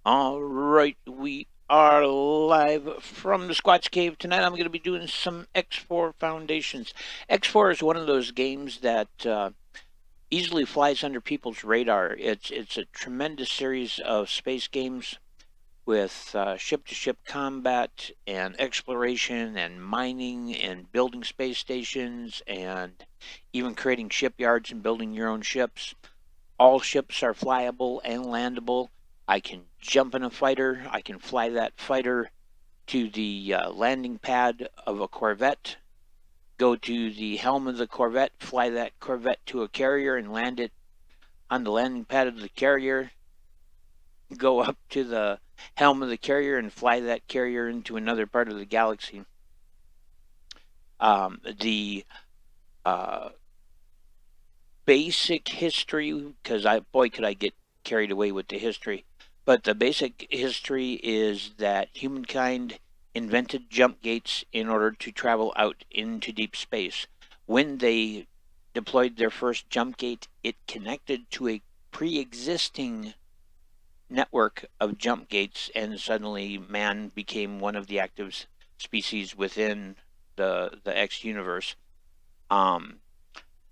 All right, we are live from the Squatchcave tonight. I'm going to be doing some X4 Foundations. X4 is one of those games that easily flies under people's radar. It's a tremendous series of space games with ship-to-ship combat and exploration and mining and building space stations and even creating shipyards and building your own ships. All ships are flyable and landable. I can jump in a fighter. I can fly that fighter to the landing pad of a Corvette, go to the helm of the Corvette, fly that Corvette to a carrier and land it on the landing pad of the carrier, go up to the helm of the carrier and fly that carrier into another part of the galaxy. The uh, basic history, because boy, could I get carried away with the history. But the basic history is that humankind invented jump gates in order to travel out into deep space. When they deployed their first jump gate, it connected to a pre existing network of jump gates, and suddenly man became one of the active species within the X universe. Um,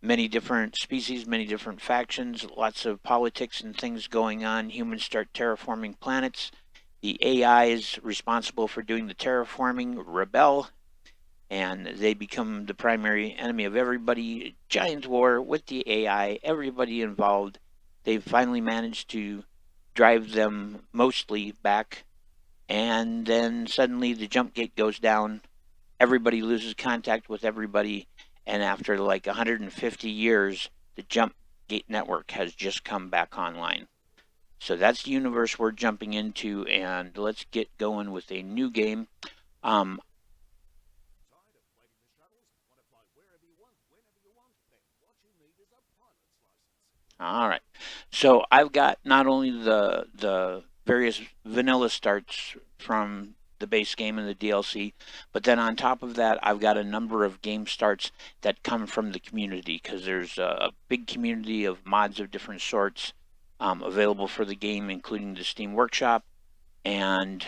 Many different species, many different factions, lots of politics and things going on. Humans start terraforming planets. The AIs responsible for doing the terraforming rebel, and they become the primary enemy of everybody. Giant war with the AI, everybody involved. They've finally managed to drive them mostly back, and then suddenly the jump gate goes down. Everybody loses contact with everybody, and after like 150 years, the jump gate network has just come back online. So that's the universe we're jumping into, and let's get going with a new game. Um, all right. So I've got not only the various vanilla starts from the base game and the DLC, but then on top of that, I've got a number of game starts that come from the community because there's a big community of mods of different sorts available for the game, including the Steam Workshop. And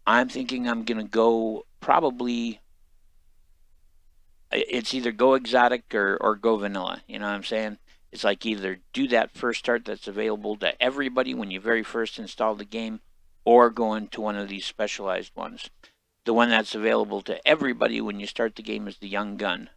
I'm thinking I'm gonna go probably. It's either go exotic or go vanilla. You know what I'm saying? It's like either do that first start that's available to everybody when you very first install the game, or go into one of these specialized ones. The one that's available to everybody when you start the game is the Young Gun.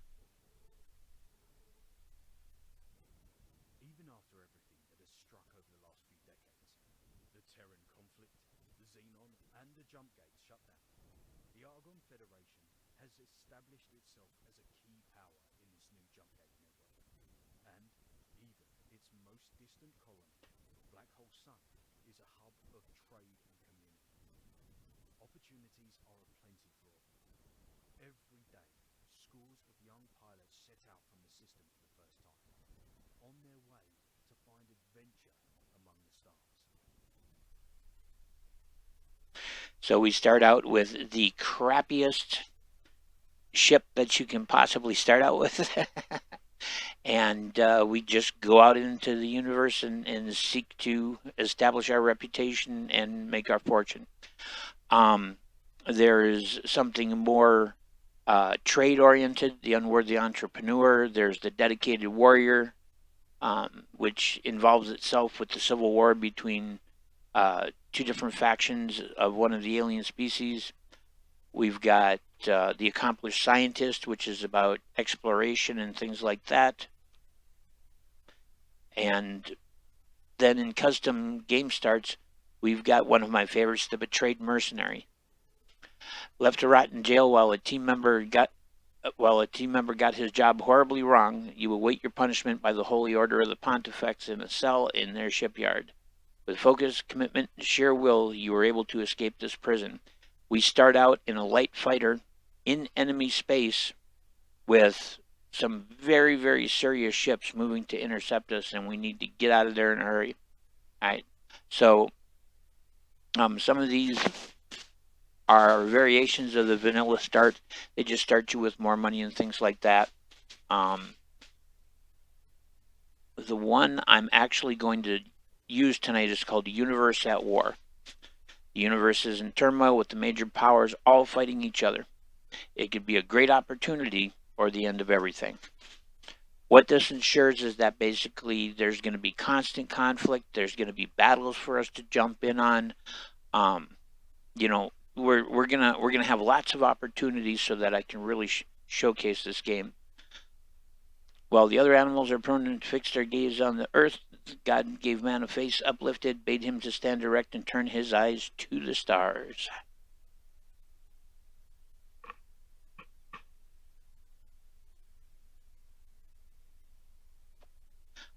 So we start out with the crappiest ship that you can possibly start out with. And we just go out into the universe and seek to establish our reputation and make our fortune. Um, there is something more trade oriented, the unworthy entrepreneur. There's the dedicated warrior, which involves itself with the civil war between two different factions of one of the alien species. We've got the accomplished scientist, which is about exploration and things like that. And then in custom game starts, we've got one of my favorites, the betrayed mercenary. Left to rot in jail while a team member got his job horribly wrong, you await your punishment by the holy order of the Pontifex in a cell in their shipyard. With focus, commitment, and sheer will, you were able to escape this prison. We start out in a light fighter in enemy space with some very, very serious ships moving to intercept us, and we need to get out of there in a hurry. All right. So, some of these are variations of the vanilla start. They just start you with more money and things like that. The one I'm actually going to use tonight is called Universe at War. The universe is in turmoil with the major powers all fighting each other. It could be a great opportunity or the end of everything. What this ensures is that basically there's going to be constant conflict. There's going to be battles for us to jump in on. You know, we're gonna have lots of opportunities so that I can really showcase this game. While the other animals are prone to fix their gaze on the earth, God gave man a face uplifted, bade him to stand erect and turn his eyes to the stars.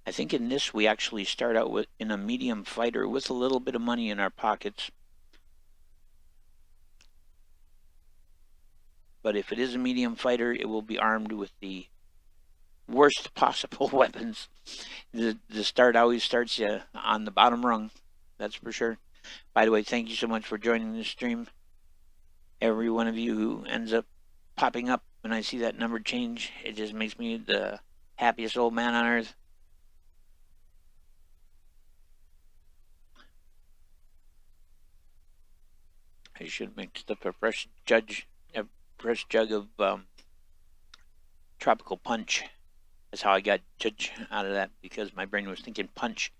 I think in this we actually start out with in a medium fighter with a little bit of money in our pockets. But if it is a medium fighter, it will be armed with the worst possible weapons. The start always starts you on the bottom rung, that's for sure. By the way, thank you so much for joining this stream. Every one of you who ends up popping up when I see that number change, it just makes me the happiest old man on earth. I should have mixed up a fresh jug of tropical punch. That's how I got judge out of that, because my brain was thinking punch.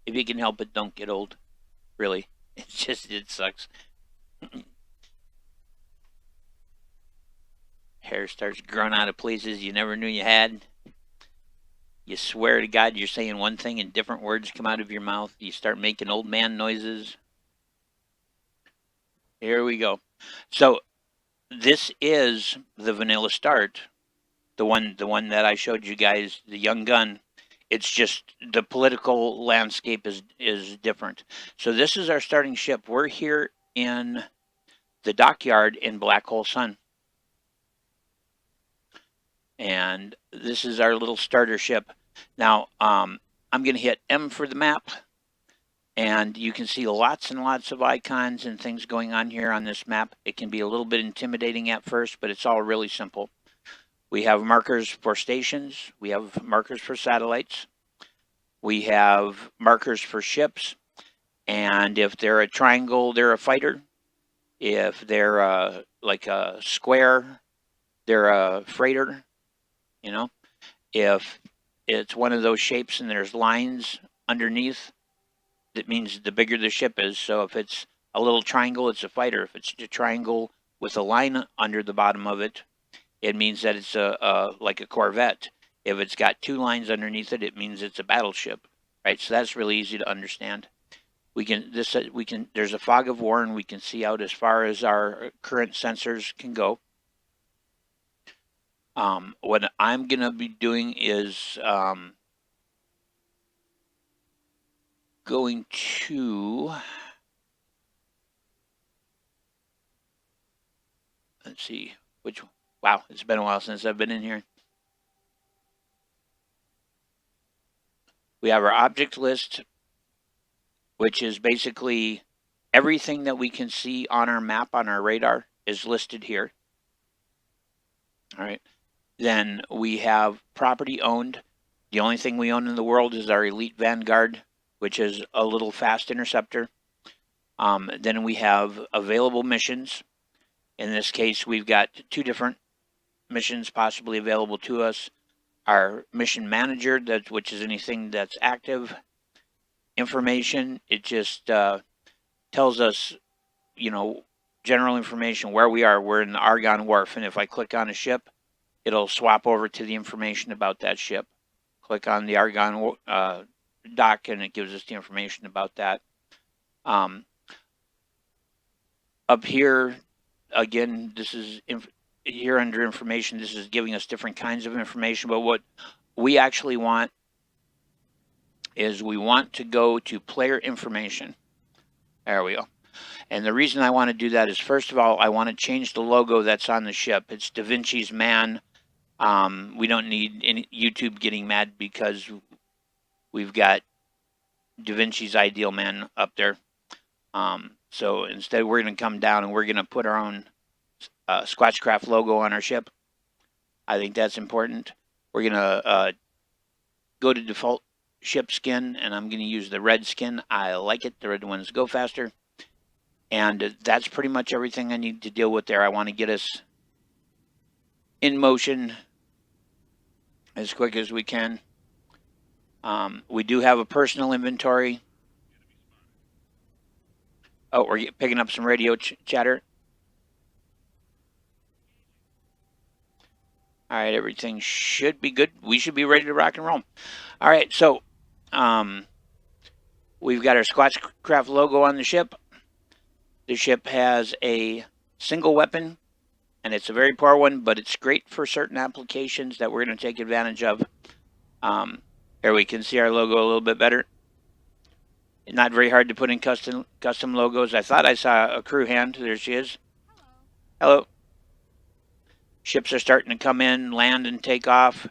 If you can help it, don't get old. Really. It sucks. Hair starts growing out of places you never knew you had. You swear to God you're saying one thing and different words come out of your mouth. You start making old man noises. Here we go. So this is the vanilla start. The one that I showed you guys, the young gun. It's just the political landscape is different. So this is our starting ship. We're here in the dockyard in Black Hole Sun. And this is our little starter ship. Now, I'm going to hit M for the map. And you can see lots and lots of icons and things going on here on this map. It can be a little bit intimidating at first, but it's all really simple. We have markers for stations. We have markers for satellites. We have markers for ships. And if they're a triangle, they're a fighter. If they're like a square, they're a freighter. You know, if it's one of those shapes and there's lines underneath, that means the bigger the ship is. So if it's a little triangle, it's a fighter. If it's a triangle with a line under the bottom of it, it means that it's like a corvette. If it's got two lines underneath it, it means it's a battleship, right? So that's really easy to understand. There's a fog of war, and we can see out as far as our current sensors can go. What I'm gonna be doing is going to, let's see, which, wow, it's been a while since I've been in here. We have our object list, which is basically everything that we can see on our map, on our radar, is listed here. All right. Then we have property owned. The only thing we own in the world is our Elite Vanguard, which is a little fast interceptor. Then we have available missions. In this case, we've got 2 different missions possibly available to us. Our mission manager, which is anything that's active. Information, it just tells us, you know, general information where we are. We're in the Argon Wharf, and if I click on a ship, it'll swap over to the information about that ship. Click on the Argon dock, and it gives us the information about that. Up here, again, this is here under information. This is giving us different kinds of information, but what we actually want is we want to go to player information. There we go. And the reason I want to do that is, first of all, I want to change the logo that's on the ship. It's Da Vinci's man. We don't need any YouTube getting mad because we've got Da Vinci's Ideal Man up there. So instead, we're going to come down and we're going to put our own Squatchcraft logo on our ship. I think that's important. We're going to go to default ship skin, and I'm going to use the red skin. I like it. The red ones go faster. And that's pretty much everything I need to deal with there. I want to get us in motion as quick as we can. We do have a personal inventory. Oh, we're picking up some radio chatter. All right, everything should be good. We should be ready to rock and roll. All right, so we've got our Squatchcraft logo on the ship. The ship has a single weapon, and it's a very poor one, but it's great for certain applications that we're going to take advantage of. Here we can see our logo a little bit better. Not very hard to put in custom logos. I thought I saw a crew hand. There she is. Hello. Ships are starting to come in, land, and take off.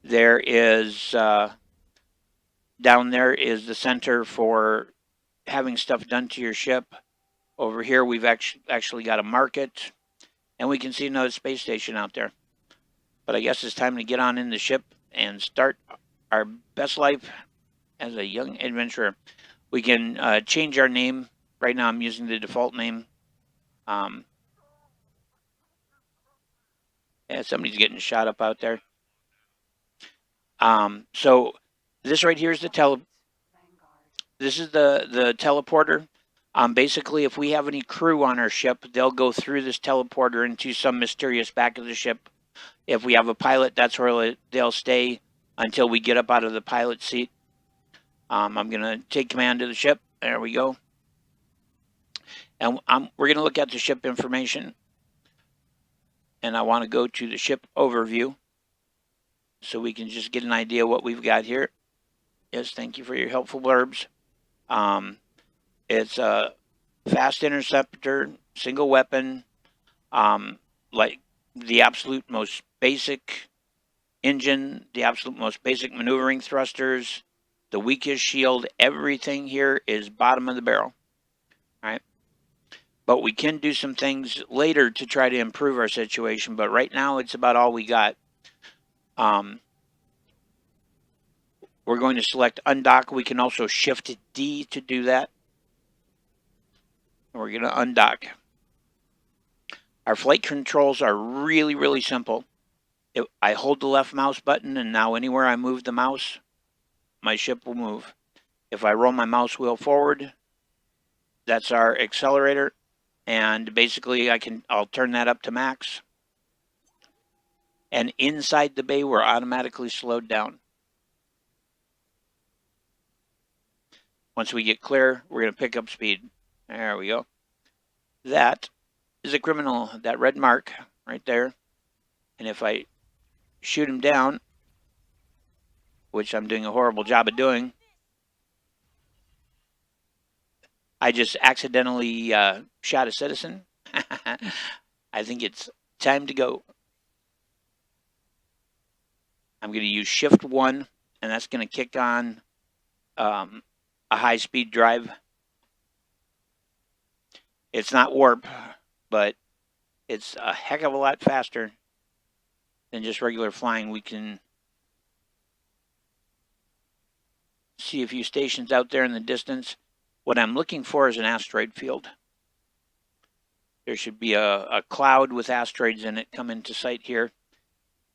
There is, down there is the center for having stuff done to your ship. Over here, we've actually got a market, and we can see another space station out there. But I guess it's time to get on in the ship and start our best life as a young adventurer. We can change our name. Right now, I'm using the default name. Yeah, somebody's getting shot up out there. So this right here is this is the teleporter. Basically, if we have any crew on our ship, they'll go through this teleporter into some mysterious back of the ship. If we have a pilot, that's where they'll stay until we get up out of the pilot seat. I'm going to take command of the ship. There we go. And we're going to look at the ship information. And I want to go to the ship overview so we can just get an idea what we've got here. Yes, thank you for your helpful blurbs. It's a fast interceptor, single weapon, like the absolute most basic engine, the absolute most basic maneuvering thrusters, the weakest shield. Everything here is bottom of the barrel. All right. But we can do some things later to try to improve our situation. But right now, it's about all we got. We're going to select undock. We can also shift D to do that. We're going to undock. Our flight controls are really, really simple. I hold the left mouse button, and now anywhere I move the mouse, my ship will move. If I roll my mouse wheel forward, that's our accelerator. And basically, I'll turn that up to max. And inside the bay, we're automatically slowed down. Once we get clear, we're going to pick up speed. There we go. That is a criminal, that red mark right there. And if I shoot him down, which I'm doing a horrible job of doing, I just accidentally shot a citizen. I think it's time to go. I'm going to use Shift 1, and that's going to kick on a high-speed drive. It's not warp, but it's a heck of a lot faster than just regular flying. We can see a few stations out there in the distance. What I'm looking for is an asteroid field. There should be a cloud with asteroids in it come into sight here.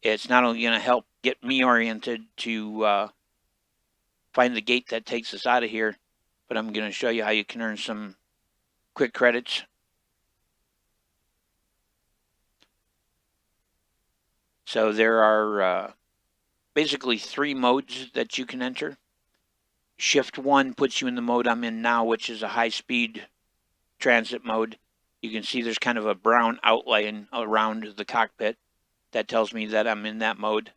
It's not only going to help get me oriented to find the gate that takes us out of here, but I'm going to show you how you can earn some quick credits. So there are basically 3 modes that you can enter. Shift 1 puts you in the mode I'm in now, which is a high-speed transit mode. You can see there's kind of a brown outline around the cockpit that tells me that I'm in that mode.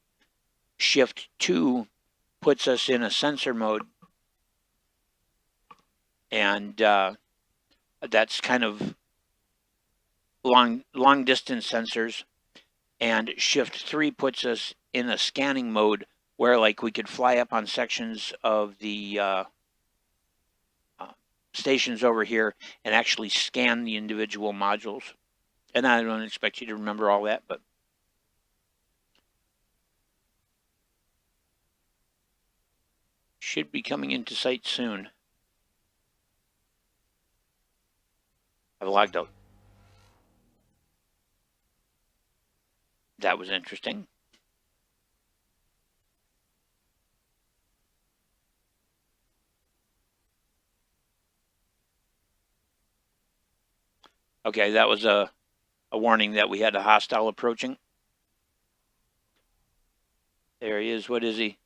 Shift 2 puts us in a sensor mode. And that's kind of long distance sensors. And Shift 3 puts us in a scanning mode where like we could fly up on sections of the stations over here and actually scan the individual modules. And I don't expect you to remember all that, but should be coming into sight soon. I've logged out. That was interesting. Okay, that was a warning that we had a hostile approaching. There he is. What is he?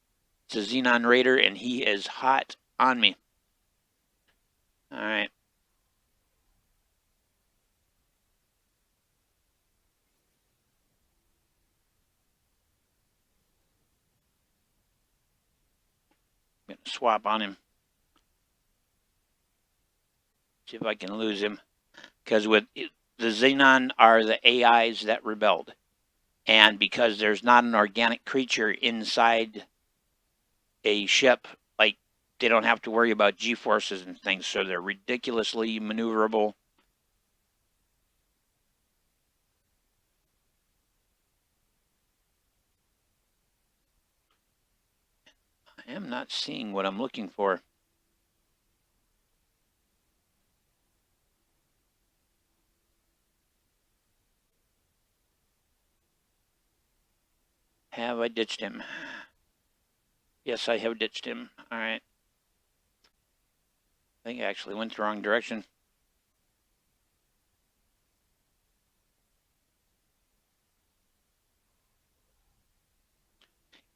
It's a Xenon Raider, and he is hot on me. All right. I'm going to swap on him. See if I can lose him. Because with the Xenon are the AIs that rebelled. And because there's not an organic creature inside a ship, like, they don't have to worry about G-forces and things, so they're ridiculously maneuverable. I am not seeing what I'm looking for. Have I ditched him? Yes, I have ditched him. All right. I think I actually went the wrong direction.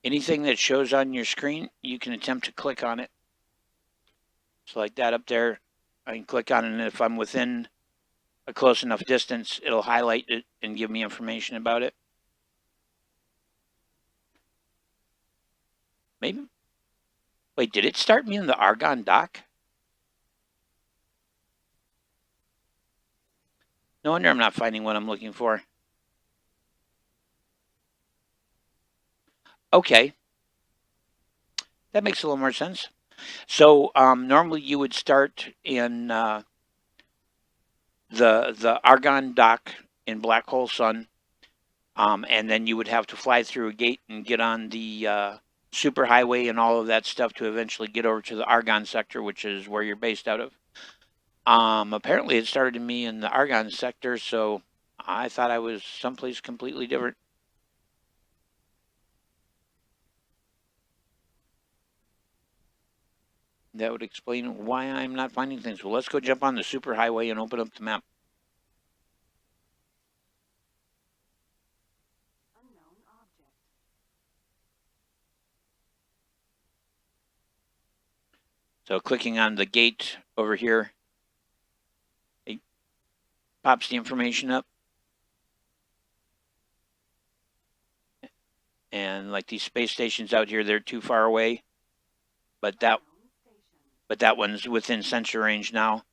Anything that shows on your screen, you can attempt to click on it. So like that up there, I can click on it, and if I'm within a close enough distance, it'll highlight it and give me information about it. Maybe. Wait, did it start me in the Argon dock? No wonder I'm not finding what I'm looking for. Okay. That makes a little more sense. So normally you would start in the Argon dock in Black Hole Sun, and then you would have to fly through a gate and get on the superhighway and all of that stuff to eventually get over to the Argon sector, which is where you're based out of. Apparently it started me in the Argon sector, so I thought I was someplace completely different. That would explain why I'm not finding things. Well, let's go jump on the superhighway and open up the map. So clicking on the gate over here, it pops the information up. And like these space stations out here, they're too far away. But that one's within sensor range now.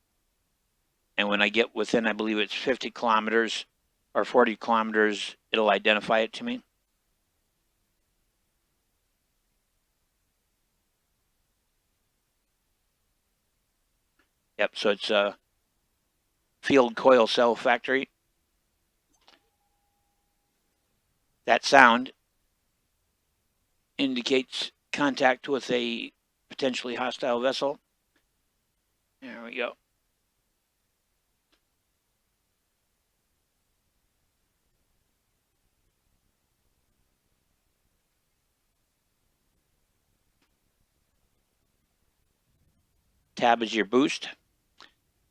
And when I get within, I believe it's 50 kilometers or 40 kilometers, it'll identify it to me. Yep, so it's a field coil cell factory. That sound indicates contact with a potentially hostile vessel. There we go. Tab is your boost.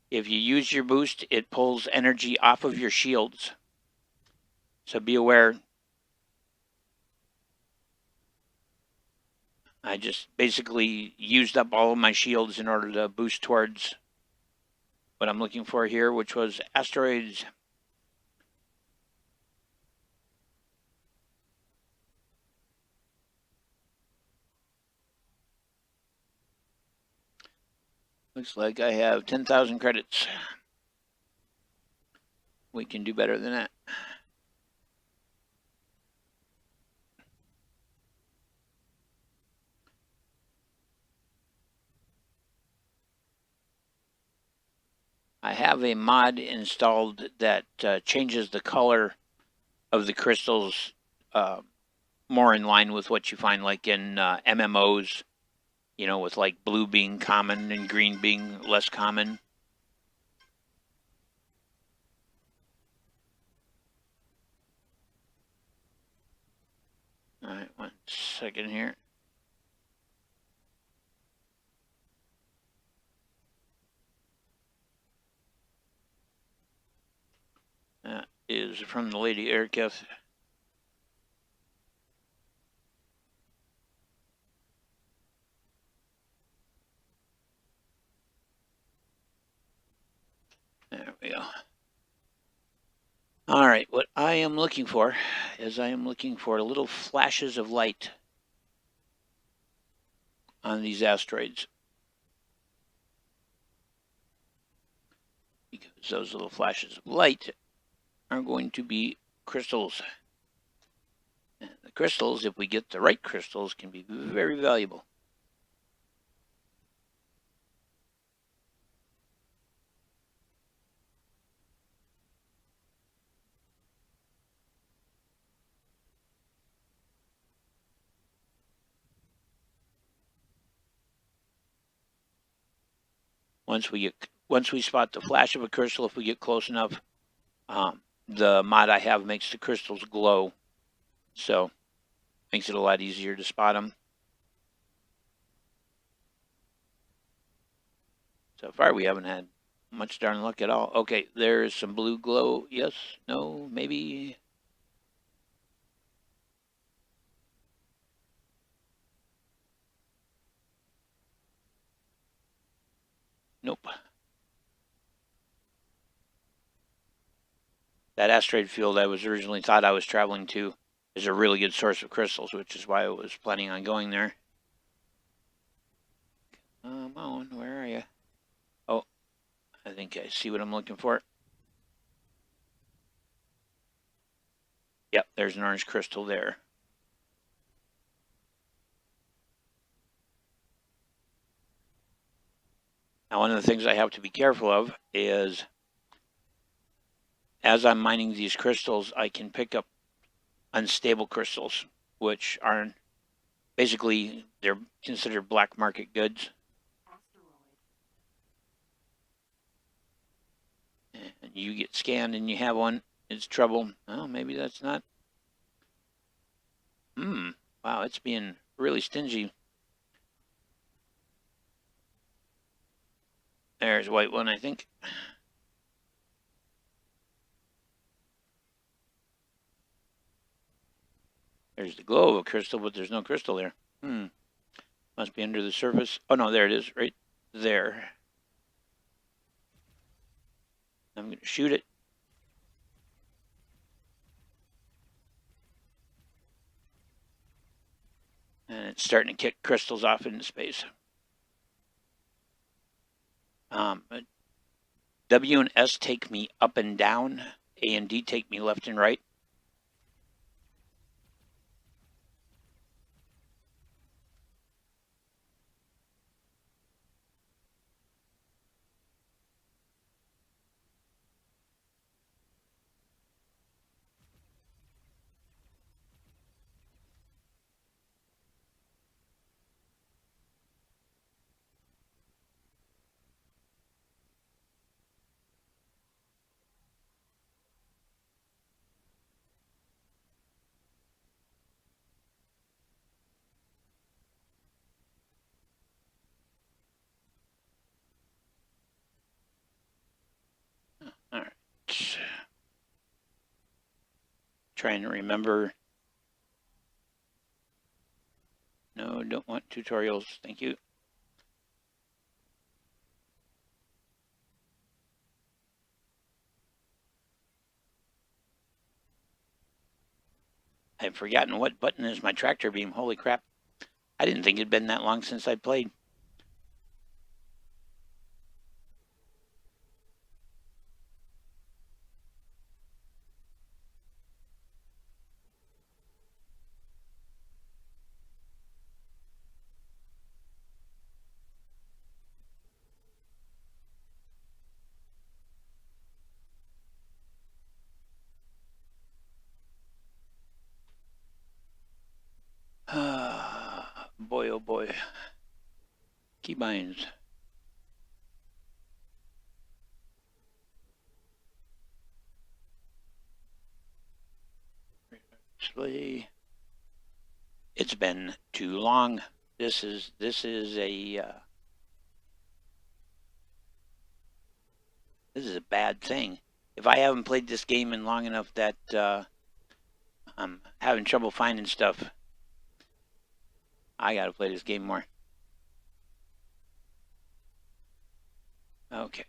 If you use your boost, it pulls energy off of your shields. So be aware. I just basically used up all of my shields in order to boost towards what I'm looking for here, which was asteroids. Looks like I have 10,000 credits. We can do better than that. I have a mod installed that changes the color of the crystals more in line with what you find like in MMOs You know, with like blue being common and green being less common. All right, 1 second here. That is from the Lady Aircraft. There we go. All right, what I am looking for is I am looking for little flashes of light on these asteroids. Because those little flashes of light are going to be crystals. And the crystals, if we get the right crystals, can be very valuable. Once we spot the flash of a crystal, if we get close enough, the mod I have makes the crystals glow, so makes it a lot easier to spot them. So far, we haven't had much darn luck at all. Okay, there's some blue glow. Yes, no, maybe. Nope. That asteroid field I was originally thought I was traveling to is a really good source of crystals, which is why I was planning on going there. Come on, where are you? Oh, I think I see what I'm looking for. Yep, there's an orange crystal there. Now, one of the things I have to be careful of is as I'm mining these crystals, I can pick up unstable crystals, which are basically, they're considered black market goods. And you get scanned and you have one, it's trouble. Oh, maybe that's not. Wow, it's being really stingy. There's a white one, I think. There's the glow of a crystal, but there's no crystal there. Must be under the surface. Oh, no, there it is, right there. I'm going to shoot it. And it's starting to kick crystals off into space. W and S take me up and down. A and D take me left and right. All right. Trying to remember. No, don't want tutorials. Thank you. I've forgotten what button is my tractor beam. Holy crap. I didn't think it'd been that long since I'd played. Boy, oh boy. Keybinds. Display. It's been too long. This is a this is a bad thing. If I haven't played this game in long enough that I'm having trouble finding stuff, I gotta play this game more. Okay.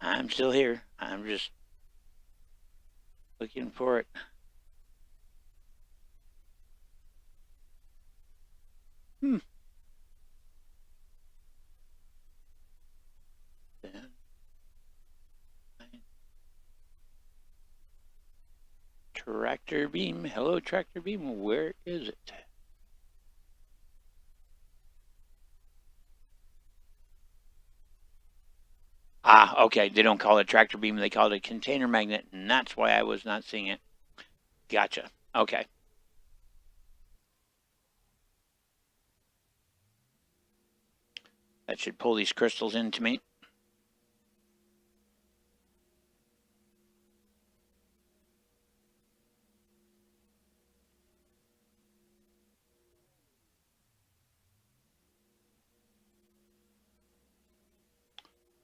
I'm still here. I'm just looking for it. Hmm. Tractor beam. Hello, tractor beam. Where is it? Ah, okay. They don't call it a tractor beam. They call it a container magnet, and that's why I was not seeing it. Gotcha. Okay. That should pull these crystals into me.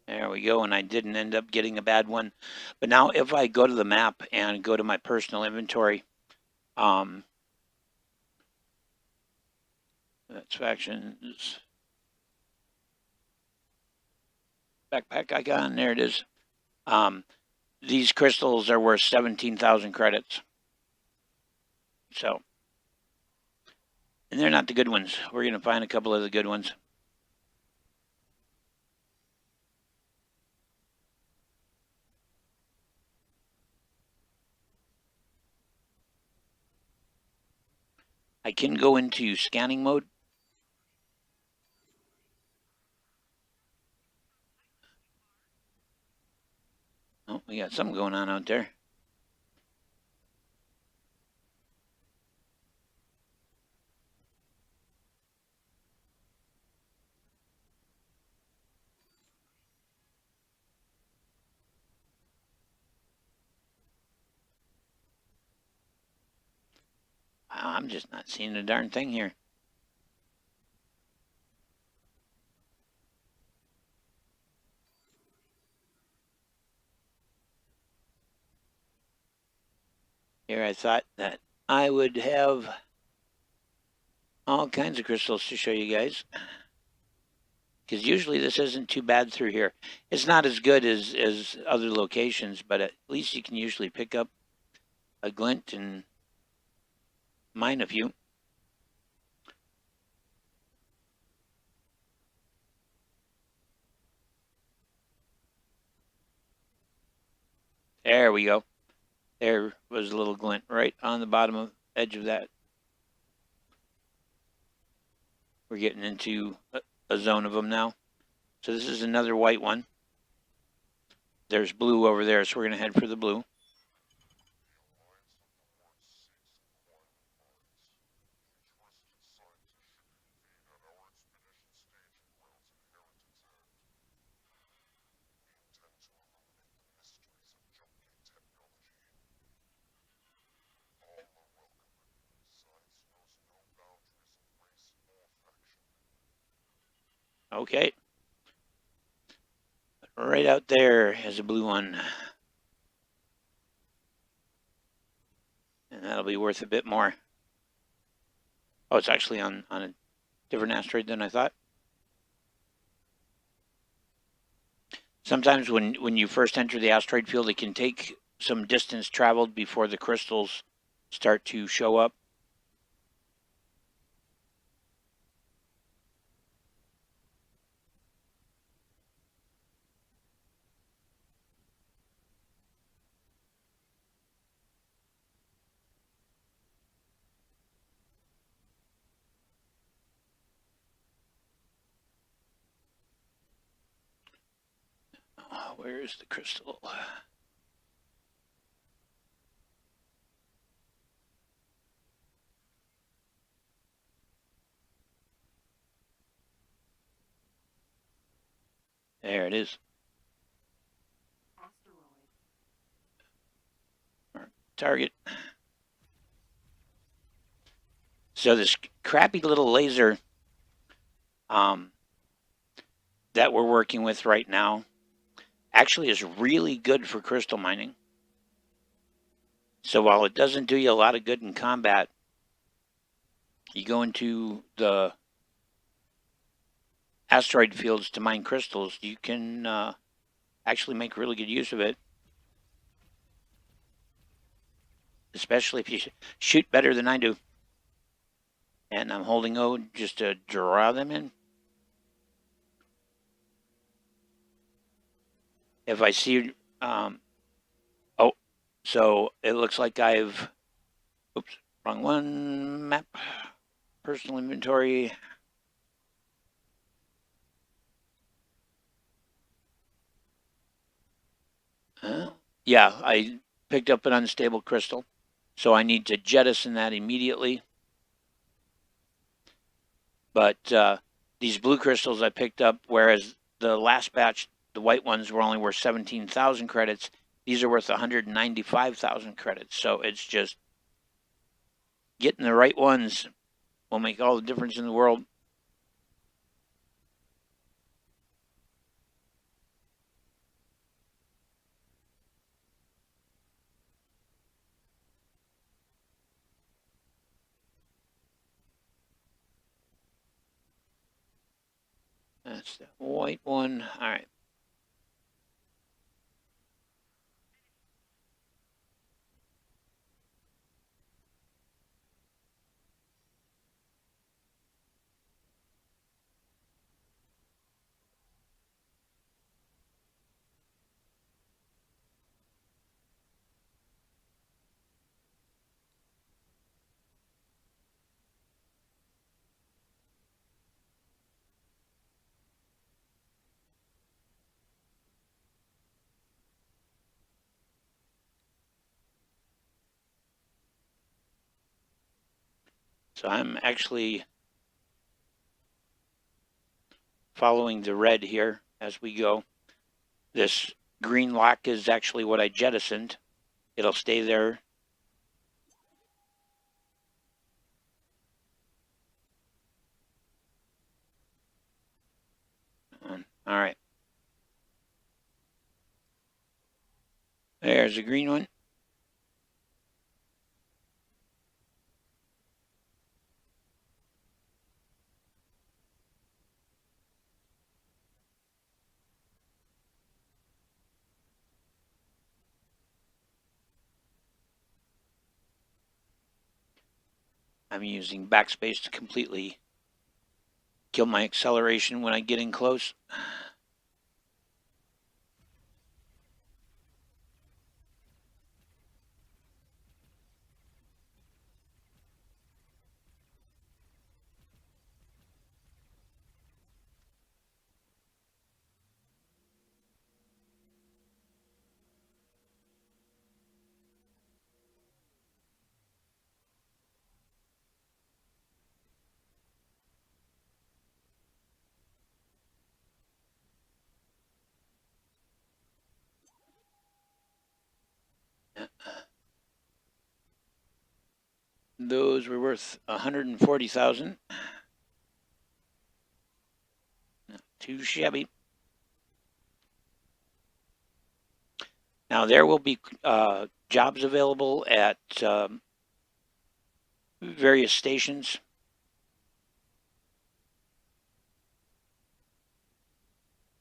There we go, and I didn't end up getting a bad one. But now if I go to the map and go to my personal inventory, that's factions, backpack icon, there it is. These crystals are worth 17,000 credits. So, and they're not the good ones. We're going to find a couple of the good ones. I can go into scanning mode. Oh, we got something going on out there. Wow, I'm just not seeing a darn thing here. Here I thought that I would have all kinds of crystals to show you guys. Because usually this isn't too bad through here. It's not as good as other locations, but at least you can usually pick up a glint and mine a few. There we go. There was a little glint right on the bottom of edge of that. We're getting into a zone of them now. So this is another white one. There's blue over there, so we're going to head for the blue. Okay. Right out there is a blue one. And that'll be worth a bit more. Oh, it's actually on a different asteroid than I thought. Sometimes when you first enter the asteroid field, it can take some distance traveled before the crystals start to show up. where is the crystal? There it is. Target. So this crappy little laser that we're working with right now actually is really good for crystal mining. So while it doesn't do you a lot of good in combat, you go into the asteroid fields to mine crystals, you can actually make really good use of it. Especially if you shoot better than I do. And I'm holding O just to draw them in. If I see, oh, so it looks like I've, oops, wrong one, map, personal inventory. Yeah, I picked up an unstable crystal, so I need to jettison that immediately. But these blue crystals I picked up, whereas the last batch, the white ones were only worth 17,000 credits, these are worth 195,000 credits. So it's just getting the right ones will make all the difference in the world. That's the white one. All right. So I'm actually following the red here as we go. This green lock is actually what I jettisoned. It'll stay there. All right. There's a green one. I'm using backspace to completely kill my acceleration when I get in close. Those were worth 140,000. Not too shabby. Now there will be jobs available at various stations.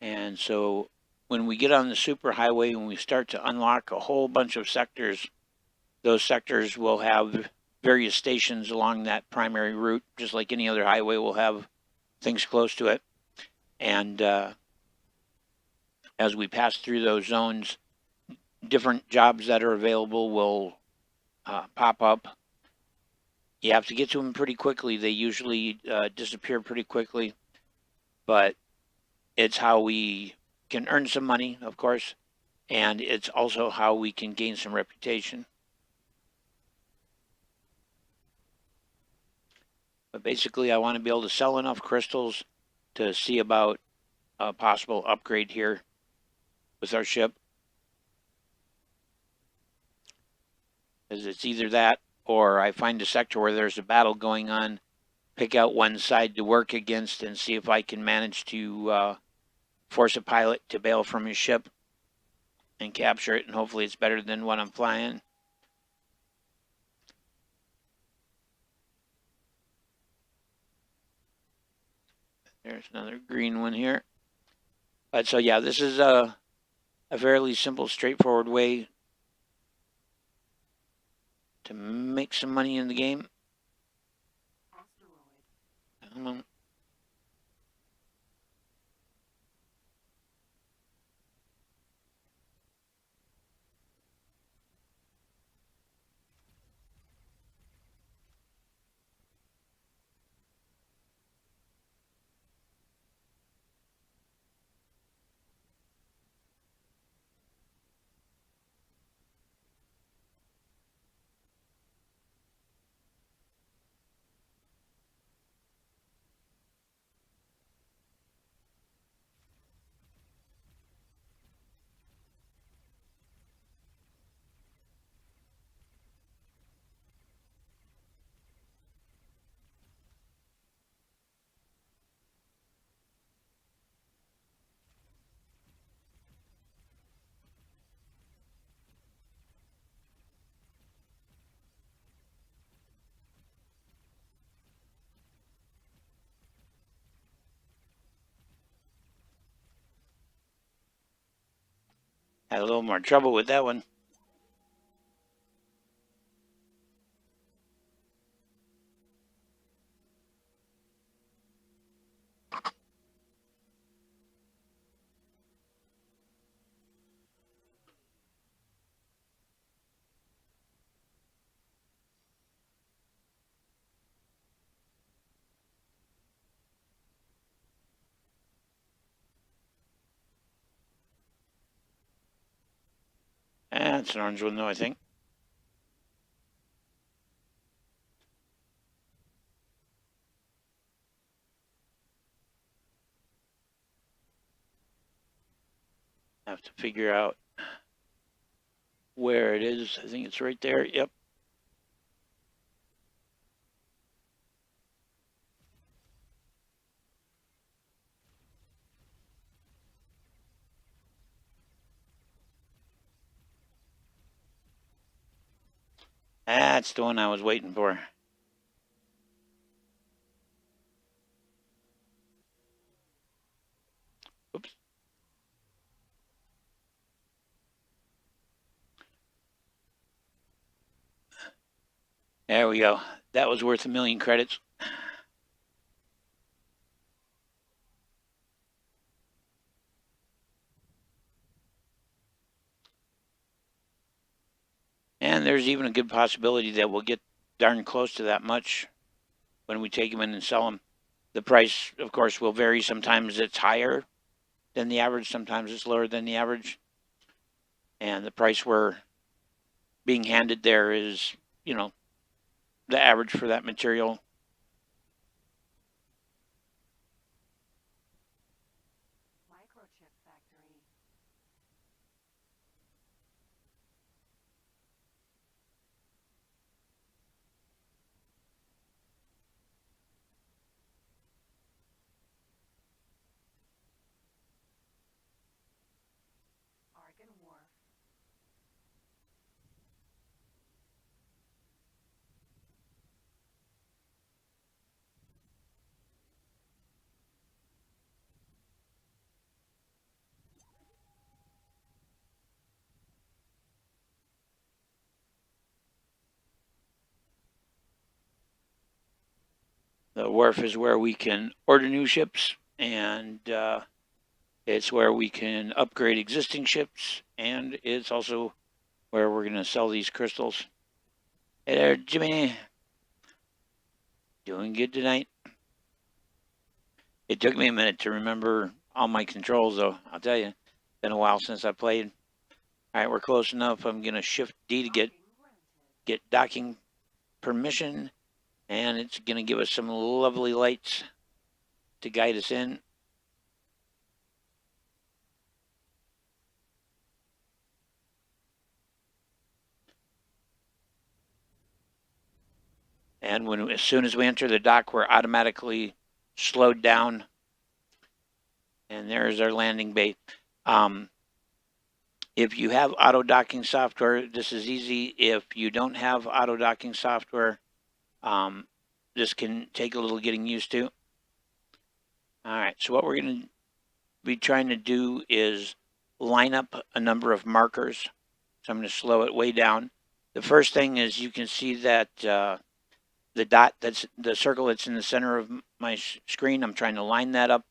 And so when we get on the superhighway and we start to unlock a whole bunch of sectors, those sectors will have various stations along that primary route, just like any other highway will have things close to it. And as we pass through those zones, different jobs that are available will pop up. You have to get to them pretty quickly. They usually disappear pretty quickly, but it's how we can earn some money, of course, and it's also how we can gain some reputation. But basically, I want to be able to sell enough crystals to see about a possible upgrade here with our ship. Because it's either that or I find a sector where there's a battle going on, pick out one side to work against, and see if I can manage to force a pilot to bail from his ship and capture it, and hopefully it's better than what I'm flying. There's another green one here. But so yeah, this is a fairly simple, straightforward way to make some money in the game. Had a little more trouble with that one. That's an orange one though, I think. I have to figure out where it is. I think it's right there. Yep. That's the one I was waiting for. Oops. There we go. That was worth 1,000,000 credits. And there's even a good possibility that we'll get darn close to that much when we take them in and sell them. The price, of course, will vary. Sometimes it's higher than the average, sometimes it's lower than the average. And the price we're being handed there is, you know, the average for that material. The wharf is where we can order new ships, and it's where we can upgrade existing ships, and it's also where we're going to sell these crystals. Hey there, Jimmy. Doing good tonight. It took me a minute to remember all my controls, though. I'll tell you, been a while since I played. All right, we're close enough. I'm gonna shift D to get docking permission, and it's gonna give us some lovely lights to guide us in. And as soon as we enter the dock, we're automatically slowed down. And there's our landing bay. If you have auto docking software, this is easy. If you don't have auto docking software, this can take a little getting used to. All right, so what we're going to be trying to do is line up a number of markers. So I'm going to slow it way down. The first thing is you can see that the dot, that's the circle that's in the center of my screen. I'm trying to line that up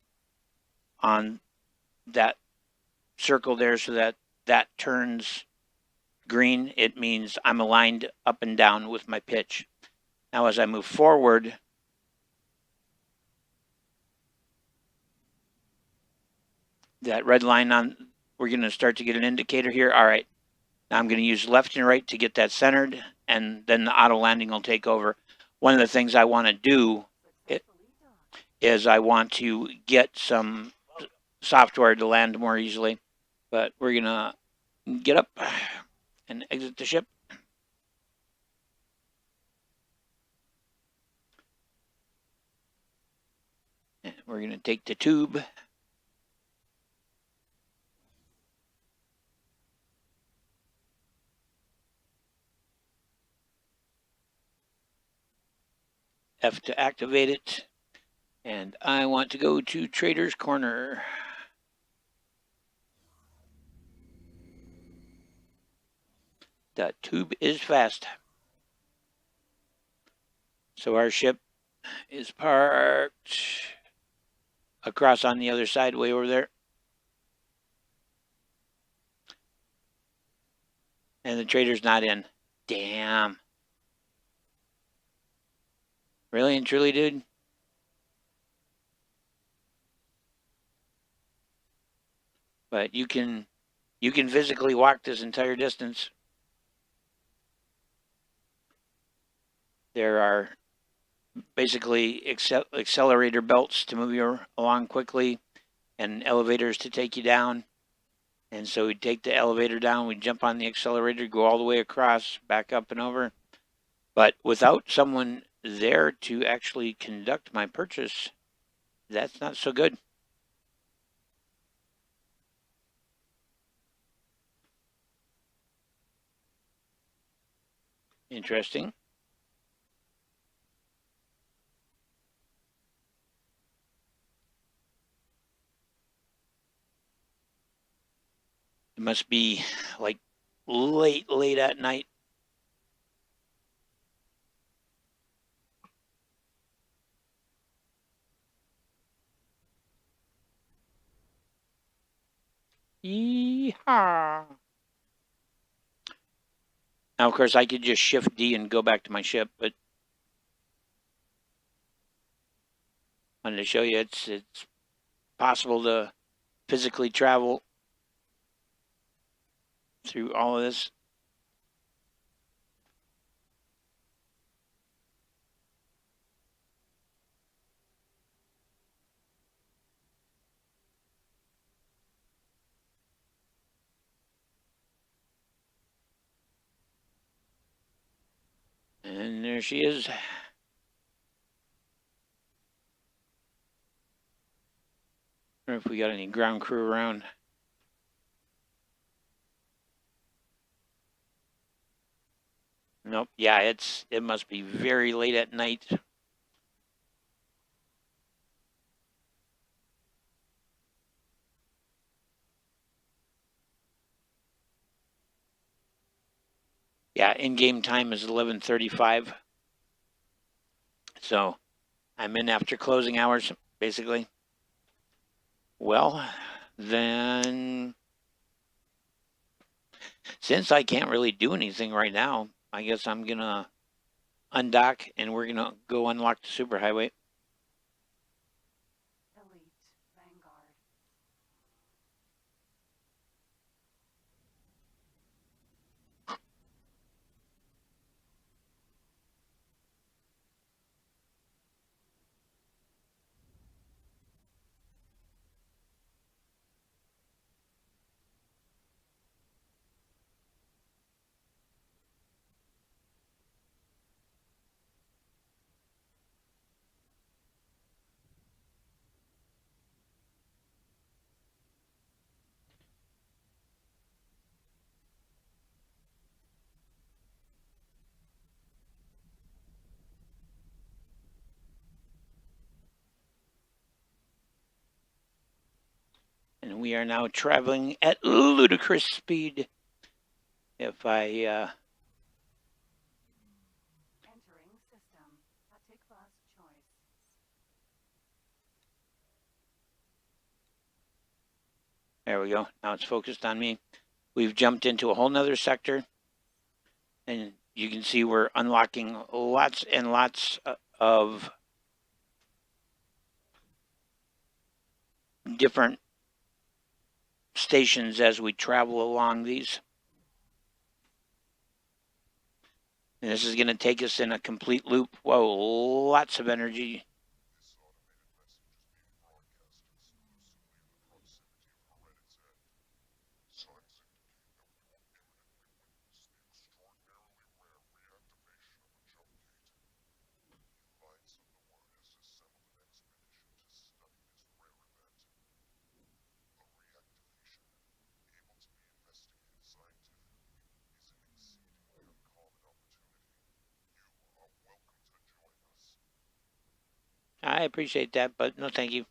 on that circle there so that that turns green. It means I'm aligned up and down with my pitch. Now as I move forward, that red line on, we're going to start to get an indicator here. All right, now I'm going to use left and right to get that centered, and then the auto landing will take over. One of the things I want to do is I want to get some software to land more easily, but we're going to get up and exit the ship. And we're going to take the tube. F to activate it. And I want to go to Trader's Corner. The tube is fast. So our ship is parked across on the other side, way over there. And the trader's not in. Damn. Really and truly, dude? But you can physically walk this entire distance. There are basically accelerator belts to move you along quickly and elevators to take you down. And so we take the elevator down, we jump on the accelerator, go all the way across, back up and over. But without someone there to actually conduct my purchase, that's not so good. Interesting. It must be like late at night. Yeehaw. Now, of course, I could just shift D and go back to my ship, but I wanted to show you it's possible to physically travel through all of this. And there she is. I wonder if we got any ground crew around. Nope. Yeah, it must be very late at night. Yeah, in-game time is 11:35. So I'm in after closing hours, basically. Well, then, since I can't really do anything right now, I guess I'm going to undock and we're going to go unlock the superhighway. And we are now traveling at ludicrous speed. If I Entering system. Atikva's choice. there we go. Now it's focused on me. We've jumped into a whole nother sector, and you can see we're unlocking lots and lots of different stations as we travel along these. And this is going to take us in a complete loop. Whoa, lots of energy. I appreciate that, but no thank you.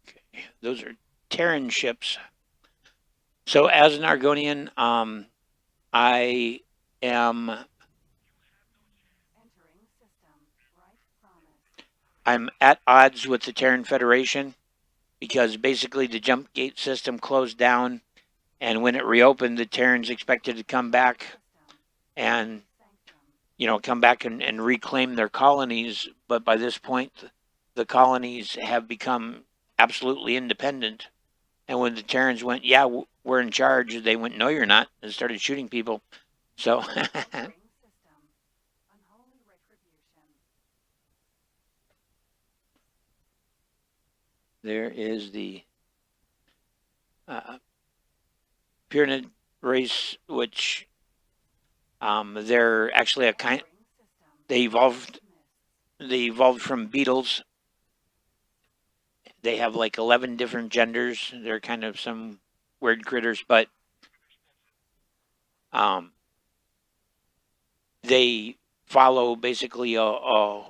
Okay. Those are Terran ships. So as an Argonian, I am Entering system. Right promise. I'm at odds with the Terran Federation because basically the jump gate system closed down, and when it reopened, the Terrans expected to come back System. and Sanctum. come back and reclaim their colonies. But by this point, the colonies have become absolutely independent. And when the Terrans went, yeah, we're in charge, they went, no, you're not, and started shooting people. So Entering system. Unholy retribution. there is the pyramid race, which they're actually a kind. Entering system. They evolved. Missed. They evolved from beetles. They have like 11 different genders. They're kind of some weird critters, but um, they follow basically a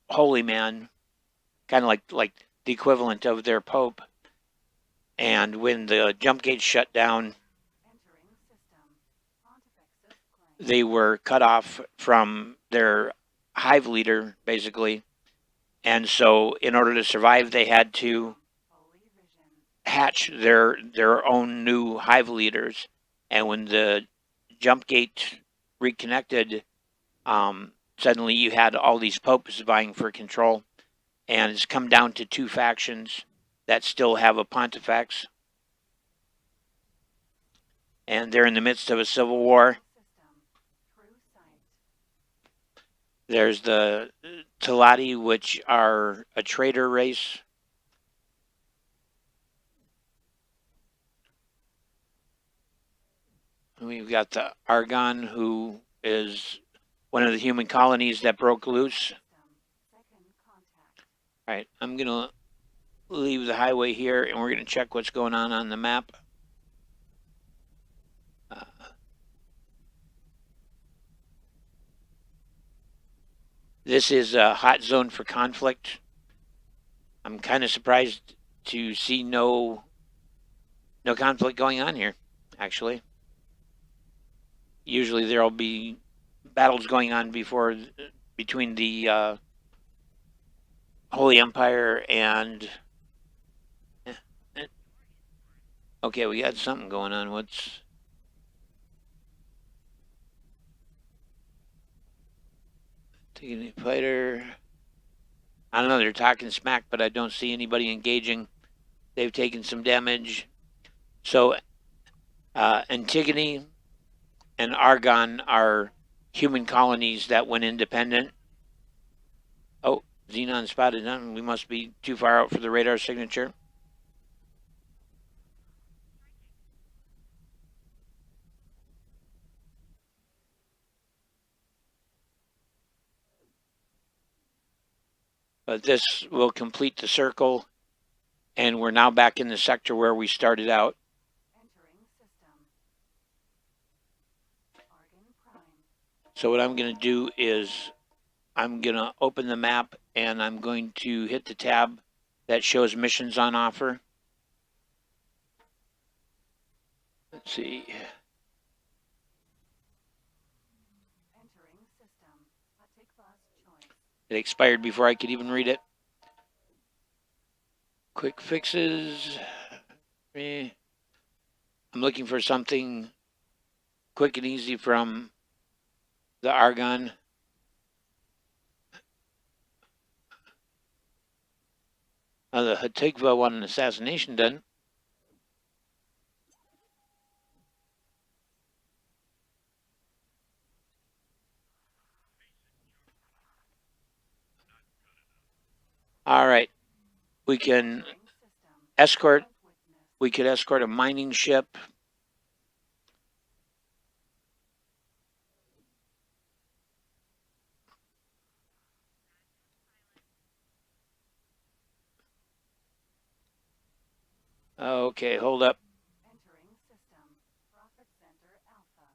holy man, kind of like the equivalent of their pope. And when the jump gates shut down, Entering system. Pontifex's claim. they were cut off from their hive leader, basically. And so, in order to survive, they had to Holy vision. hatch their own new hive leaders. And when the jump gate reconnected, suddenly you had all these popes vying for control, and it's come down to two factions that still have a pontifex, and they're in the midst of a civil war. System. True sight. There's the Telati, which are a trader race. We've got the Argon, who is one of the human colonies that broke loose. System. Second contact. All right, I'm going to leave the highway here, and we're going to check what's going on the map. This is a hot zone for conflict. I'm kind of surprised to see no conflict going on here, actually. Usually there'll be battles going on between the Holy Empire and okay, we got something going on. What's taking a fighter? I don't know. They're talking smack, but I don't see anybody engaging. They've taken some damage. So Antigone and Argon are human colonies that went independent. Oh, Xenon spotted them. We must be too far out for the radar signature. But this will complete the circle, and we're now back in the sector where we started out. Entering system. So what I'm going to do is I'm going to open the map and I'm going to hit the tab that shows missions on offer. Let's see. Entering system. Atikva's choice. It expired before I could even read it. Quick fixes. I'm looking for something quick and easy from the Argon. The Hatigva want an assassination done. All right. We can escort. We could escort a mining ship. Okay, hold up. Entering system. Profit Center Alpha.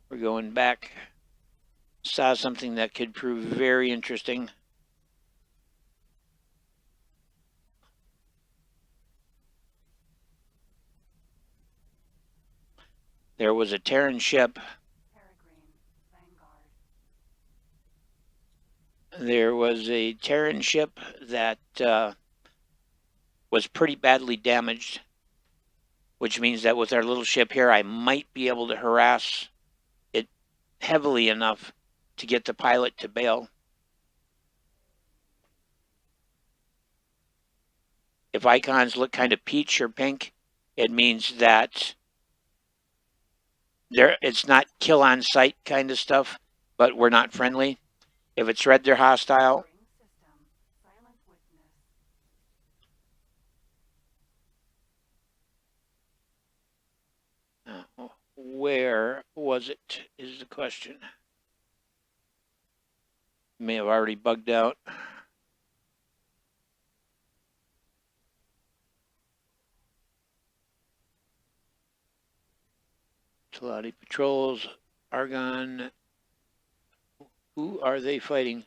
We're going back. Saw something that could prove very interesting. There was a Terran ship. Peregrine. Vanguard. There was a Terran ship that was pretty badly damaged, which means that with our little ship here, I might be able to harass it heavily enough to get the pilot to bail. If icons look kind of peach or pink, it means that it's not kill on sight kind of stuff, but we're not friendly. If it's red, they're hostile. Entering system. Silent witness. Where was it, is the question. May have already bugged out. Talati patrols, Argon. Who are they fighting?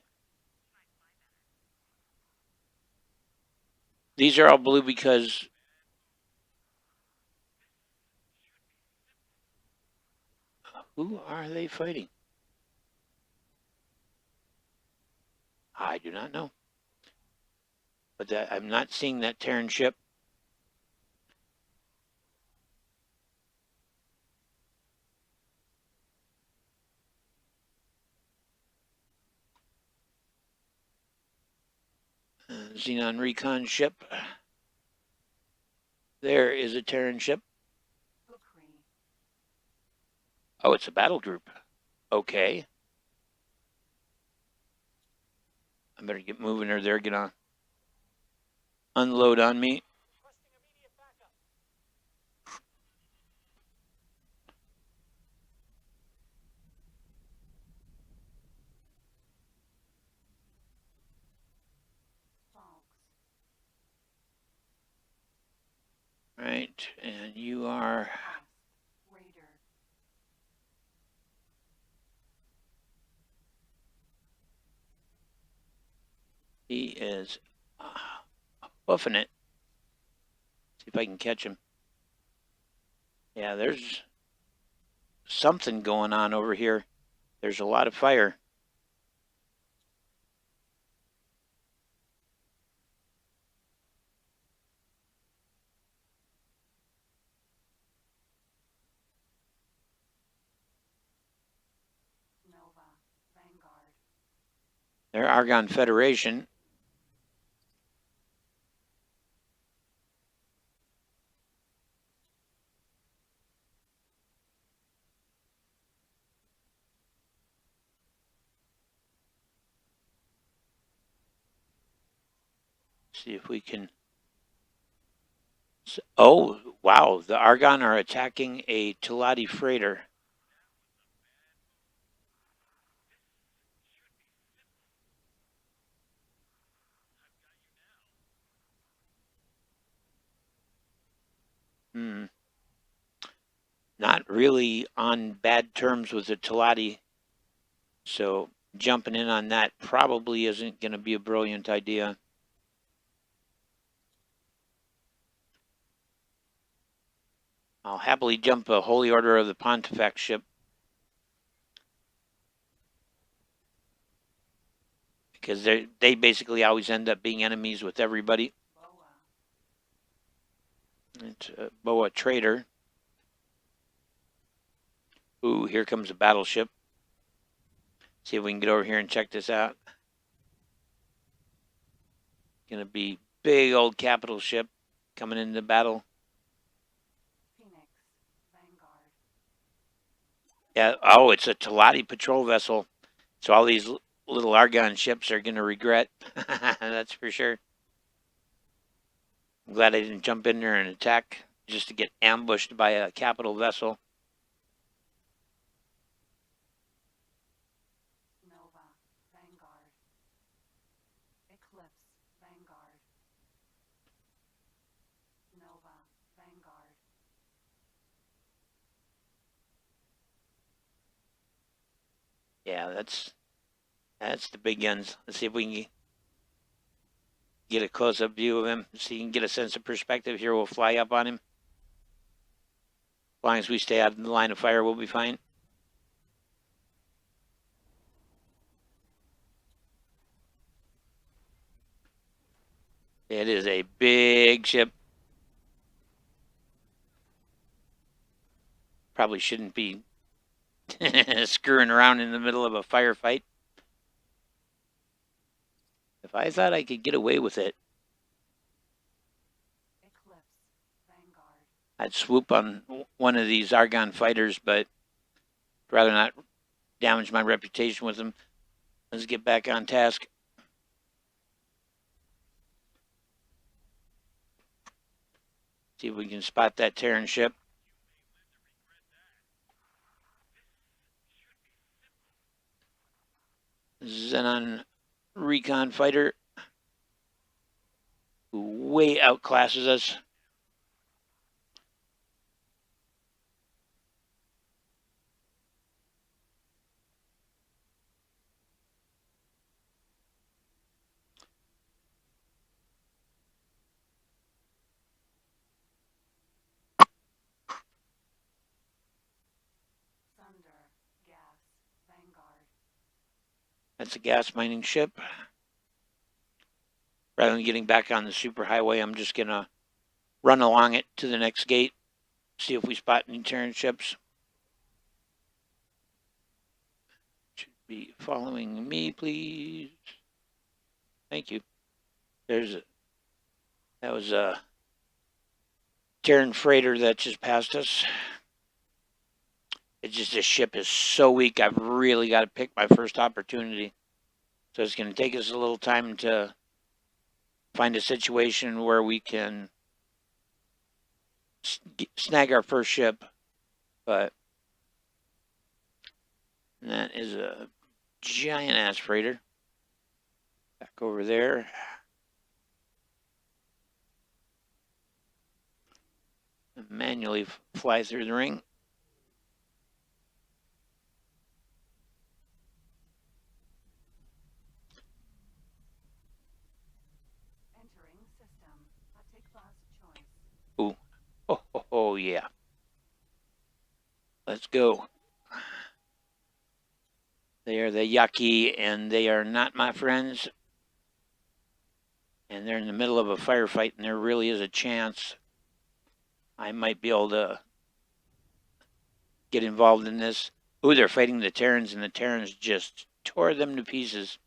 These are all blue because who are they fighting? I do not know. But I'm not seeing that Terran ship. Xenon recon ship. There is a Terran ship. Ukri. Oh, it's a battle group. Okay. I better get moving or they're gonna unload on me. Right, and you are Raider. he is buffing it. See if I can catch him. Yeah, there's something going on over here. There's a lot of fire. Nova. Vanguard. They're Argon Federation. See if we can. Oh, wow. The Argon are attacking a Talati freighter. really on bad terms with the Talati, so jumping in on that probably isn't going to be a brilliant idea. I'll happily jump a Holy Order of the Pontifex ship, because they basically always end up being enemies with everybody. It's a Boa Trader. Ooh, here comes a battleship. See if we can get over here and check this out. Gonna be big old capital ship coming into battle. Phoenix, Vanguard. Yeah. Oh, it's a Talati patrol vessel. So all these little Argon ships are gonna regret. That's for sure. I'm glad I didn't jump in there and attack just to get ambushed by a capital vessel. Nova, Vanguard. Eclipse, Vanguard. Nova, Vanguard. Yeah, that's the big guns. Let's see if we can get a close-up view of him so you can get a sense of perspective. Here, we'll fly up on him. As long as we stay out of the line of fire, we'll be fine. It is a big ship. Probably shouldn't be screwing around in the middle of a firefight. If I thought I could get away with it, Eclipse, Vanguard. I'd swoop on one of these Argon fighters, but I'd rather not damage my reputation with them. Let's get back on task. See if we can spot that Terran ship. Xenon recon fighter, who way outclasses us. Thunder, Gas, Vanguard. That's a gas mining ship. Rather than getting back on the superhighway, I'm just going to run along it to the next gate, see if we spot any Terran ships. Should be following me, please. Thank you. That was a Terran freighter that just passed us. It's just this ship is so weak, I've really got to pick my first opportunity. So it's going to take us a little time to find a situation where we can snag our first ship. But that is a giant ass freighter. Back over there. Manually fly through the ring. Entering system. Atikva's choice. Ooh. Oh, yeah. Let's go. They are the Yaqui, and they are not my friends. And they're in the middle of a firefight, and there really is a chance I might be able to get involved in this. Ooh, they're fighting the Terrans, and the Terrans just tore them to pieces.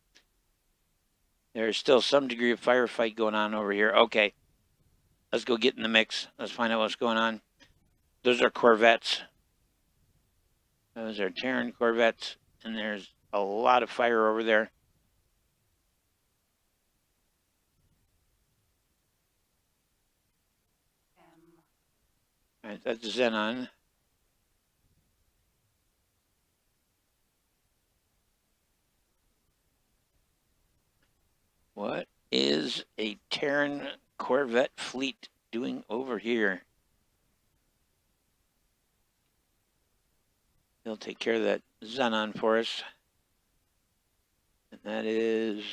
There's still some degree of firefight going on over here. Okay, let's go get in the mix. Let's find out what's going on. Those are Corvettes. Those are Terran Corvettes, and there's a lot of fire over there. All right, that's Xenon. What is a Terran Corvette fleet doing over here? He'll take care of that Xenon for us. And that is...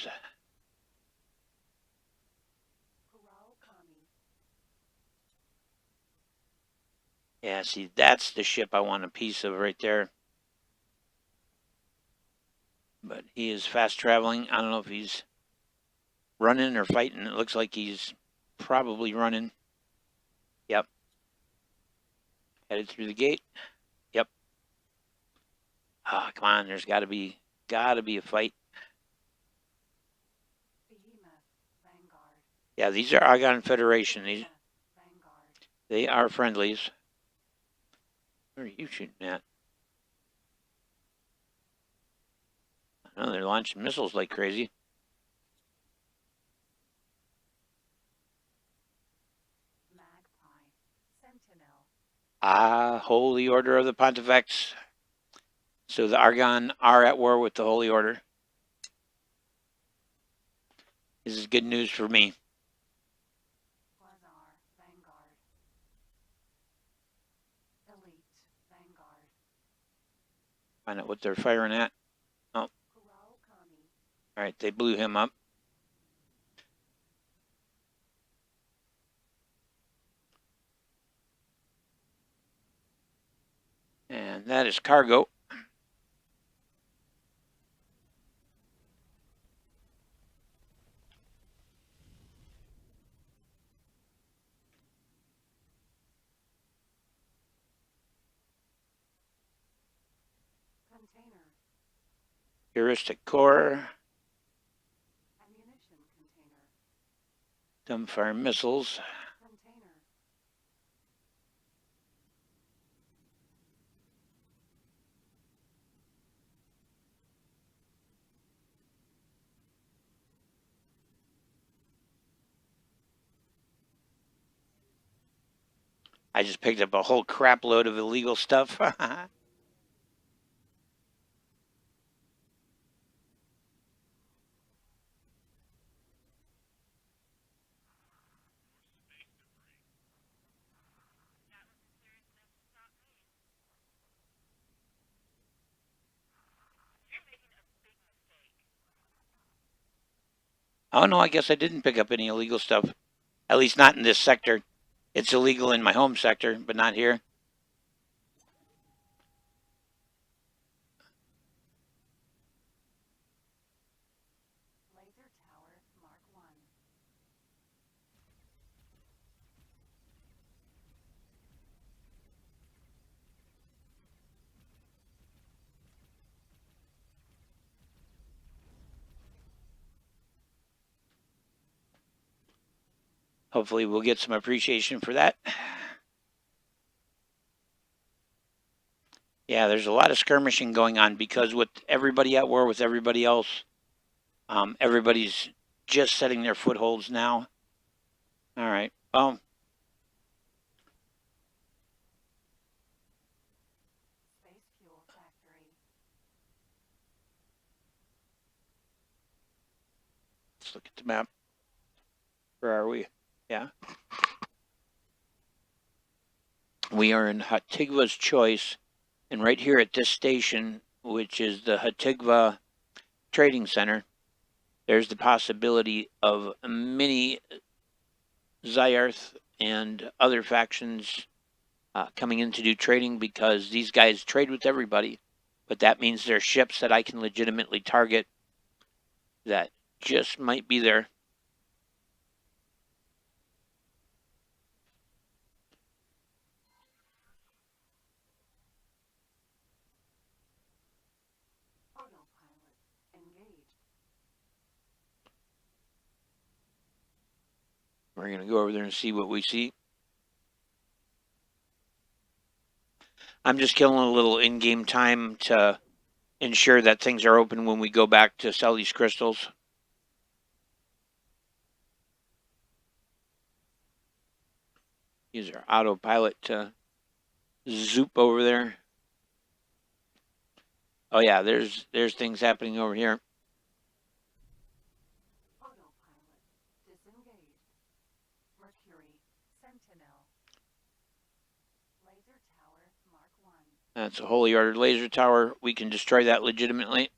Yeah, see, that's the ship I want a piece of right there. But he is fast traveling. I don't know if he's running or fighting. It looks like he's probably running. Yep. Headed through the gate. Yep. Ah, come on. There's got to be a fight. Yeah, these are Argon Federation. They are friendlies. Where are you shooting at? Oh, they're launching missiles like crazy. Ah, Holy Order of the Pontifex. So the Argon are at war with the Holy Order. This is good news for me. Find out what they're firing at. Oh. All right, they blew him up. And that is cargo. Heuristic core. Dumbfire missiles. I just picked up a whole crap load of illegal stuff. Oh, no, I guess I didn't pick up any illegal stuff. At least not in this sector. It's illegal in my home sector, but not here. Hopefully we'll get some appreciation for that. Yeah, there's a lot of skirmishing going on because with everybody at war with everybody else, everybody's just setting their footholds now. All right. Well, let's look at the map. Where are we? Yeah. We are in Hatigva's Choice, and right here at this station, which is the Hatigva Trading Center, there's the possibility of many Zyarth and other factions coming in to do trading because these guys trade with everybody. But that means there's ships that I can legitimately target that just might be there. We're going to go over there and see what we see. I'm just killing a little in-game time to ensure that things are open when we go back to sell these crystals. Use our autopilot to zoop over there. Oh yeah, there's things happening over here. That's a Holy Order laser tower. We can destroy that legitimately.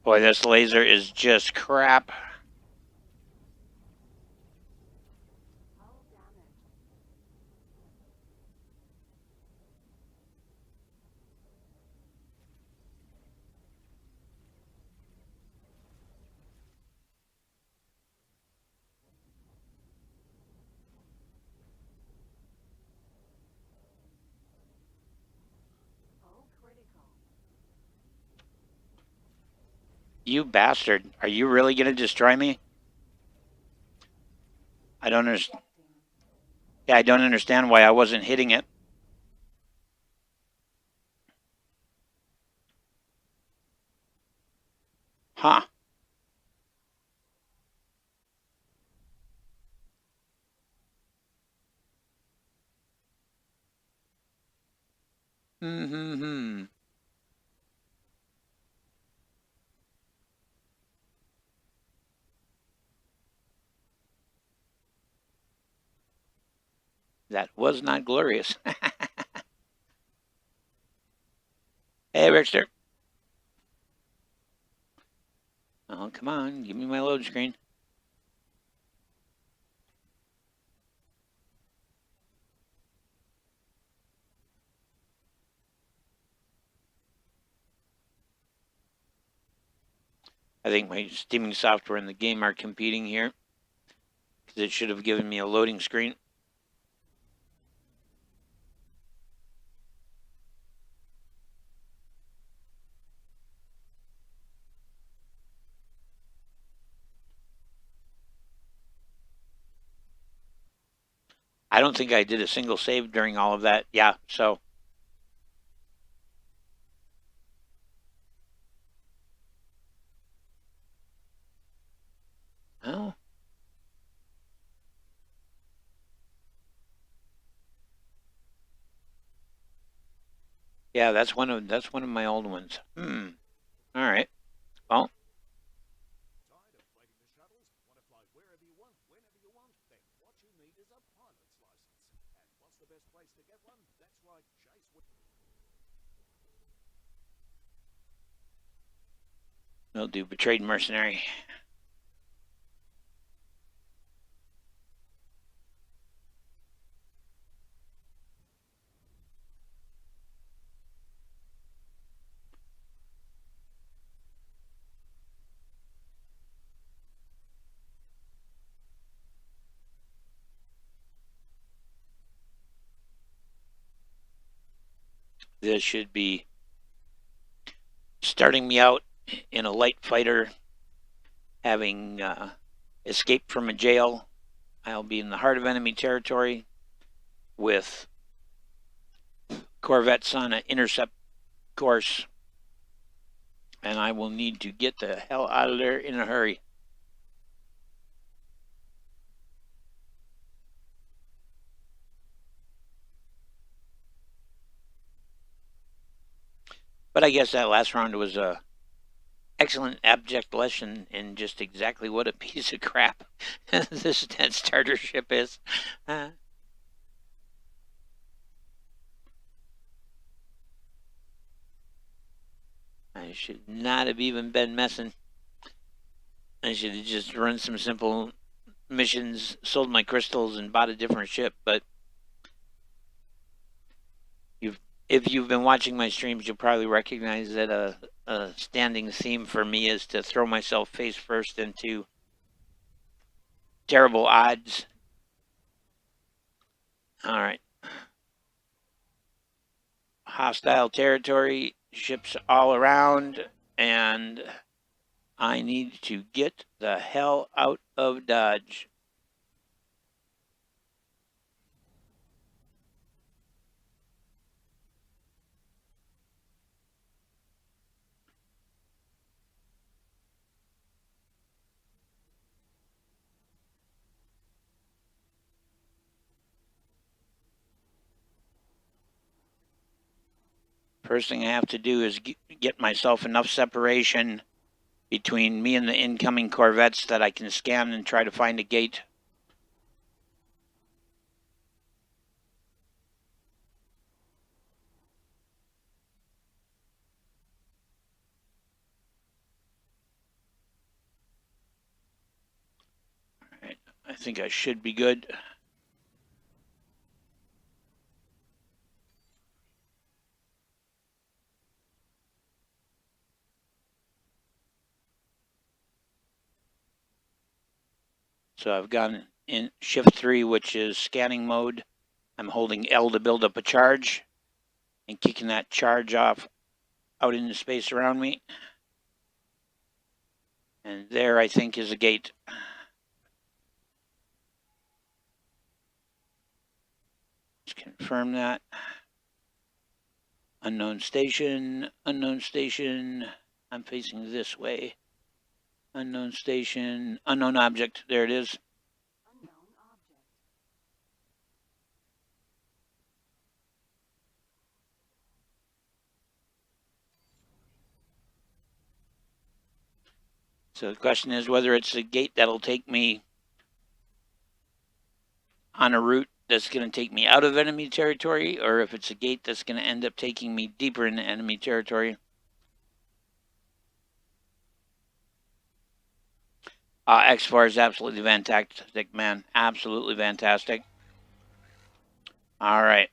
Boy, this laser is just crap. Hull damage. Hull critical. You bastard. Are you really going to destroy me? I don't understand. Ejecting. Yeah, I don't understand why I wasn't hitting it. Huh. Hmm. That was not glorious. Hey, Richter. Oh, come on. Give me my load screen. I think my steaming software and the game are competing here because it should have given me a loading screen. I don't think I did a single save during all of that. Yeah, so. Oh, yeah, that's one of my old ones. All right. Well, Tired of fighting the shuttles? Want to fly wherever you want, whenever you want? Then what you need is a pilot's license. And what's the best place to get one? That's right, Chase. we'll do betrayed mercenary. This should be starting me out in a light fighter, having escaped from a jail. I'll be in the heart of enemy territory with corvettes on an intercept course, and I will need to get the hell out of there in a hurry. But I guess that last round was a excellent abject lesson in just exactly what a piece of crap this that starter ship is. Uh, I should not have even been messing. I should have just run some simple missions, sold my crystals, and bought a different ship. But you've, if you've been watching my streams, you'll probably recognize that a standing theme for me is to throw myself face first into terrible odds. All right. Hostile territory, ships all around, and I need to get the hell out of Dodge. First thing I have to do is get myself enough separation between me and the incoming Corvettes that I can scan and try to find a gate. All right, I think I should be good. So I've gone in shift 3, which is scanning mode. I'm holding L to build up a charge and kicking that charge off out into space around me. And there, I think, is a gate. Let's confirm that. Unknown station, unknown station. I'm facing this way. Unknown station, unknown object. There it is. Unknown object. So the question is whether it's a gate that'll take me on a route that's going to take me out of enemy territory, or if it's a gate that's going to end up taking me deeper into enemy territory. X4 is absolutely fantastic, man. Absolutely fantastic. All right.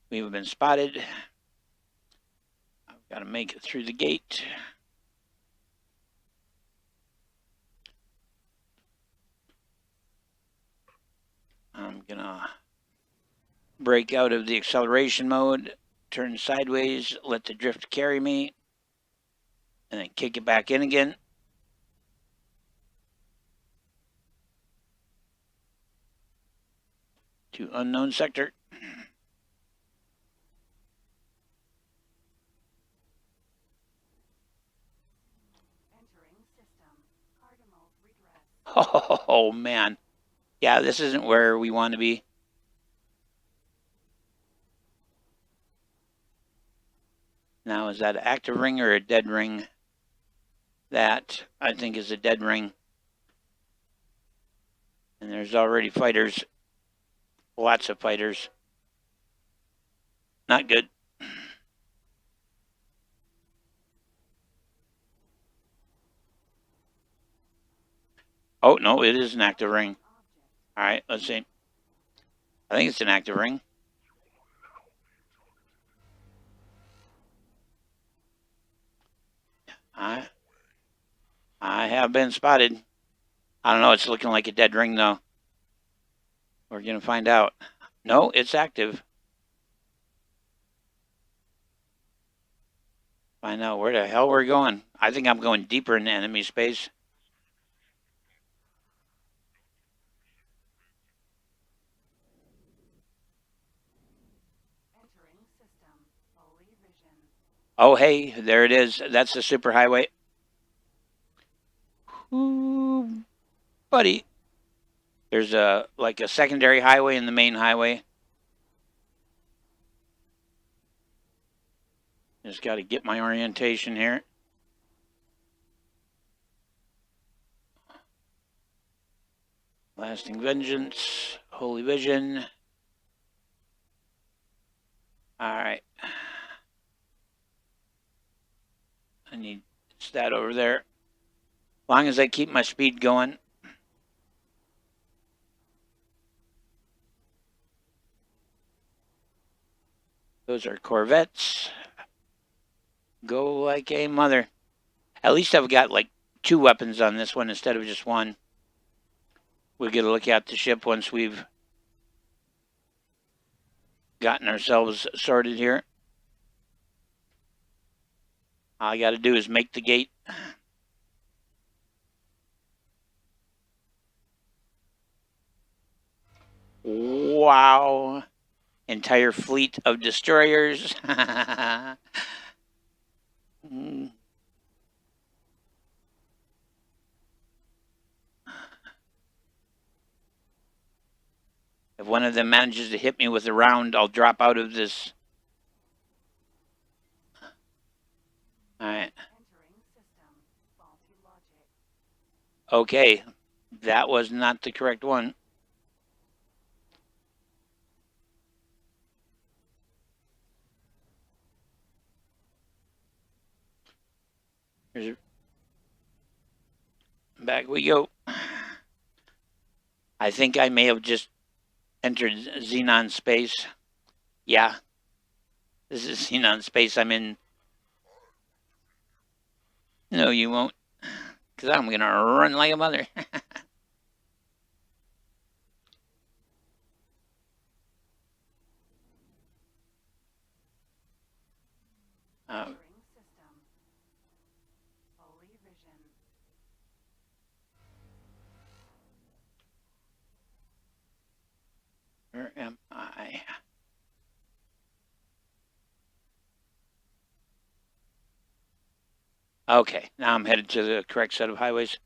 We've been spotted. I've got to make it through the gate. I'm going to break out of the acceleration mode, turn sideways, let the drift carry me, and then kick it back in again. To unknown sector. Entering system. Cardinal regress. Oh, man. Yeah, this isn't where we want to be. Now, is that an active ring or a dead ring? That, I think, is a dead ring. And there's already fighters. Lots of fighters. Not good. Oh, no, it is an active ring. All right, let's see. I think it's an active ring. I have been spotted. I don't know. It's looking like a dead ring, though. We're going to find out. No, it's active. Find out where the hell we're going. I think I'm going deeper into enemy space. Entering system. Fully vision. Oh, hey, there it is. That's the superhighway. Ooh, buddy. There's a secondary highway and the main highway. Just got to get my orientation here. Lasting Vengeance, Holy Vision. All right. I need that over there. As long as I keep my speed going. Those are Corvettes. Go like a mother. At least I've got like 2 weapons on this one instead of just 1. We'll get a look at the ship once we've gotten ourselves sorted here. All I got to do is make the gate. Wow. Entire fleet of destroyers. Mm. If one of them manages to hit me with a round, I'll drop out of this. Alright. Entering system. Faulty logic. Okay. That was not the correct one. Here's back we go. I think I may have just entered Xenon space. Yeah. This is Xenon space I'm in. No, you won't. Because I'm going to run like a mother. Entering system. Fully vision. Where am I? Okay, now I'm headed to the correct set of highways.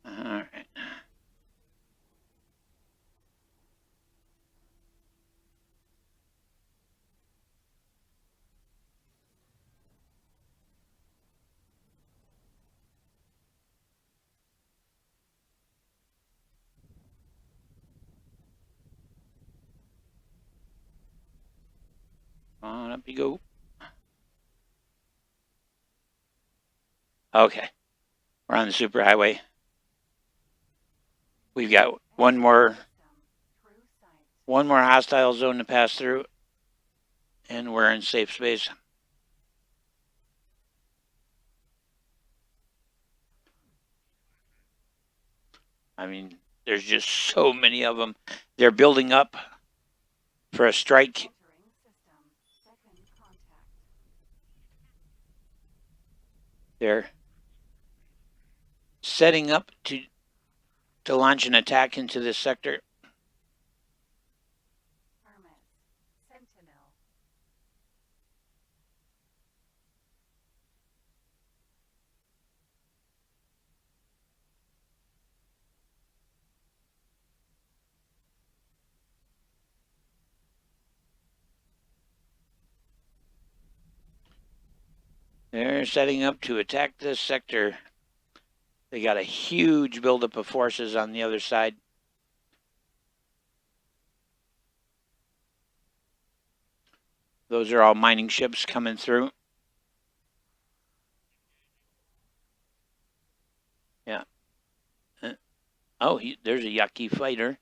All right. On up you go. Okay, we're on the superhighway. We've got one more hostile zone to pass through, and we're in safe space. I mean, there's just so many of them. They're building up for a strike. They're setting up to launch an attack into this sector. Sentinel. They're setting up to attack this sector. They got a huge buildup of forces on the other side. Those are all mining ships coming through. Yeah. Oh, there's a Yaqui fighter.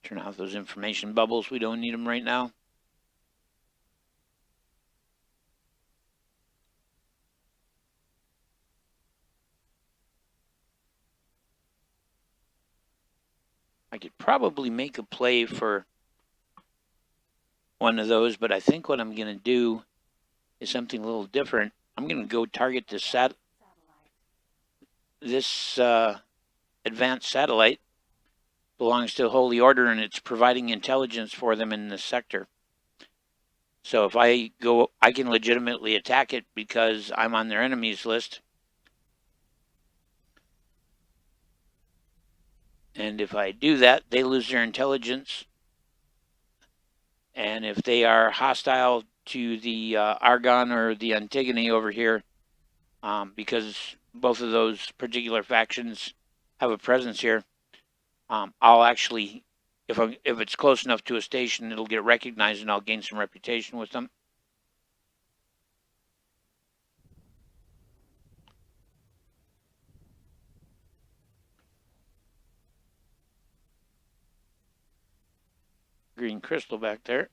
Turn off those information bubbles. We don't need them right now. I could probably make a play for one of those, but I think what I'm going to do is something a little different. I'm going to go target this advanced satellite. Belongs to Holy Order, and it's providing intelligence for them in this sector. So if I go, I can legitimately attack it because I'm on their enemies list. And if I do that, they lose their intelligence. And if they are hostile to the Argon or the Antigone over here, because both of those particular factions have a presence here, I'll actually if it's close enough to a station, it'll get recognized, and I'll gain some reputation with them. Green crystal back there.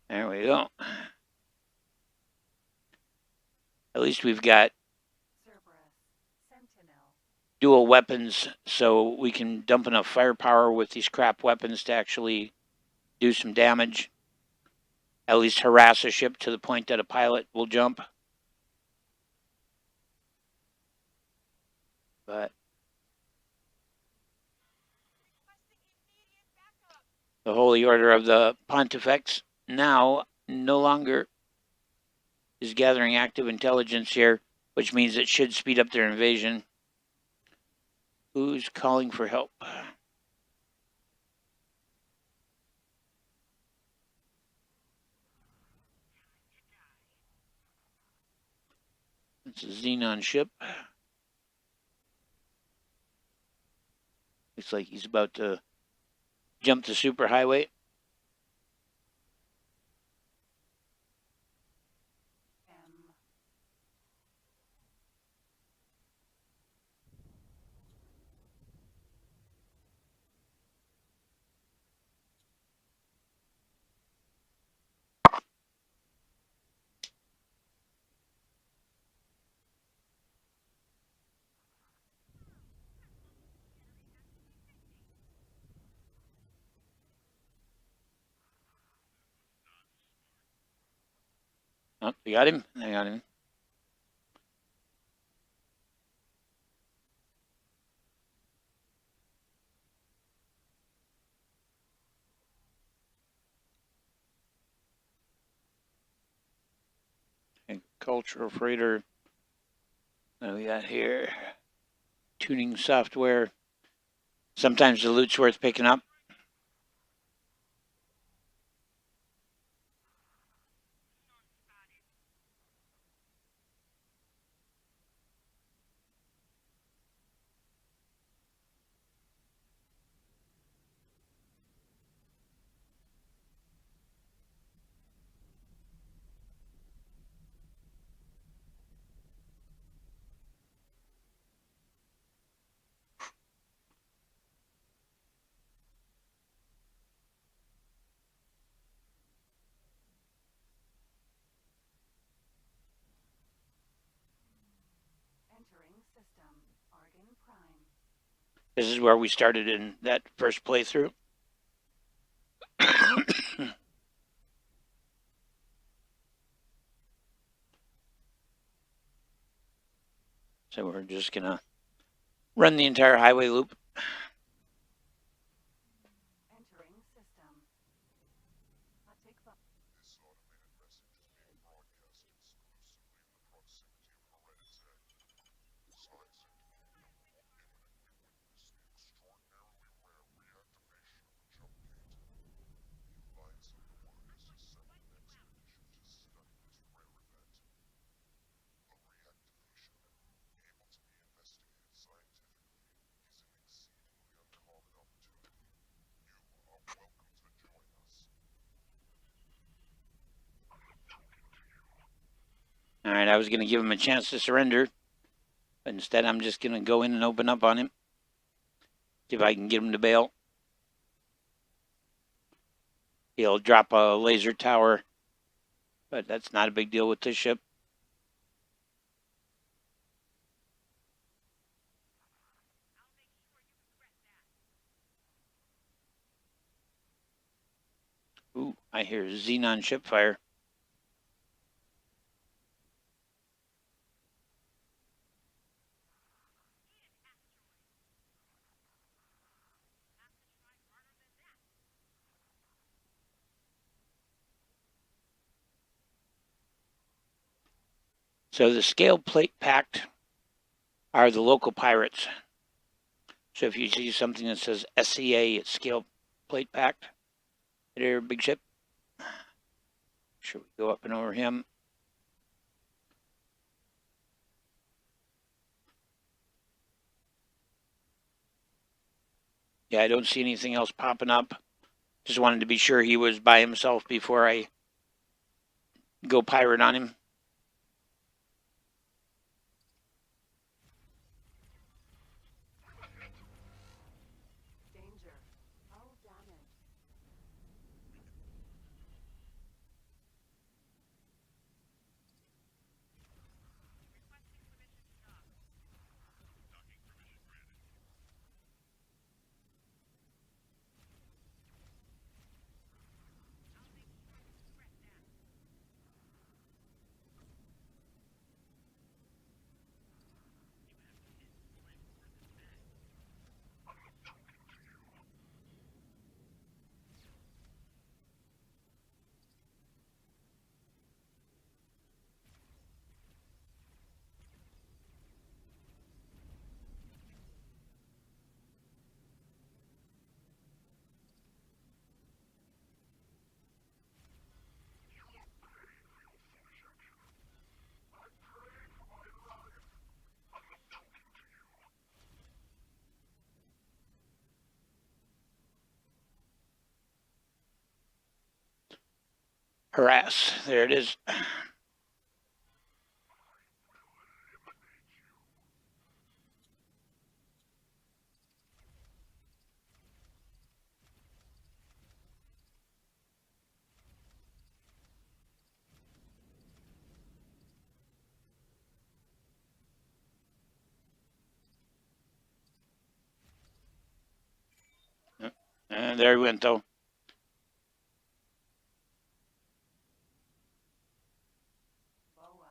There we go. At least we've got dual weapons, so we can dump enough firepower with these crap weapons to actually do some damage. At least harass a ship to the point that a pilot will jump. But the Holy Order of the Pontifex now no longer is gathering active intelligence here, which means it should speed up their invasion. Who's calling for help? It's a Xenon ship. Looks like he's about to jump the superhighway. Oh, they got him. They got him. Cultural freighter. What do we got here? Tuning software. Sometimes the loot's worth picking up. This is where we started in that first playthrough. So we're just gonna run the entire highway loop. All right, I was going to give him a chance to surrender, but instead I'm just going to go in and open up on him. See if I can get him to bail. He'll drop a laser tower, but that's not a big deal with this ship. Ooh, I hear Xenon ship fire. So the scale plate packed are the local pirates. So if you see something that says SCA, it's scale plate packed. There, big ship. Should we go up and over him? Yeah, I don't see anything else popping up. Just wanted to be sure he was by himself before I go pirate on him. Danger. Hull damage. Harass. There it is. And there he went, though. Boa.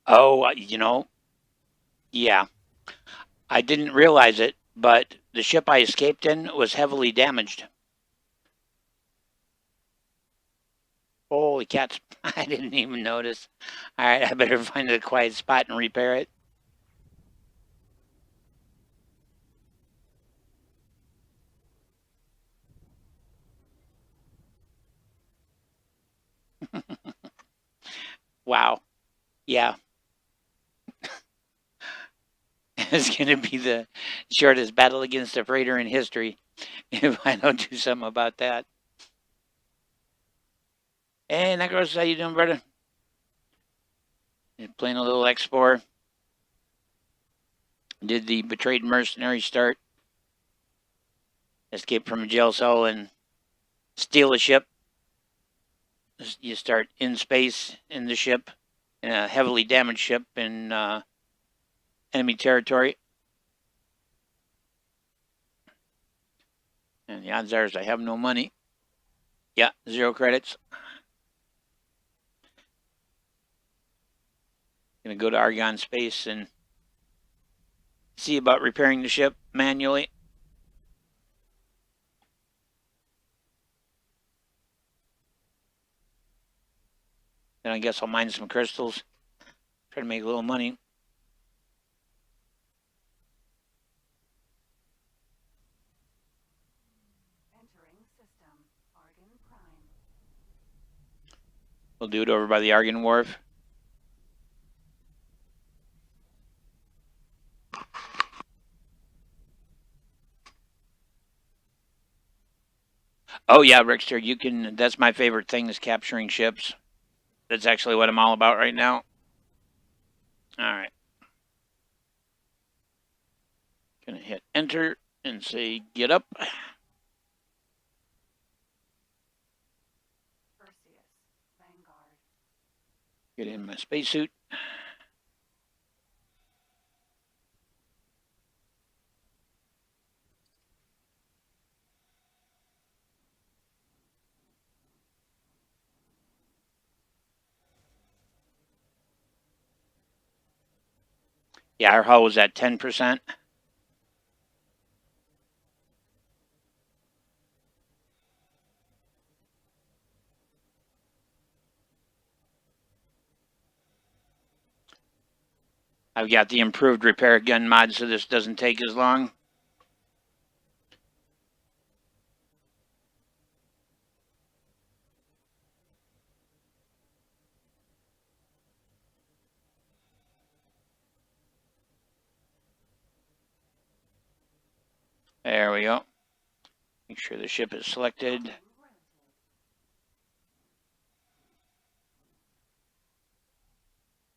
Oh, yeah. I didn't realize it, but the ship I escaped in was heavily damaged. Holy cats. I didn't even notice. All right, I better find a quiet spot and repair it. Wow. Yeah. It's going to be the shortest battle against a freighter in history if I don't do something about that. Hey, Necros, how you doing, brother? Playing a little Explorer. Did the betrayed mercenary start? Escape from a jail cell and steal a ship. You start in space in the ship, in a heavily damaged ship in enemy territory. And the odds are is I have no money. Yeah, 0 credits. Gonna go to Argon Space and see about repairing the ship manually. Then I guess I'll mine some crystals. Try to make a little money. Entering system. Argon Prime. We'll do it over by the Argon Wharf. Oh yeah, Rickster, you can. That's my favorite thing is capturing ships. That's actually what I'm all about right now. All right. Gonna hit enter and say get up. Get in my spacesuit. Yeah, our hull was at 10%. I've got the improved repair gun mod, so this doesn't take as long. There we go. Make sure the ship is selected.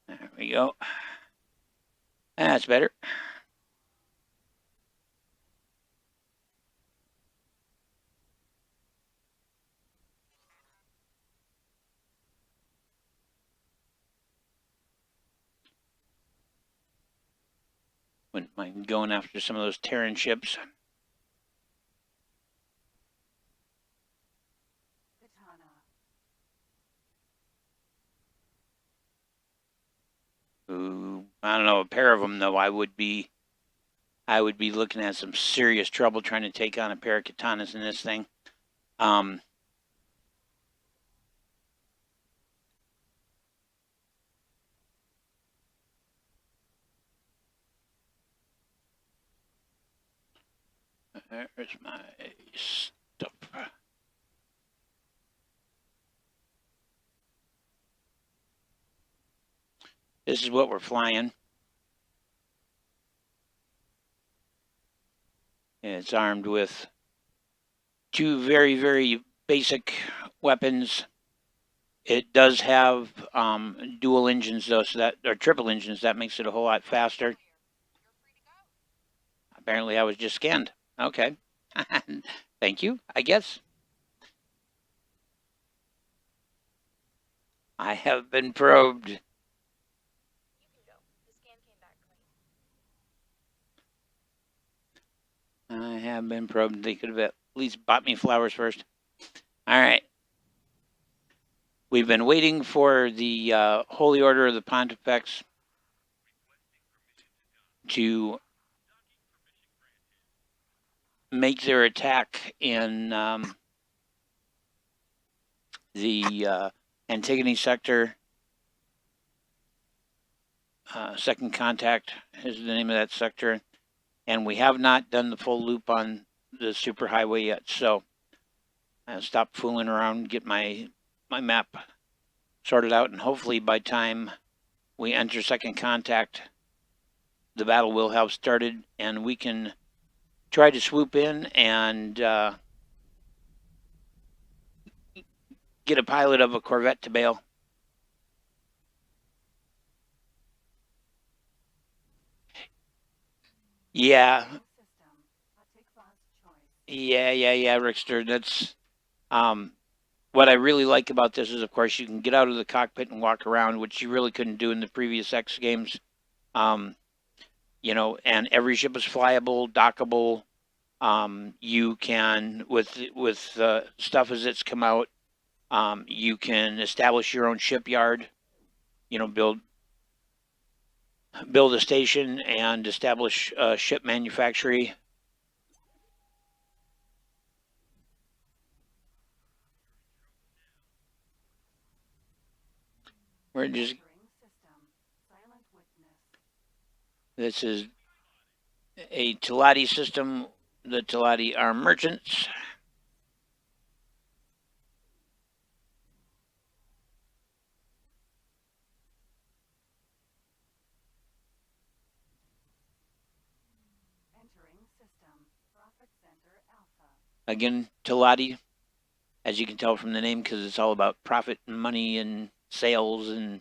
There we go. That's better. Wouldn't mind going after some of those Terran ships. Ooh, I don't know, a pair of them though. I would be looking at some serious trouble trying to take on a pair of katanas in this thing. There's my stuff. This is what we're flying. It's armed with two very, very basic weapons. It does have dual engines though, so that or triple engines. That makes it a whole lot faster. Apparently, I was just scanned. Okay, thank you. I guess I have been probed. I have been probed. They could have at least bought me flowers first. All right. We've been waiting for the Holy Order of the Pontifex to make their attack in the Antigone sector. Second Contact is the name of that sector. And we have not done the full loop on the superhighway yet. So I'll stop fooling around and get my map sorted out. And hopefully by time we enter Second Contact, the battle will have started and we can try to swoop in and get a pilot of a Corvette to bail. Yeah. Yeah, Rickster. That's what I really like about this is, of course, you can get out of the cockpit and walk around, which you really couldn't do in the previous X games. You know, and every ship is flyable, dockable. You can, with stuff as it's come out, you can establish your own shipyard. You know, build a station and establish ship manufacturing. We're just. This is a Telati system. The Telati are merchants. Again, Telati, as you can tell from the name, because it's all about profit and money and sales and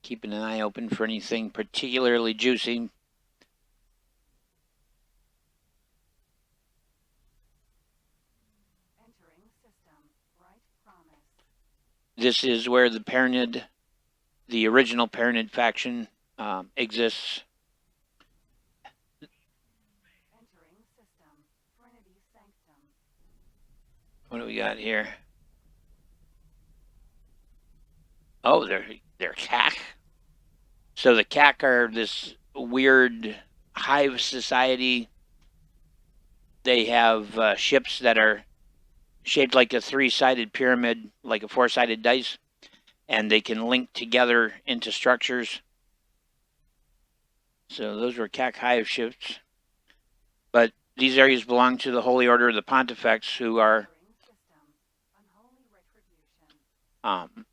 keeping an eye open for anything particularly juicy. This is where the Paranid, the original Paranid faction, exists. Entering system. Trinity Sanctum. What do we got here? Oh, they're CAC. So the CAC are this weird hive society. They have ships that are shaped like a three-sided pyramid, like a four-sided dice, and they can link together into structures. So those were CAC hive ships. But these areas belong to the Holy Order of the Pontifex, who are Entering system. Unholy retribution.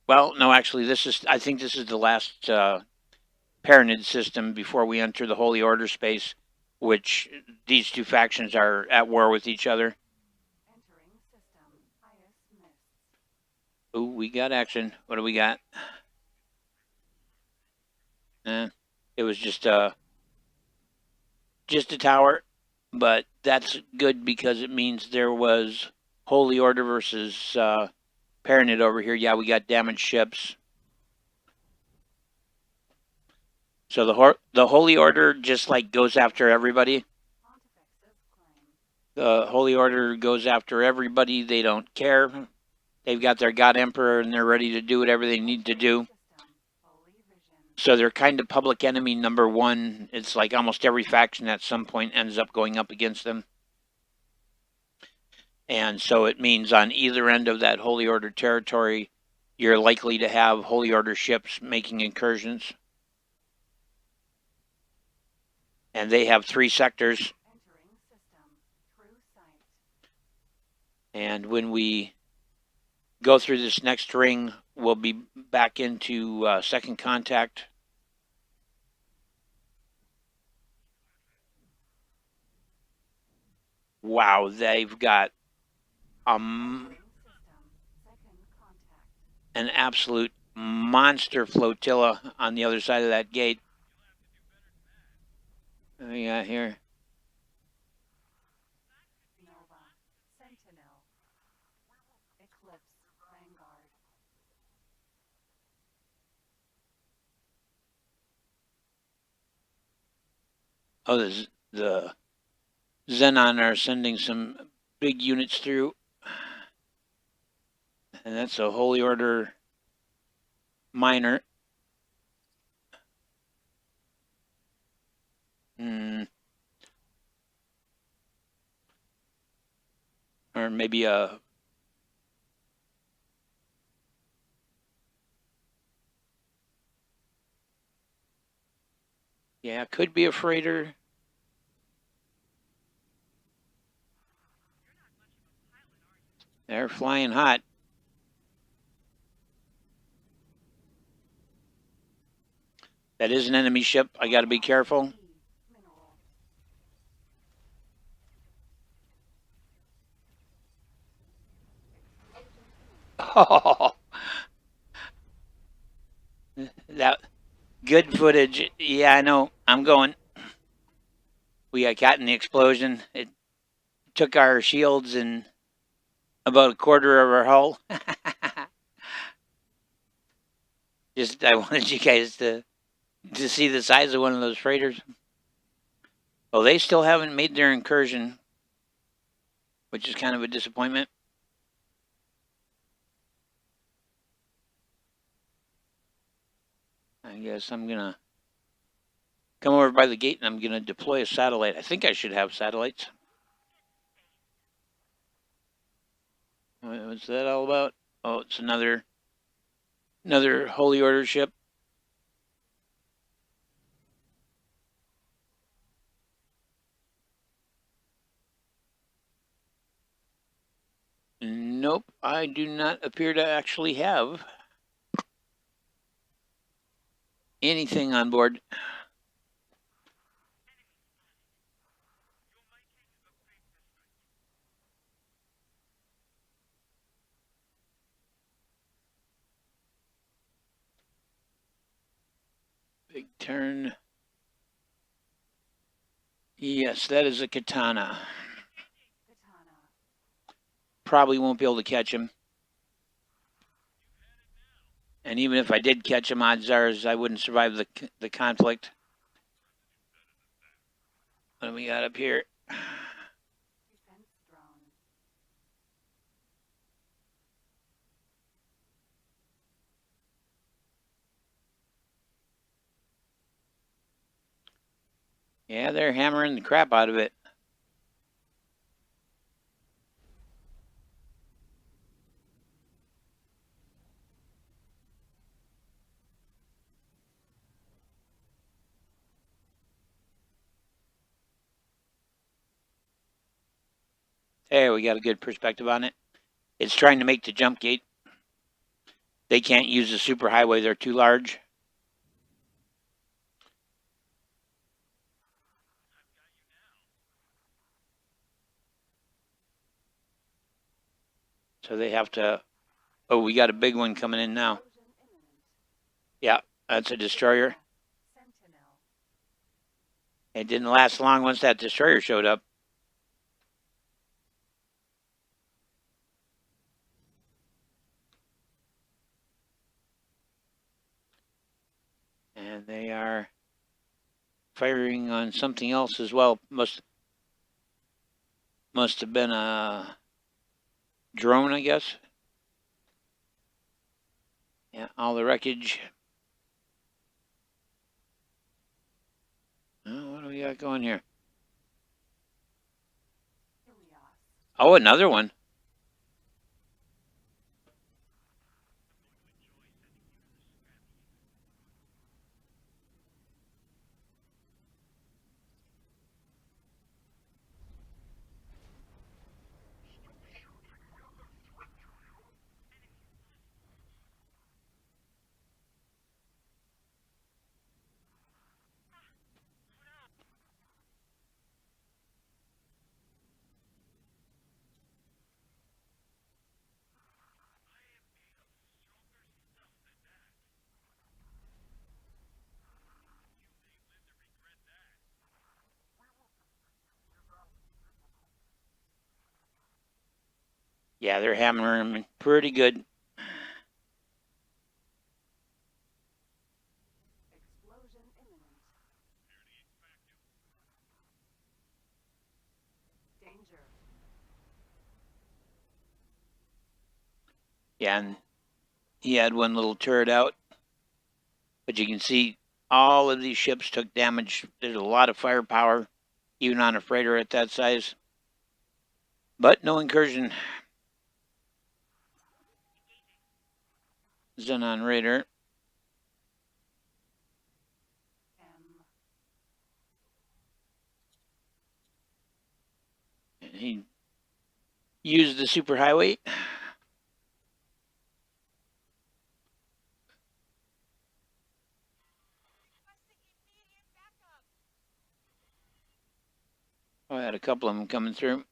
well, no, actually, I think this is the last Paranid system before we enter the Holy Order space, which these two factions are at war with each other. Entering system. Highest mists. Ooh, we got action. What do we got? It was just a tower, but that's good because it means there was Holy Order versus Paranid over here. Yeah, we got damaged ships. So the Holy Order just like goes after everybody. Pontifex's claim. The Holy Order goes after everybody. They don't care. They've got their God Emperor and they're ready to do whatever they need to do. System. Holy vision. So they're kind of public enemy number one. It's like almost every faction at some point ends up going up against them. And so it means on either end of that Holy Order territory, you're likely to have Holy Order ships making incursions. And they have 3 sectors. Entering system. True sight. And when we go through this next ring, we'll be back into second contact. Wow, they've got Entering system. Second contact. an absolute monster flotilla on the other side of that gate. What do we got here? Nova. Sentinel. Eclipse. Vanguard. Oh, the Xenon are sending some big units through. And that's a Holy Order miner. Or maybe a... Yeah, could be a freighter. They're flying hot. That is an enemy ship. I got to be careful. Mineral. Oh, that good footage. Yeah, I know. I'm going. We got caught in the explosion. It took our shields and about a quarter of our hull. Just I wanted you guys to see the size of one of those freighters. Oh, they still haven't made their incursion, which is kind of a disappointment. I guess I'm gonna come over by the gate and I'm gonna deploy a satellite. I think I should have satellites. What's that all about? Oh, it's another Holy Order ship. Nope, I do not appear to actually have anything on board. Big turn. Yes, that is a katana. Katana. Probably won't be able to catch him. And even if I did catch them, odds are I wouldn't survive the conflict. What do we got up here? Defense drone. Yeah, they're hammering the crap out of it. There, we got a good perspective on it. It's trying to make the jump gate. They can't use the superhighway, they're too large. So they have to. Oh, we got a big one coming in now. Explosion imminent. Yeah, that's a destroyer. Sentinel. It didn't last long once that destroyer showed up. And they are firing on something else as well. Must have been a drone, I guess. Yeah, all the wreckage. Oh, what do we got going here? Helios. Oh, another one. Yeah, they're hammering them pretty good. Explosion imminent. Danger. Yeah, and he had one little turret out. But you can see all of these ships took damage. There's a lot of firepower, even on a freighter at that size. But no incursion. Xenon Raider. M. And he used the superhighway. Oh, I had a couple of them coming through.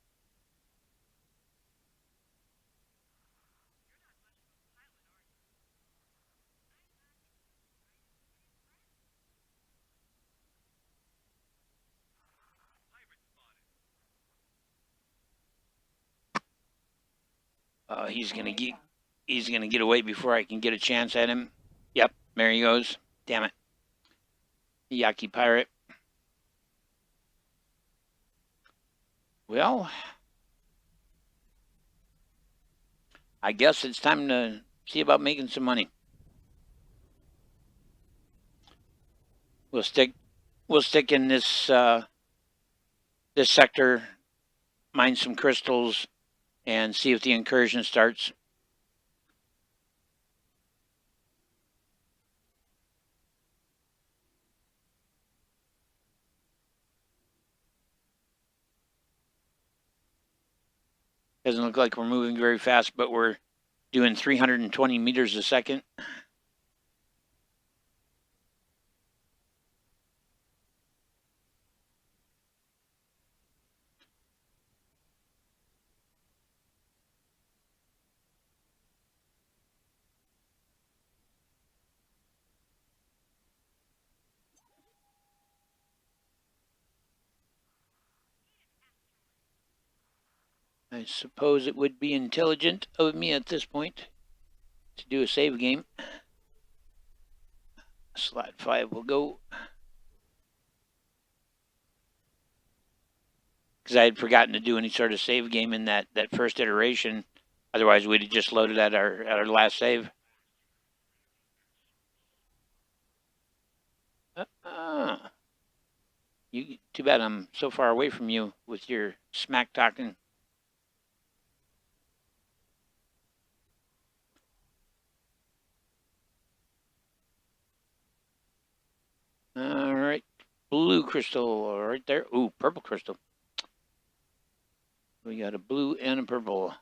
He's gonna get away before I can get a chance at him. Yep, there he goes. Damn it. Yaki pirate. Well, I guess it's time to see about making some money. We'll stick in this this sector, mine some crystals, and see if the incursion starts. Doesn't look like we're moving very fast, but we're doing 320 meters a second. I suppose it would be intelligent of me at this point to do a save game. Slot 5 will go. Because I had forgotten to do any sort of save game in that first iteration. Otherwise, we'd have just loaded at our last save. Too bad I'm so far away from you with your smack talking. All right, blue crystal right there. Ooh, purple crystal. We got a blue and a purple.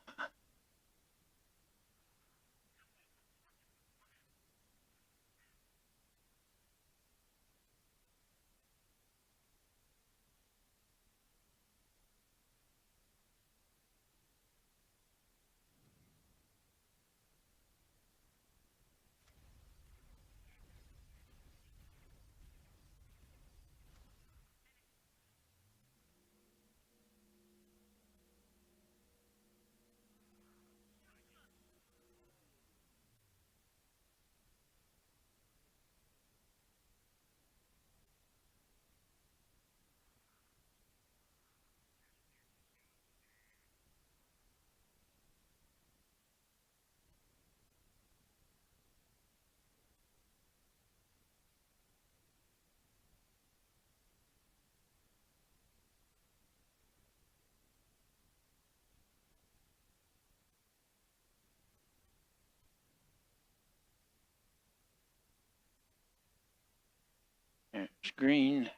There's green.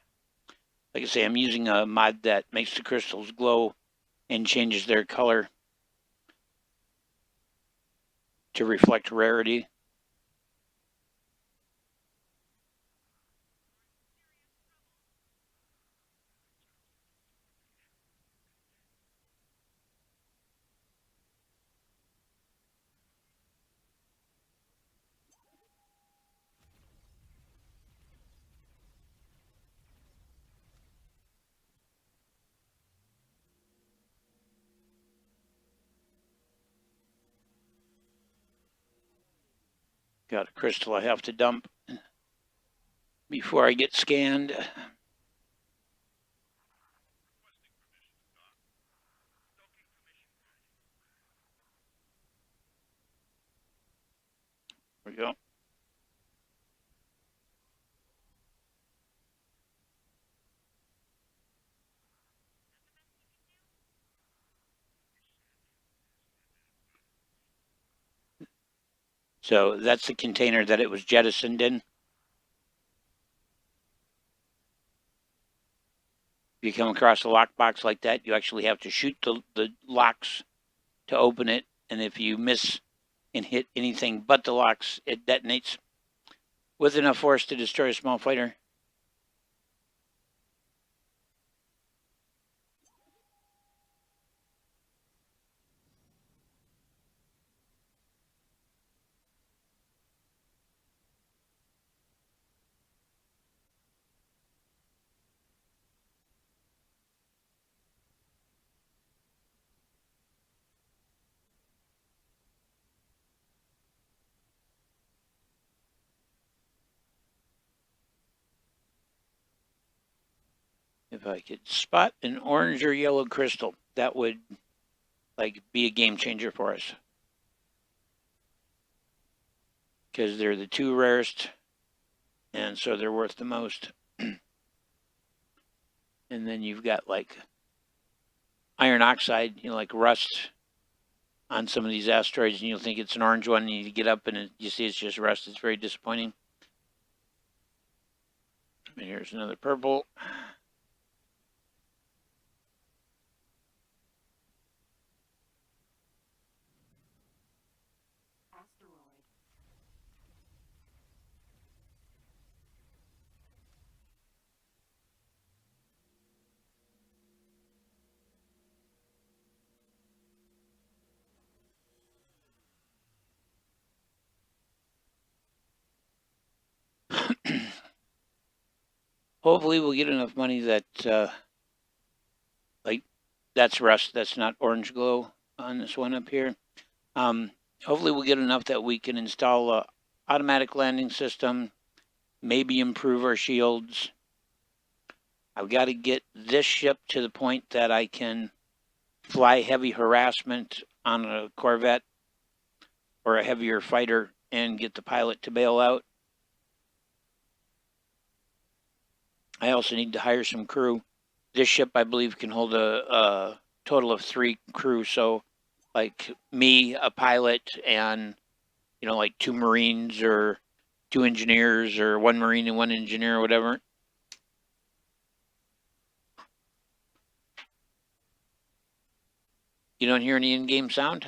Like I say, I'm using a mod that makes the crystals glow and changes their color to reflect rarity. Got a crystal I have to dump before I get scanned. There we go. So that's the container that it was jettisoned in. If you come across a lockbox like that, you actually have to shoot the locks to open it. And if you miss and hit anything but the locks, it detonates with enough force to destroy a small fighter. If I could spot an orange or yellow crystal, that would like be a game changer for us. Because they're the two rarest, and so they're worth the most. And then you've got like iron oxide, like rust on some of these asteroids, and you'll think it's an orange one, and you get up and you see it's just rust. It's very disappointing. And here's another purple. Hopefully we'll get enough money that, like, that's rust. That's not orange glow on this one up here. Hopefully we'll get enough that we can install a automatic landing system, maybe improve our shields. I've got to get this ship to the point that I can fly heavy harassment on a Corvette or a heavier fighter and get the pilot to bail out. I also need to hire some crew. This ship, I believe, can hold a total of 3 crew. So, like me, a pilot, and, you know, like 2 Marines or 2 engineers or 1 Marine and 1 engineer or whatever. You don't hear any in-game sound?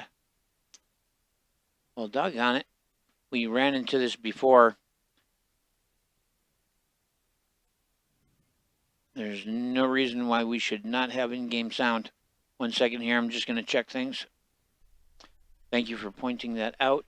Well, doggone it. We ran into this before. There's no reason why we should not have in-game sound. 1 second here, I'm just going to check things. Thank you for pointing that out.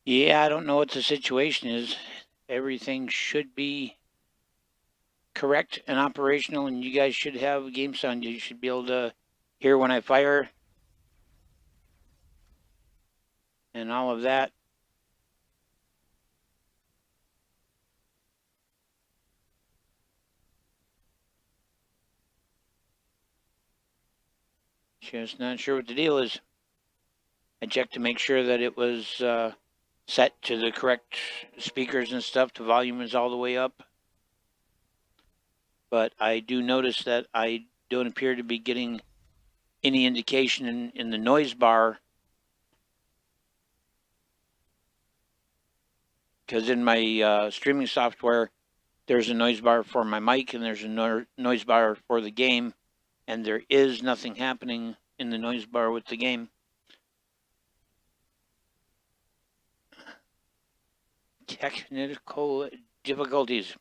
Yeah, I don't know what the situation is. Everything should be correct and operational, and you guys should have game sound. You should be able to hear when I fire and all of that. Just not sure what the deal is. I checked to make sure that it was set to the correct speakers and stuff. The volume is all the way up. But I do notice that I don't appear to be getting any indication in the noise bar, because in my streaming software, there's a noise bar for my mic and there's a noise bar for the game, and there is nothing happening in the noise bar with the game. Technical difficulties.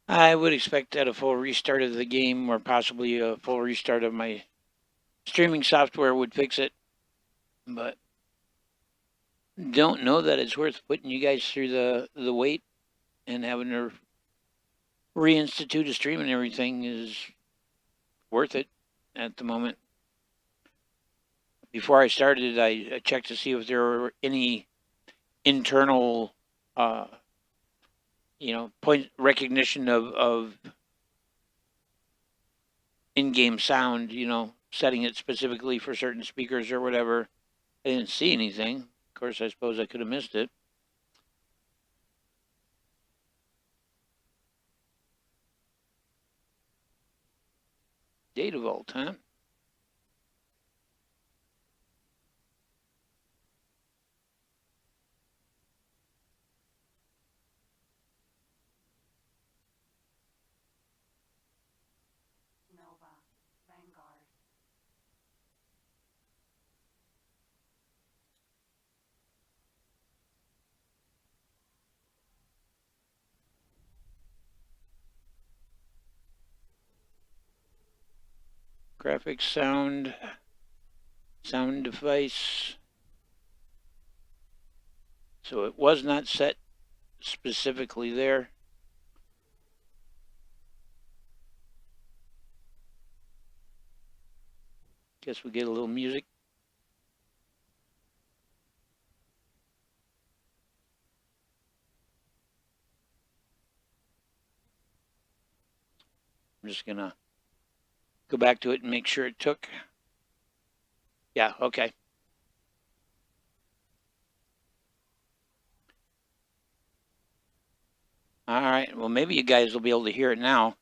I would expect that a full restart of the game or possibly a full restart of my streaming software would fix it, but don't know that it's worth putting you guys through the wait and having to reinstitute a stream and everything is worth it at the moment. Before I started, I checked to see if there were any internal, point recognition of in-game sound, you know, setting it specifically for certain speakers or whatever. I didn't see anything. Of course, I suppose I could have missed it. Data vault, huh? Nova. Vanguard. Graphics, sound device. So it was not set specifically there. Guess we get a little music. I'm just gonna go back to it and make sure it took. Yeah, okay. All right. Well, maybe you guys will be able to hear it now.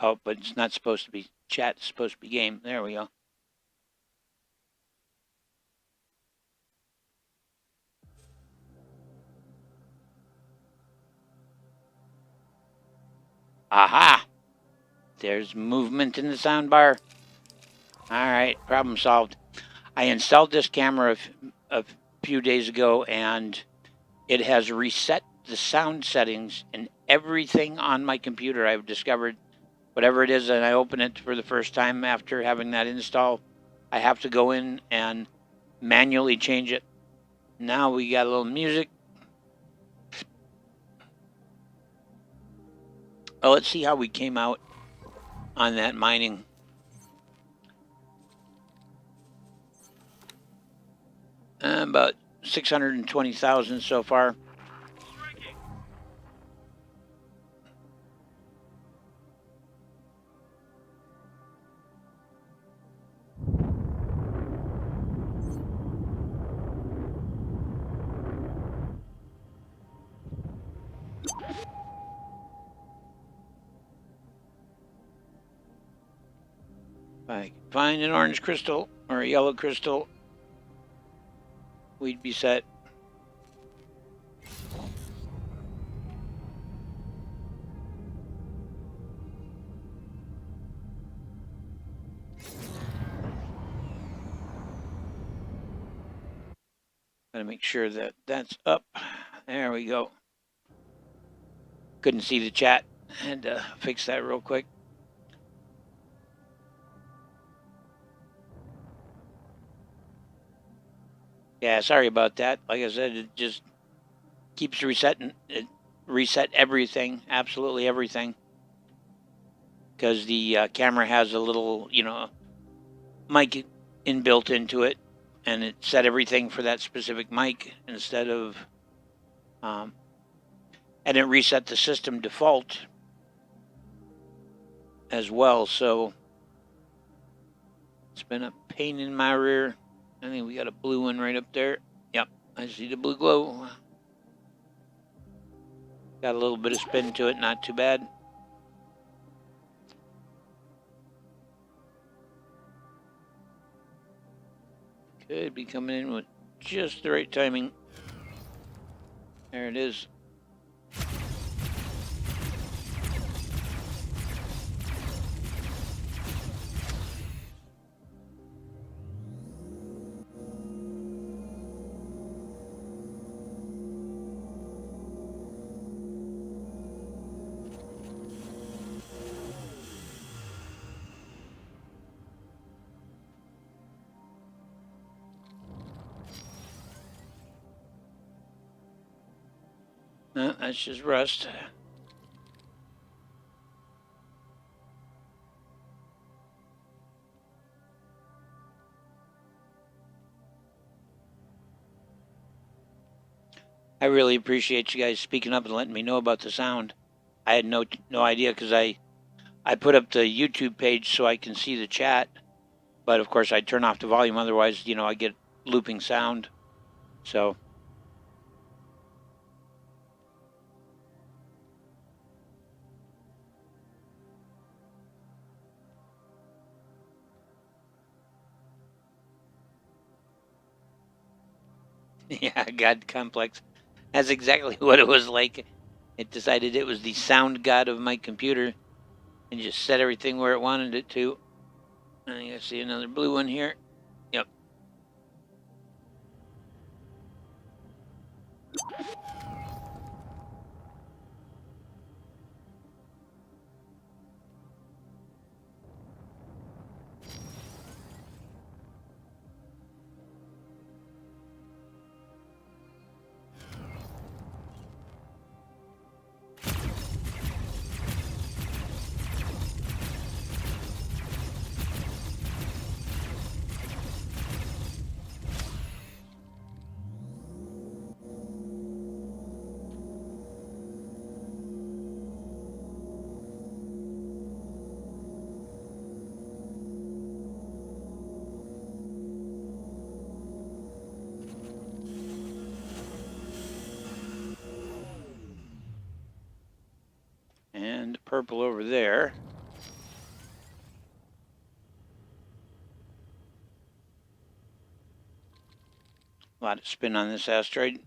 Oh, but it's not supposed to be chat. It's supposed to be game. There we go. Aha! There's movement in the soundbar. All right, problem solved. I installed this camera a few days ago, and it has reset the sound settings and everything on my computer. I've discovered whatever it is, and I open it for the first time after having that install, I have to go in and manually change it. Now we got a little music. Oh, let's see how we came out on that mining. About 620,000 so far. If I could find an orange crystal or a yellow crystal, we'd be set. Gotta make sure that that's up. There we go. Couldn't see the chat. Had to fix that real quick. Yeah, sorry about that. Like I said, it just keeps resetting. It reset everything, absolutely everything, because the camera has a little, you know, mic inbuilt into it, and it set everything for that specific mic instead of, and it reset the system default as well. So it's been a pain in my rear. I think we got a blue one right up there. Yep, I see the blue glow. Got a little bit of spin to it, not too bad. Could be coming in with just the right timing. There it is. No, that's just rust. I really appreciate you guys speaking up and letting me know about the sound. I had no idea because I put up the YouTube page so I can see the chat, but of course I turn off the volume. Otherwise, I get looping sound. So yeah, God complex. That's exactly what it was like. It decided it was the sound god of my computer and just set everything where it wanted it to. And I see another blue one here. Yep. And purple over there. A lot of spin on this asteroid.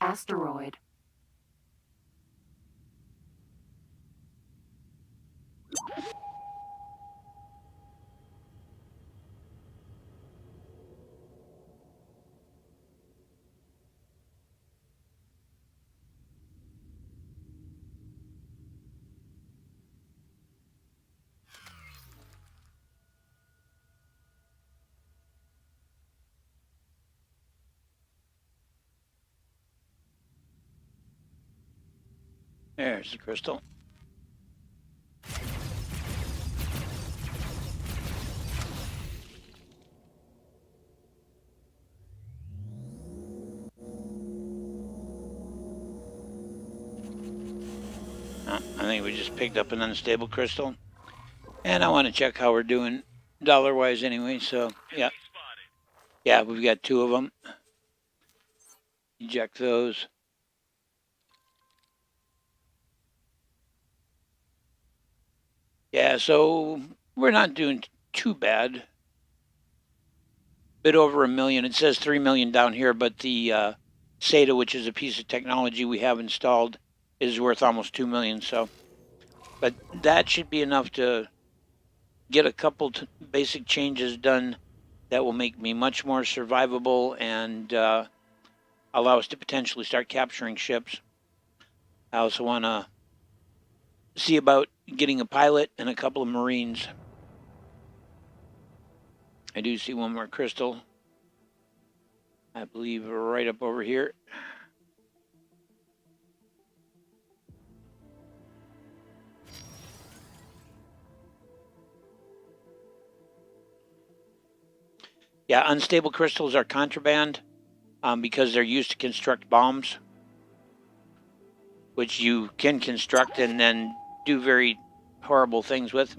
Asteroid. There's the crystal. I think we just picked up an unstable crystal. And I want to check how we're doing dollar-wise anyway. So, yeah. Yeah, we've got 2 of them. Eject those. Yeah, so we're not doing too bad. Bit over 1 million. It says 3 million down here, but the SATA, which is a piece of technology we have installed, is worth almost 2 million. So, but that should be enough to get a couple basic changes done that will make me much more survivable and allow us to potentially start capturing ships. I also want to see about getting a pilot and a couple of Marines. I do see one more crystal. I believe right up over here. Yeah, unstable crystals are contraband because they're used to construct bombs, which you can construct and then do very horrible things with.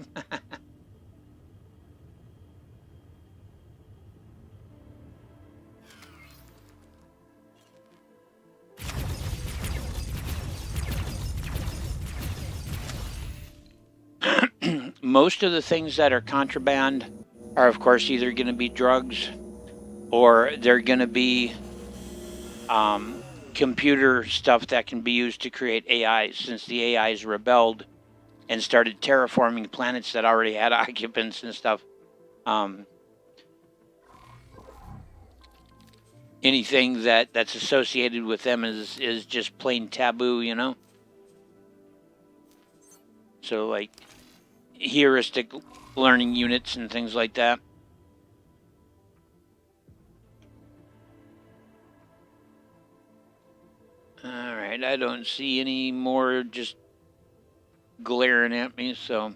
Most of the things that are contraband are, of course, either going to be drugs or they're going to be computer stuff that can be used to create AIs, since the AIs rebelled and started terraforming planets that already had occupants and stuff. Anything that's associated with them is just plain taboo, So like heuristic learning units and things like that. All right, I don't see any more just glaring at me, so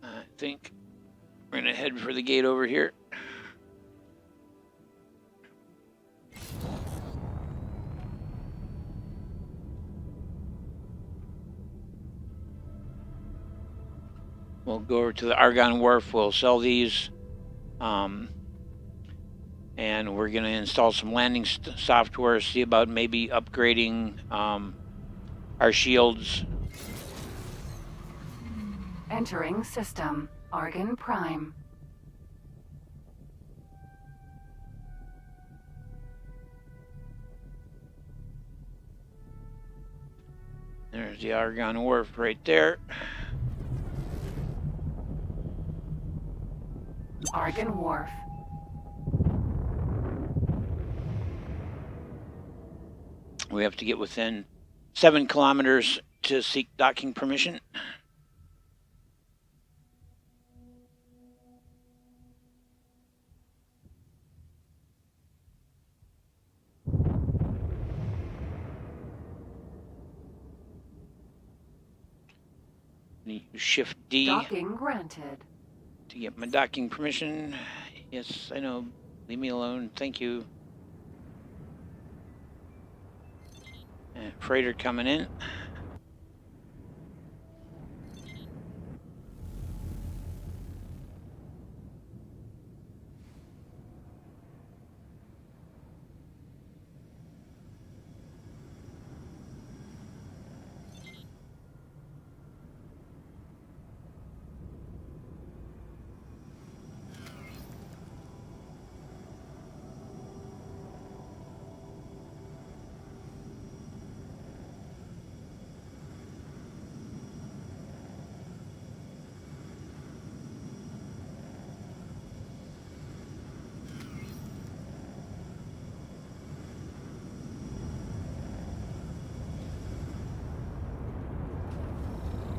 I think We're going to head for the gate over here. We'll go over to the Argonne Wharf. We'll sell these. And we're going to install some landing software, see about maybe upgrading our shields. Entering system. Argon Prime. There's the Argonne Wharf right there. Argon Wharf. We have to get within 7 kilometers to seek docking permission. Shift D Docking granted. to get my docking permission. Yes, I know. Leave me alone. Thank you. And freighter coming in.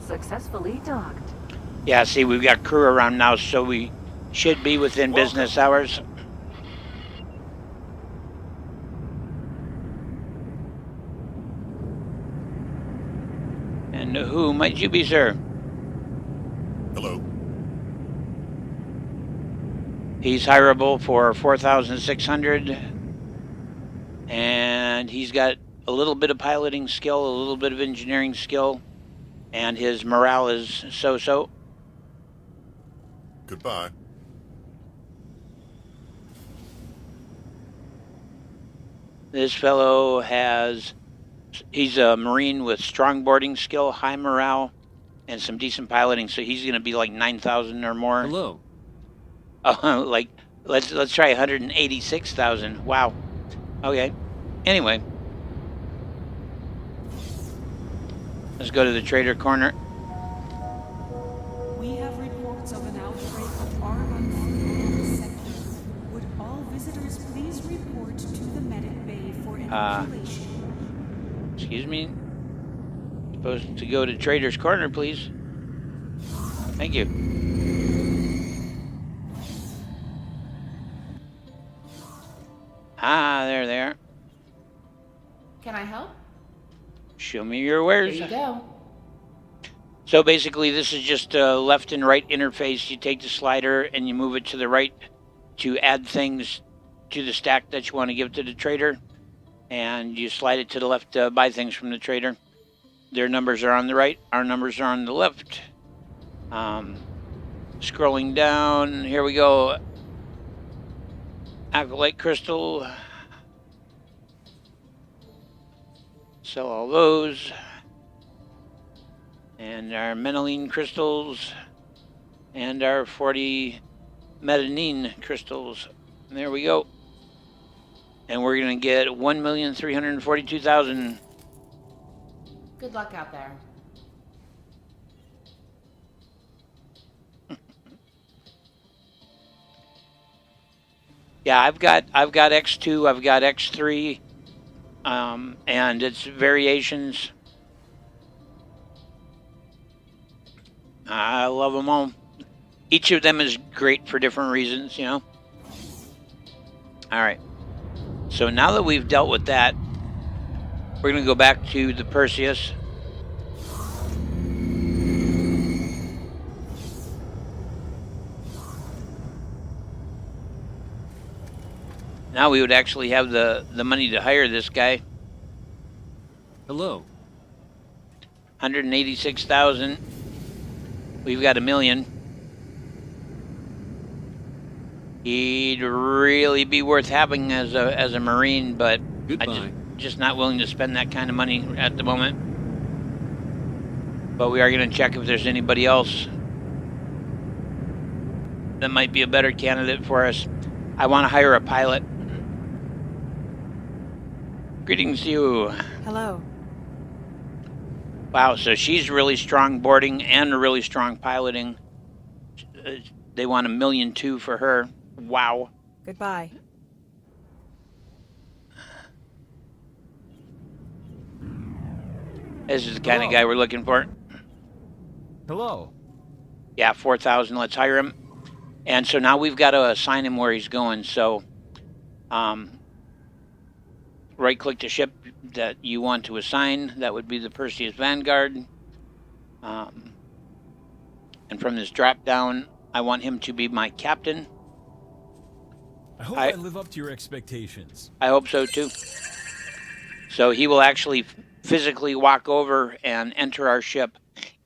Successfully docked. Yeah, see, we've got crew around now, so we should be within business hours. And who might you be, sir? Hello. He's hireable for 4,600, and he's got a little bit of piloting skill, a little bit of engineering skill, and his morale is so-so. Goodbye. This fellow he's a Marine with strong boarding skill, high morale, and some decent piloting, so he's going to be like 9,000 or more. Hello. Like, let's try 186,000. Wow. Okay. Anyway. Let's go to the trader corner. We have reports of an outbreak of Argon fever in the sector. Would all visitors please report to the medic bay for inoculation? Excuse me. Supposed to go to trader's corner, please. Thank you. Ah, there they are. Can I help? Show me your wares. There you go. So basically, this is just a left and right interface. You take the slider and you move it to the right to add things to the stack that you want to give to the trader. And you slide it to the left to buy things from the trader. Their numbers are on the right. Our numbers are on the left. Scrolling down, here we go. Acolyte crystal. Sell all those. And our metaline crystals. And our 40 metanine crystals. And there we go. And we're going to get 1,342,000. Good luck out there. Yeah, I've got X2, I've got X3, and its variations. I love them all. Each of them is great for different reasons, you know. All right. So now that we've dealt with that, we're going to go back to the Perseus. Now we would actually have the money to hire this guy. Hello. 186,000. We've got $1 million. He'd really be worth having as a Marine, but Goodbye. just not willing to spend that kind of money at the moment. But we are going to check if there's anybody else that might be a better candidate for us. I want to hire a pilot. Greetings to you. Hello. Wow, so she's really strong boarding and really strong piloting. They want $1.2 million for her. Wow. Goodbye. This is the kind of Hello. guy we're looking for. Hello. Yeah, 4,000. Let's hire him. And so now we've got to assign him where he's going. So, right-click the ship that you want to assign. That would be the Perseus Vanguard. And from this drop-down, I want him to be my captain. I hope I live up to your expectations. I hope so, too. So he will actually physically walk over and enter our ship.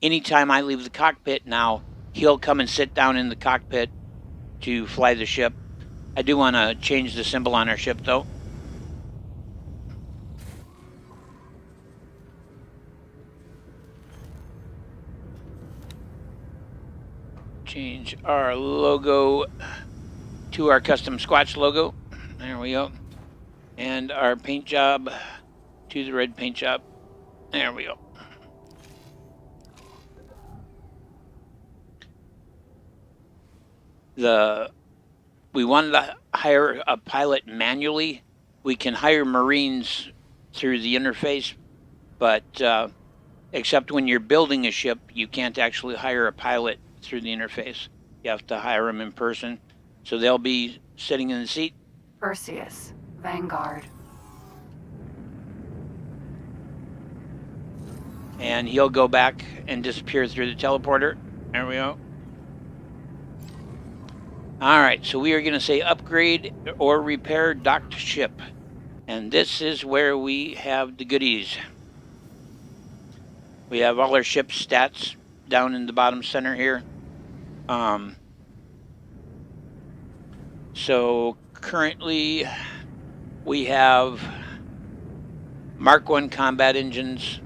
Anytime I leave the cockpit now, he'll come and sit down in the cockpit to fly the ship. I do want to change the symbol on our ship, though. Change our logo to our custom Squatch logo. There we go. And our paint job to the red paint job. There we go. We wanted to hire a pilot manually. We can hire Marines through the interface, but except when you're building a ship, you can't actually hire a pilot through the interface. You have to hire them in person. So they'll be sitting in the seat. Perseus, Vanguard. And he'll go back and disappear through the teleporter. There we go. All right, so we are going to say upgrade or repair docked ship. And this is where we have the goodies. We have all our ship stats down in the bottom center here. So currently we have Mark 1 combat engines.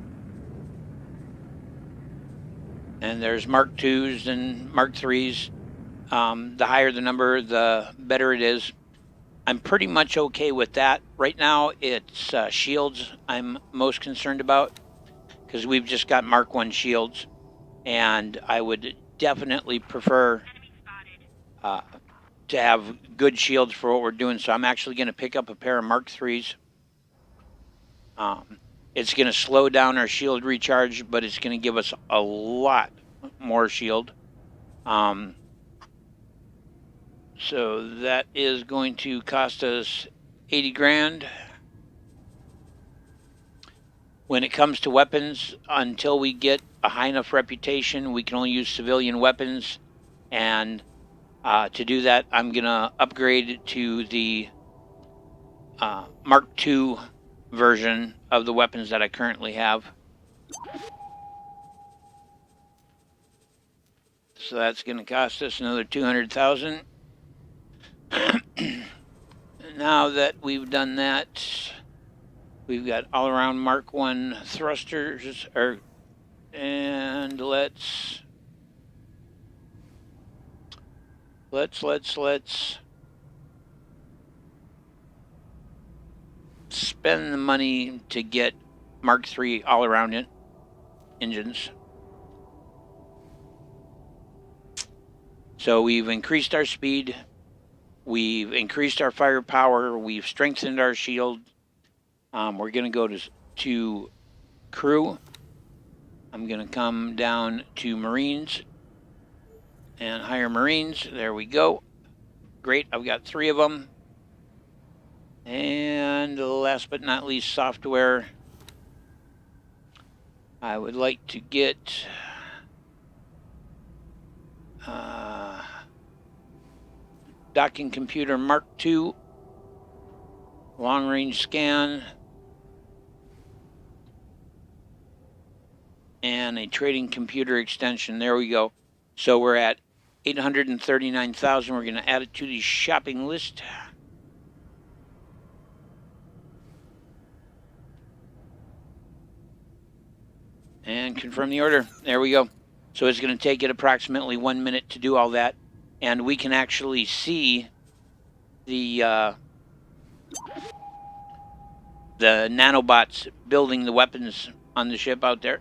And there's Mark 2s and Mark 3s. The higher the number, the better it is. I'm pretty much okay with that. Right now, it's shields I'm most concerned about, because we've just got Mark 1 shields. And I would definitely prefer to have good shields for what we're doing. So I'm actually going to pick up a pair of Mark 3s. It's going to slow down our shield recharge, but it's going to give us a lot more shield. So that is going to cost us 80 grand. When it comes to weapons, until we get a high enough reputation, we can only use civilian weapons. And to do that, I'm going to upgrade to the Mark II version of the weapons that I currently have. So that's going to cost us another 200,000. Now that we've done that, we've got all around Mark 1 thrusters, and let's spend the money to get Mark 3 all around engines. So we've increased our speed, we've increased our firepower, we've strengthened our shield. We're going to go to crew. I'm going to come down to Marines and hire Marines. There we go. Great, I've got 3 of them. And last but not least, software. I would like to get docking computer Mark II. Long range scan. And a trading computer extension. There we go. So we're at 839,000. We're going to add it to the shopping list. And confirm the order. There we go. So it's going to take it approximately 1 minute to do all that. And we can actually see the nanobots building the weapons on the ship out there.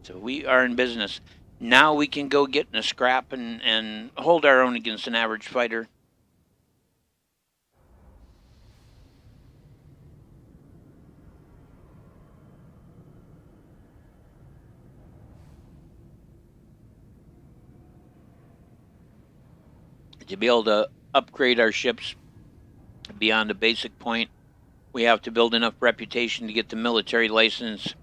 So we are in business. Now we can go get in a scrap and hold our own against an average fighter. To be able to upgrade our ships beyond a basic point, we have to build enough reputation to get the military license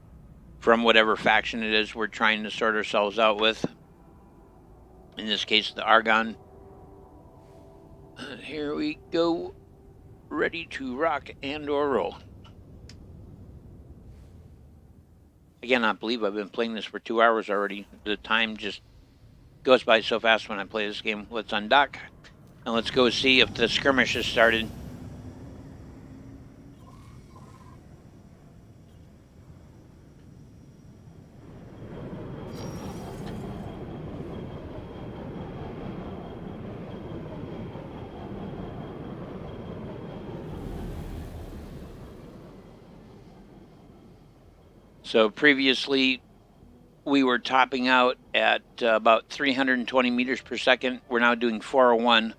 from whatever faction it is we're trying to sort ourselves out with. In this case, the Argon. Here we go, ready to rock and or roll. I cannot believe I've been playing this for 2 hours already. The time just goes by so fast when I play this game. Let's undock and let's go see if the skirmish has started. So previously we were topping out at about 320 meters per second. We're now doing 401.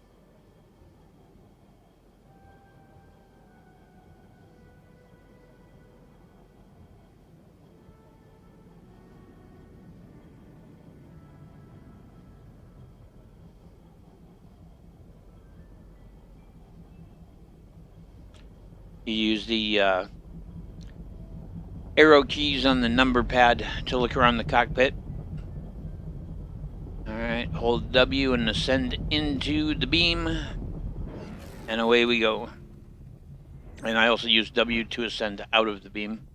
You use the arrow keys on the number pad to look around the cockpit. Alright, hold W and ascend into the beam. And away we go. And I also use W to ascend out of the beam.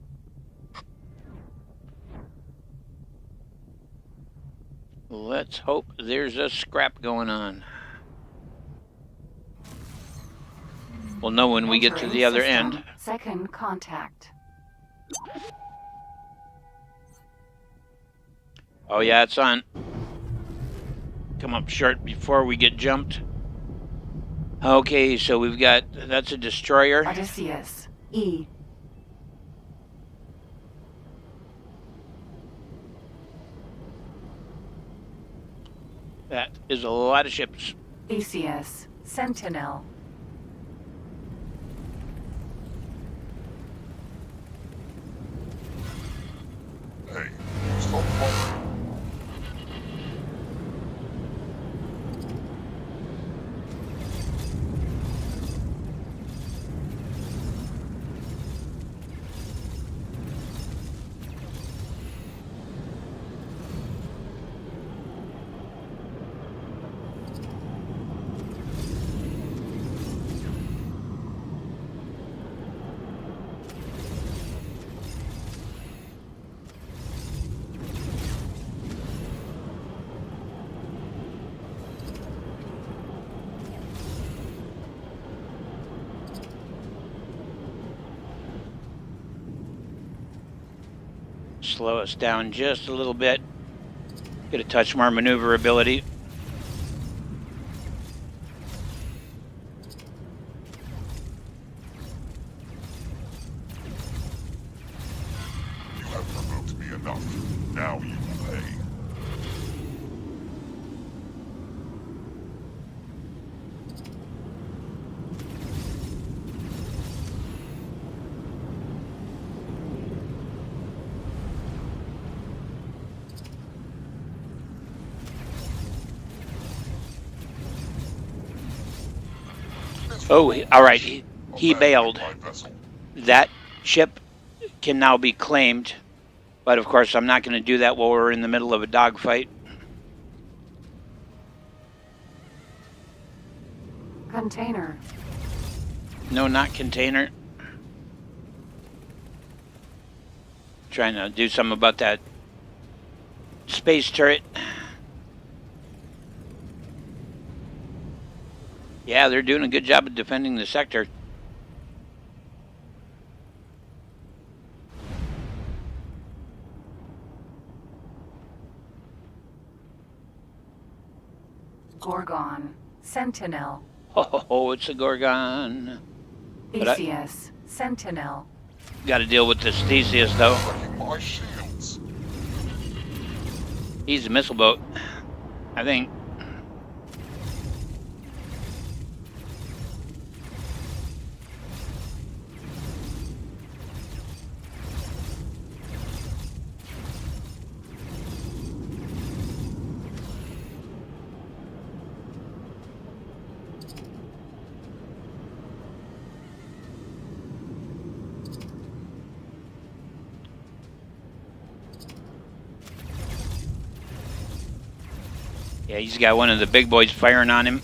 Let's hope there's a scrap going on. We'll know when we get to the other end. Second contact. Oh yeah, it's on. Come up short before we get jumped. Okay, so we've got, that's a destroyer. Odysseus. E. That is a lot of ships. Theseus. Sentinel. Hey, stop bothering. Slow us down just a little bit. Get a touch more maneuverability. You have provoked me enough. Now you will pay. Oh, all right. He Abandon bailed. my vessel. That ship can now be claimed, but of course I'm not going to do that while we're in the middle of a dogfight. Container. No, not container. Trying to do something about that space turret. Yeah, they're doing a good job of defending the sector. Gorgon. Sentinel. Oh, it's a Gorgon. Theseus. Sentinel. Got to deal with this Theseus, though. My shields. He's a missile boat, I think. Yeah, he's got one of the big boys firing on him.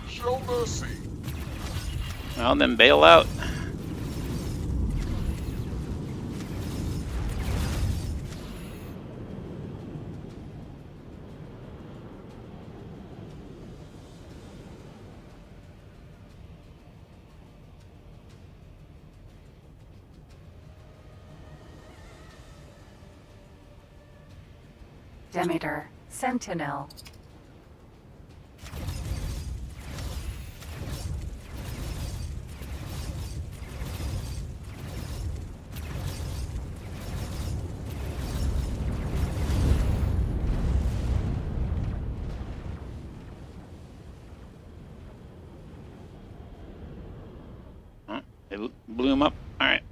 Show mercy. Well, then bail out. Demeter. Sentinel. Oh, they blew him up. All right.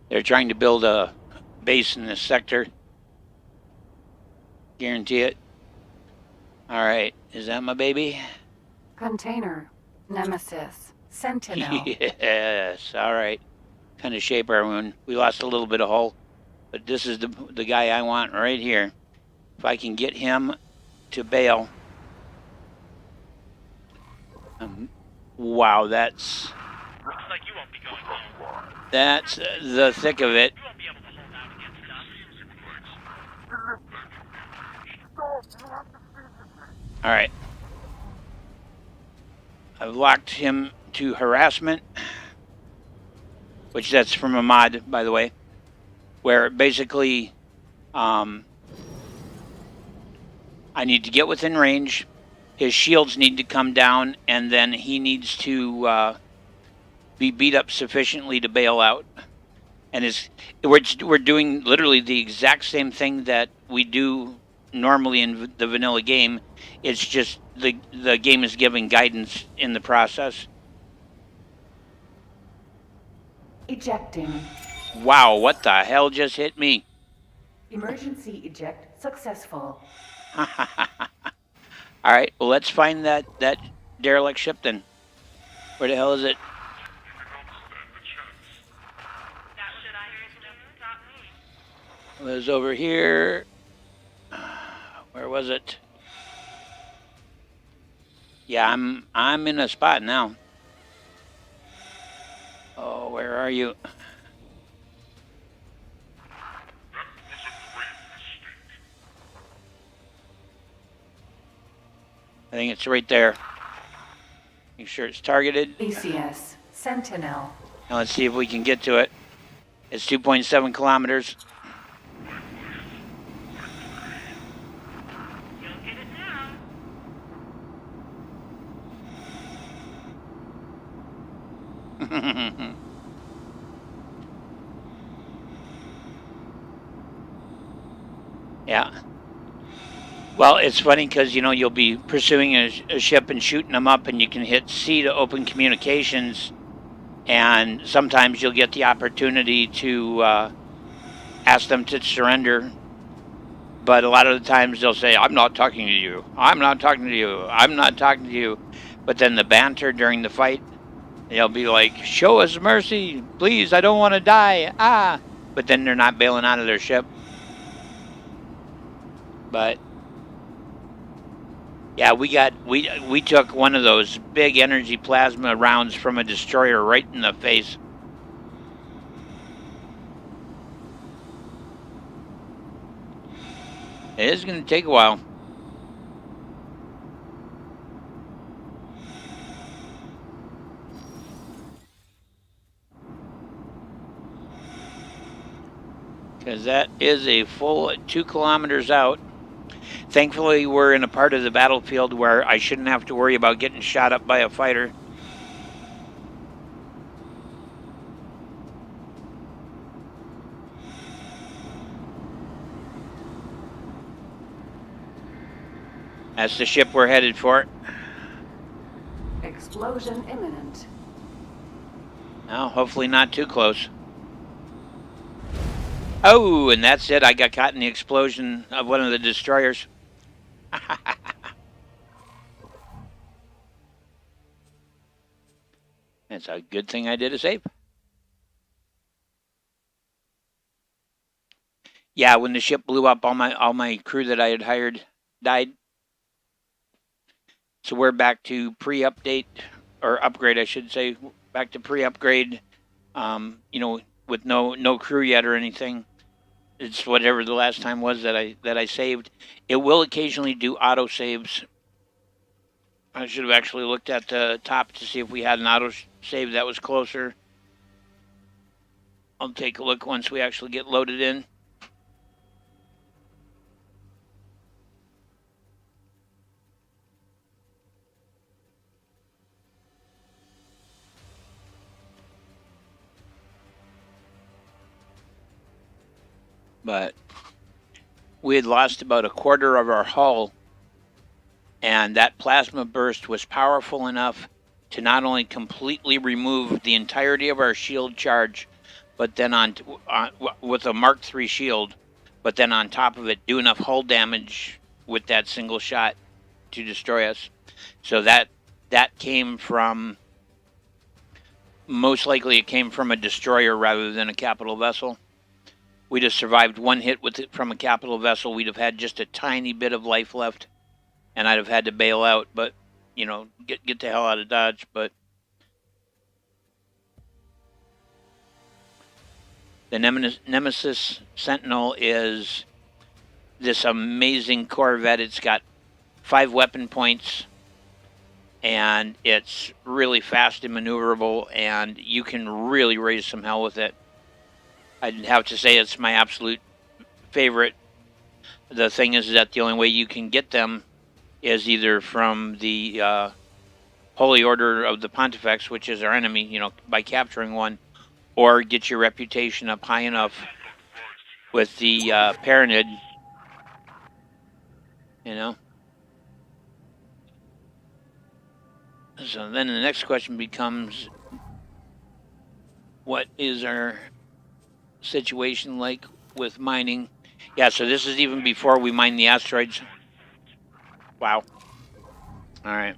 They're trying to build a base in this sector. Guarantee it. All right. Is that my baby? Container. Nemesis. Sentinel. Yes. All right. Kind of shape our wound. We lost a little bit of hull, but this is the guy I want right here. If I can get him to bail. Wow, that's Looks like you won't be going home. that's the thick of it. You won't be able to hold out against us. All right. I've locked him to harassment, which that's from a mod, by the way, where basically I need to get within range. His shields need to come down, and then he needs to be beat up sufficiently to bail out. And we're doing literally the exact same thing that we do normally in the vanilla game. It's just the game is giving guidance in the process. Ejecting. Wow, what the hell just hit me? Emergency eject successful. All right, well, let's find that derelict ship then. Where the hell is it? It was over here. Where was it? Yeah, I'm in a spot now. Oh, where are you? I think it's right there. Make sure it's targeted. Theseus. Sentinel. Now let's see if we can get to it. It's 2.7 kilometers. You'll get it now. Yeah. Well, it's funny because, you know, you'll be pursuing a ship and shooting them up, and you can hit C to open communications, and sometimes you'll get the opportunity to ask them to surrender. But a lot of the times they'll say, I'm not talking to you. I'm not talking to you. I'm not talking to you. But then the banter during the fight, they'll be like, show us mercy. Please, I don't want to die. Ah. But then they're not bailing out of their ship. But yeah, we took one of those big energy plasma rounds from a destroyer right in the face. It is going to take a while. Because that is a full 2 kilometers out. Thankfully, we're in a part of the battlefield where I shouldn't have to worry about getting shot up by a fighter. That's the ship we're headed for. Explosion imminent. Now, hopefully not too close. Oh, and that's it. I got caught in the explosion of one of the destroyers. It's a good thing I did a save. Yeah, when the ship blew up, all my crew that I had hired died. So we're back to pre-update, or upgrade, I should say. Back to pre-upgrade. You know, with no crew yet or anything. It's whatever the last time was that I saved. It will occasionally do auto saves. I should have actually looked at the top to see if we had an auto save that was closer. I'll take a look once we actually get loaded in. But we had lost about a quarter of our hull, and that plasma burst was powerful enough to not only completely remove the entirety of our shield charge, but then with a Mark III shield, but then on top of it do enough hull damage with that single shot to destroy us. So that came from, most likely it came from a destroyer rather than a capital vessel. We'd have survived one hit with it from a capital vessel. We'd have had just a tiny bit of life left, and I'd have had to bail out, but, you know, get the hell out of Dodge. But the Nemesis Sentinel is this amazing Corvette. It's got 5 weapon points, and it's really fast and maneuverable, and you can really raise some hell with it. I'd have to say it's my absolute favorite. The thing is that the only way you can get them is either from the Holy Order of the Pontifex, which is our enemy, you know, by capturing one, or get your reputation up high enough with the Paranid, you know. So then the next question becomes, what is our situation like with mining? Yeah, so this is even before we mine the asteroids. Wow. All right.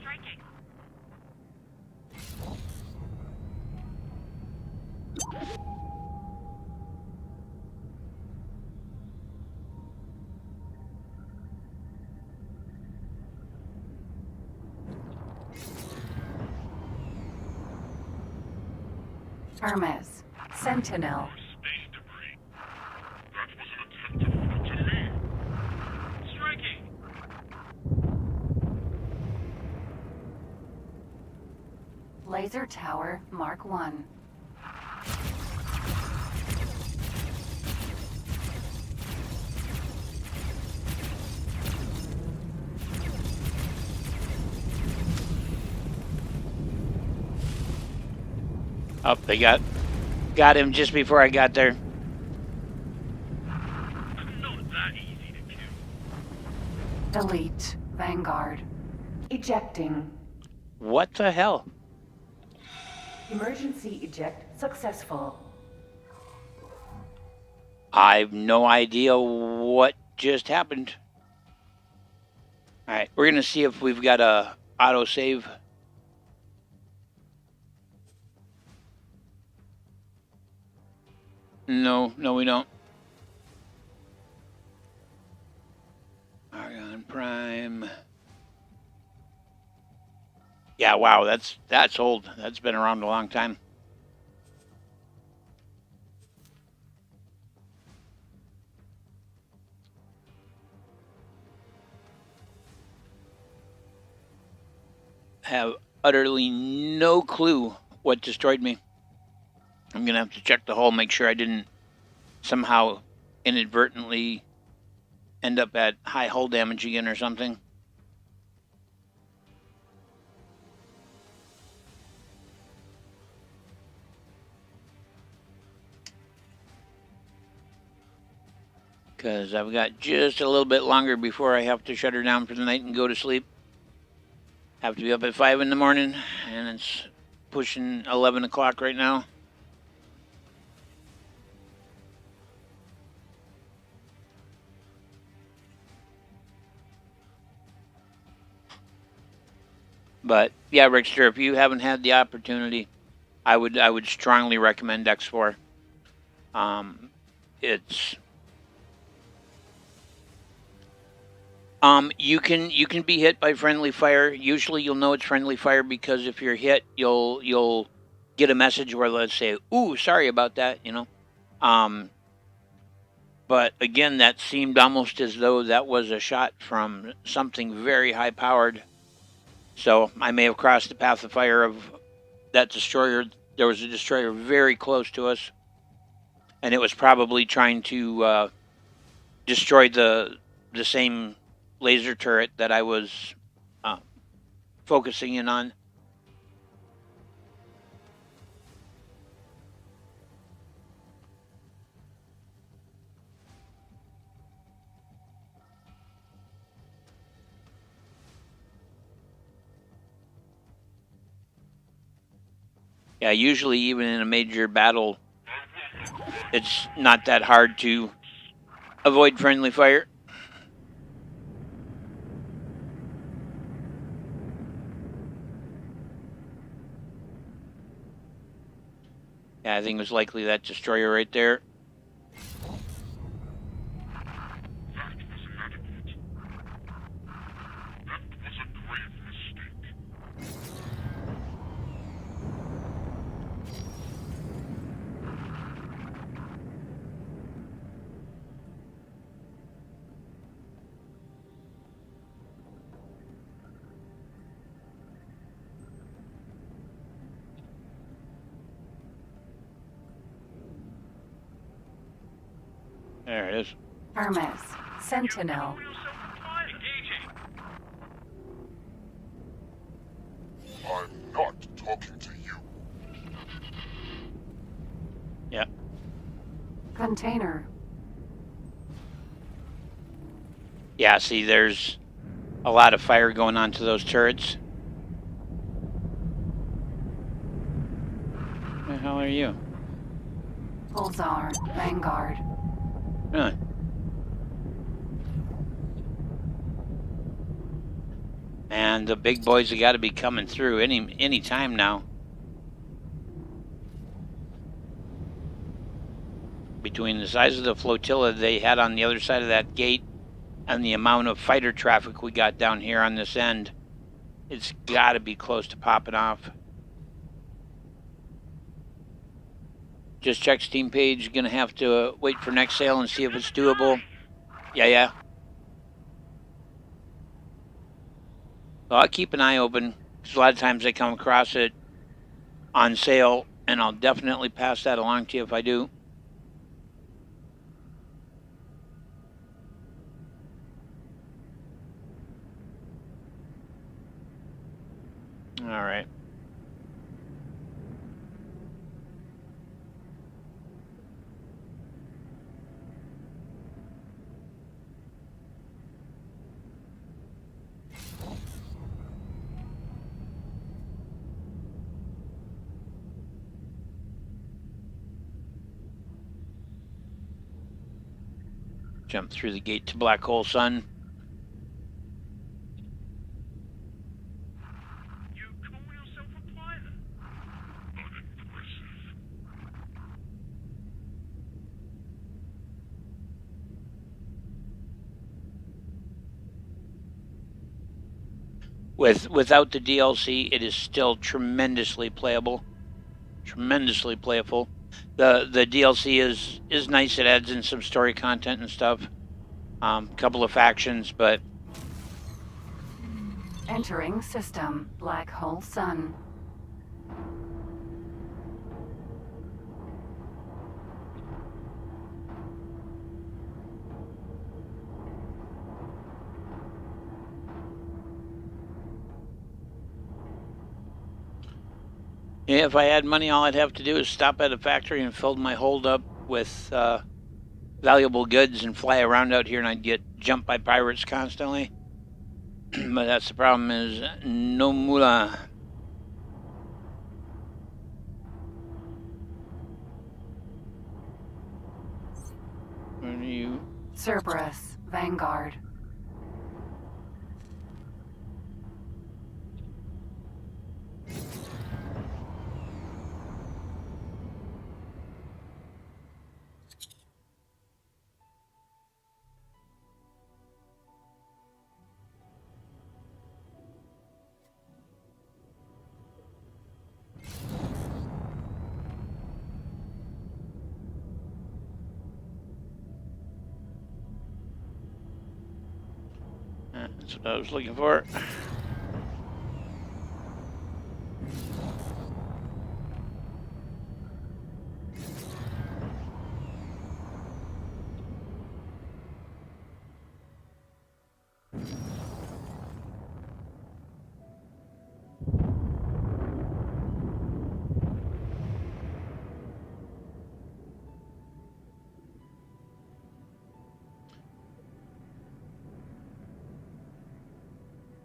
Striking. Hermes. Sentinel. Space debris. That was an attempt to me. Striking. Laser Tower Mark 1. Oh, they got him just before I got there. Not that easy to kill. Delete. Vanguard. Ejecting. What the hell? Emergency eject successful. I've no idea what just happened. All right, we're gonna see if we've got a autosave. No, we don't. Argon Prime. Yeah, wow, that's old. That's been around a long time. Have utterly no clue what destroyed me. I'm gonna have to check the hull, make sure I didn't somehow inadvertently end up at high hull damage again or something. Because I've got just a little bit longer before I have to shut her down for the night and go to sleep. Have to be up at 5 in the morning, and it's pushing 11 o'clock right now. But yeah, Rickster, if you haven't had the opportunity, I would strongly recommend X4. It's you can be hit by friendly fire. Usually you'll know it's friendly fire because if you're hit, you'll get a message where let's say, "Ooh, sorry about that," you know. But again, that seemed almost as though that was a shot from something very high powered. So I may have crossed the path of fire of that destroyer. There was a destroyer very close to us, and it was probably trying to destroy the same laser turret that I was focusing in on. Yeah, usually even in a major battle, it's not that hard to avoid friendly fire. Yeah, I think it was likely that destroyer right there. That was inadequate. That was a grave mistake. There it is. Hermes. Sentinel. I'm not talking to you. Yeah. Container. Yeah, see, there's a lot of fire going on to those turrets. Who the hell are you? Pulsar. Vanguard. Huh. And the big boys have got to be coming through any time now. Between the size of the flotilla they had on the other side of that gate and the amount of fighter traffic we got down here on this end, it's got to be close to popping off. Just check Steam page. Gonna have to wait for next sale and see if it's doable. Yeah. So I'll keep an eye open, because a lot of times I come across it on sale, and I'll definitely pass that along to you if I do. All right. Jump through the gate to Black Hole Sun. You call yourself a pilot? Unimpressive. Without the DLC, it is still tremendously playable, tremendously playable. The DLC is nice. It adds in some story content and stuff. Couple of factions, but Entering system. Black hole sun. yeah, if I had money, all I'd have to do is stop at a factory and fill my hold up with valuable goods and fly around out here, and I'd get jumped by pirates constantly. But that's the problem, is no moolah. Where are you? Cerberus. Vanguard. That's what I was looking for.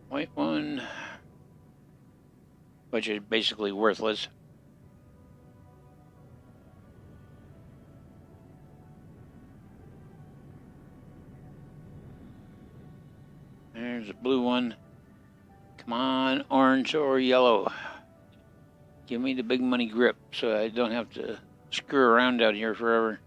White one, which is basically worthless. There's a blue one. Come on, orange or yellow. Give me the big money grip so I don't have to screw around out here forever.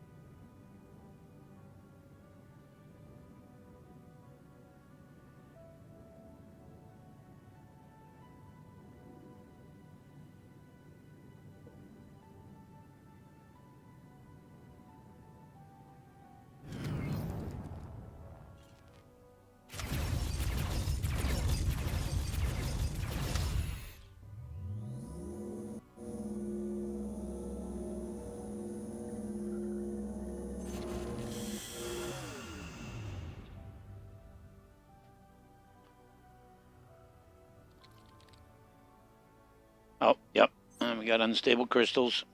Oh, yep. We got unstable crystals.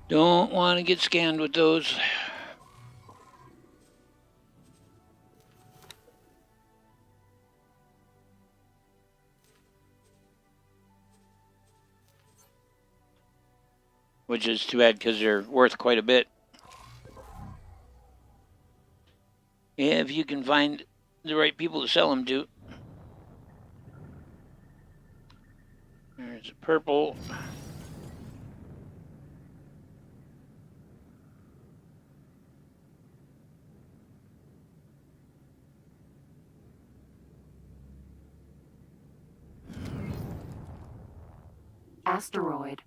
Don't want to get scanned with those. Which is too bad because they're worth quite a bit. If you can find the right people to sell them to. There's a purple. Asteroid.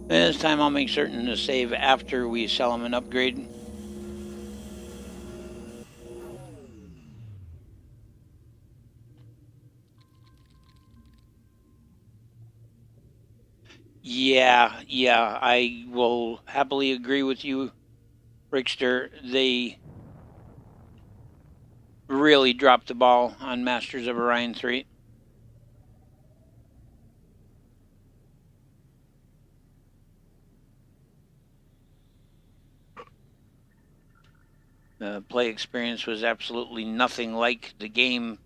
This time I'll make certain to save after we sell them an upgrade. Yeah, I will happily agree with you, Rickster. They really dropped the ball on Masters of Orion 3. The play experience was absolutely nothing like the game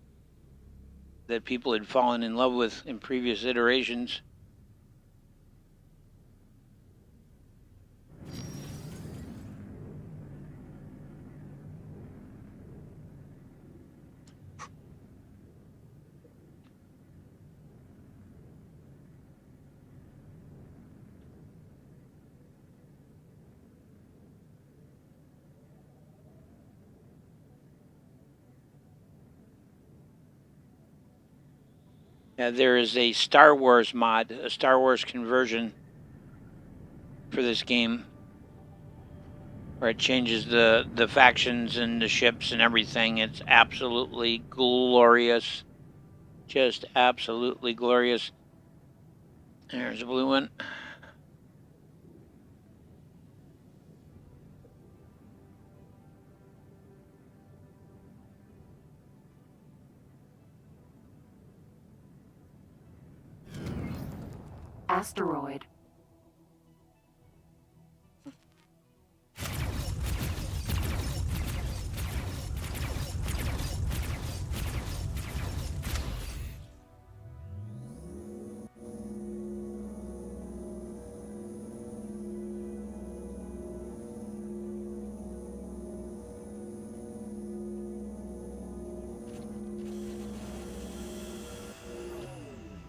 that people had fallen in love with in previous iterations. There is a Star Wars mod, a Star Wars conversion for this game, where it changes the factions and the ships and everything. It's absolutely glorious. Just absolutely glorious. There's a blue one. Asteroid.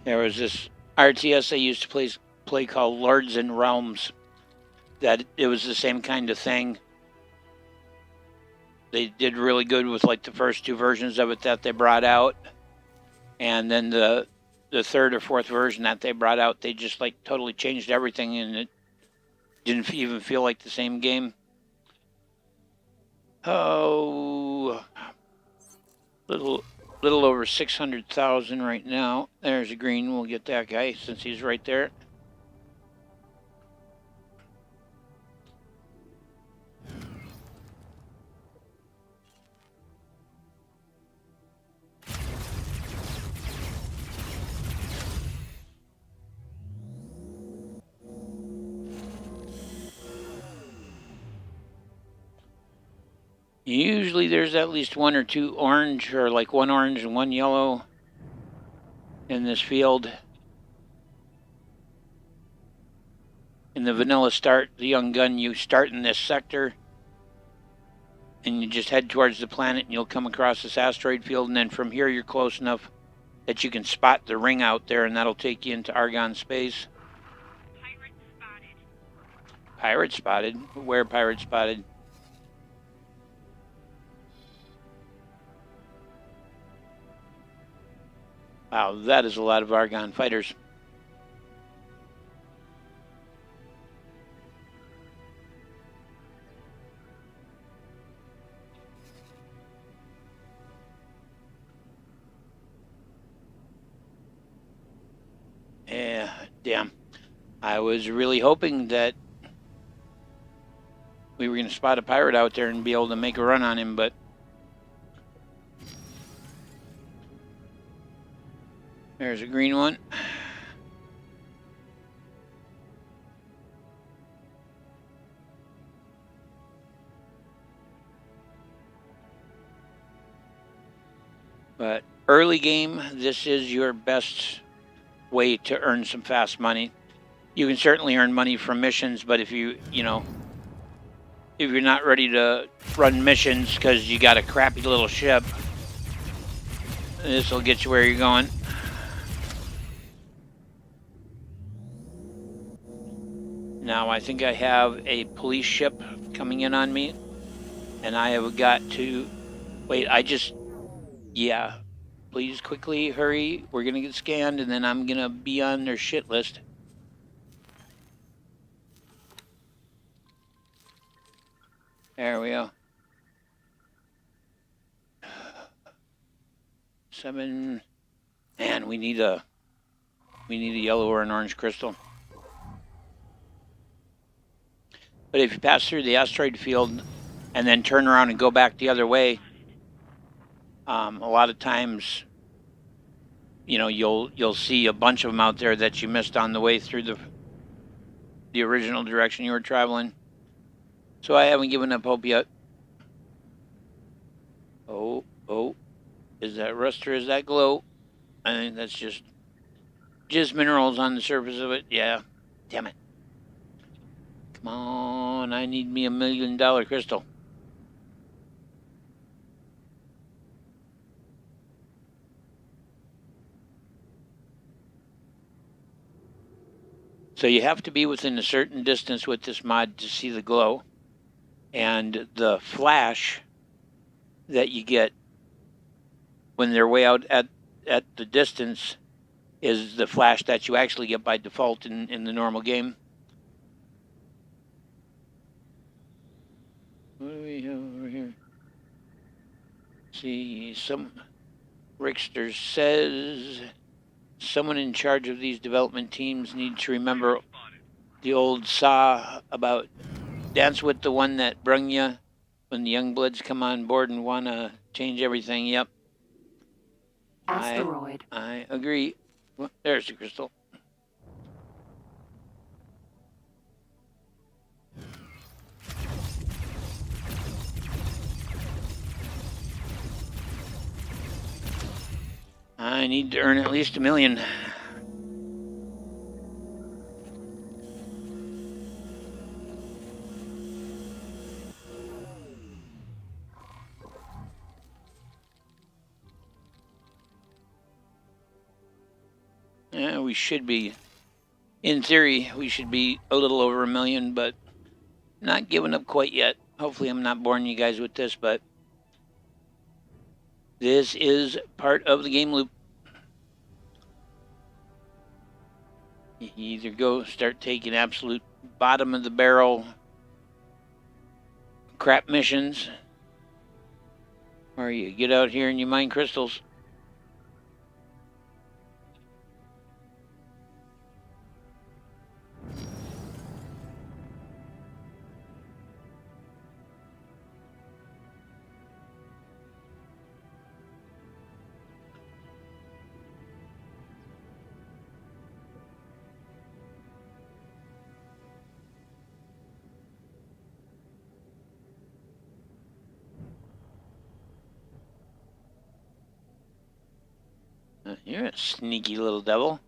There was this RTS I used to play called Lords and Realms. That it was the same kind of thing. They did really good with like the first two versions of it that they brought out, and then the third or fourth version that they brought out, they just like totally changed everything, and it didn't even feel like the same game. Oh, little over 600,000 right now. There's a green. We'll get that guy since he's right there. Usually there's at least one or two orange, or like one orange and one yellow in this field. In the vanilla start, the young gun, you start in this sector and you just head towards the planet and you'll come across this asteroid field, and then from here you're close enough that you can spot the ring out there, and that'll take you into Argon space. Pirate spotted. Pirate spotted? Where pirate spotted? Wow, that is a lot of Argon fighters. Yeah, damn. I was really hoping that we were going to spot a pirate out there and be able to make a run on him, but there's a green one. But early game, this is your best way to earn some fast money. You can certainly earn money from missions, but if you're not ready to run missions because you got a crappy little ship, this will get you where you're going. Now I think I have a police ship coming in on me, and I have got to wait. Yeah, please quickly hurry. We're gonna get scanned, and then I'm gonna be on their shit list. There we go. 7. Man, we need a yellow or an orange crystal. But if you pass through the asteroid field and then turn around and go back the other way, a lot of times, you'll see a bunch of them out there that you missed on the way through the original direction you were traveling. So I haven't given up hope yet. Oh, oh. Is that rust or is that glow? I think that's just minerals on the surface of it. Yeah. Damn it. Come on. I need me $1 million crystal. So you have to be within a certain distance with this mod to see the glow. And the flash that you get when they're way out at the distance is the flash that you actually get by default in the normal game. What do we have over here? See, some Rickster says someone in charge of these development teams needs to remember the old saw about dance with the one that brung you when the young bloods come on board and want to change everything. Yep. Asteroid. I agree. Well, there's the crystal. I need to earn at least $1 million. Yeah, we should be, in theory, we should be a little over $1 million, but not giving up quite yet. Hopefully I'm not boring you guys with this, but this is part of the game loop. You either go start taking absolute bottom of the barrel crap missions, or you get out here and you mine crystals. You're a sneaky little devil.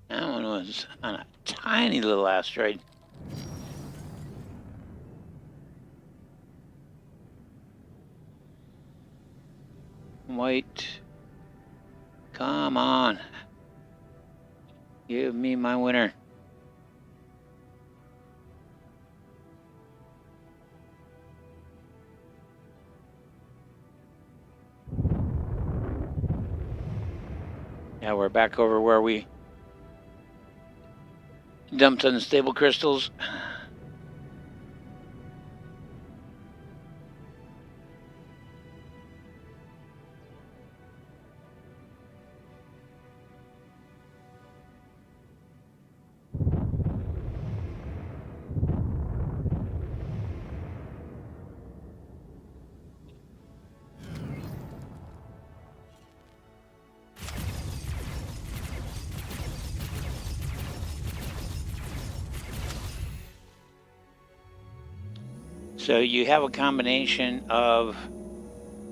That one was on a tiny little asteroid. White. Come on. Give me my winner. Yeah, we're back over where we dumped unstable crystals. So you have a combination of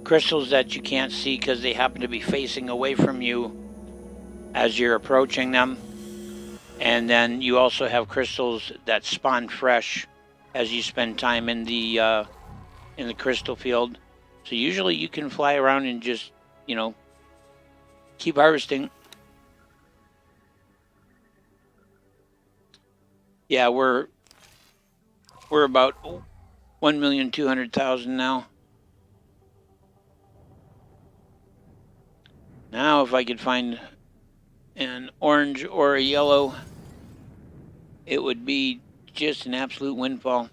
crystals that you can't see because they happen to be facing away from you as you're approaching them. And then you also have crystals that spawn fresh as you spend time in the crystal field. So usually you can fly around and just, keep harvesting. Yeah, we're about 1,200,000 now. Now, if I could find an orange or a yellow, it would be just an absolute windfall.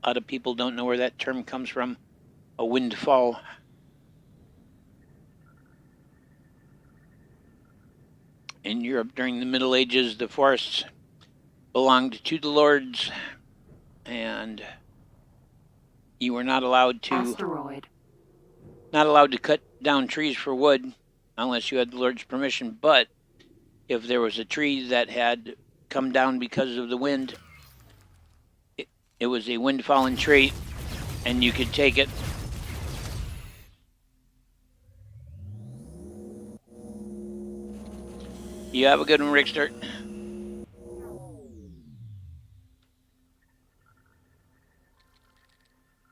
A lot of people don't know where that term comes from. A windfall. In Europe during the Middle Ages, the forests belonged to the lords, and you were not allowed to cut down trees for wood unless you had the lord's permission. But if there was a tree that had come down because of the wind, it was a wind-fallen tree, and you could take it. You have a good one, Rickster.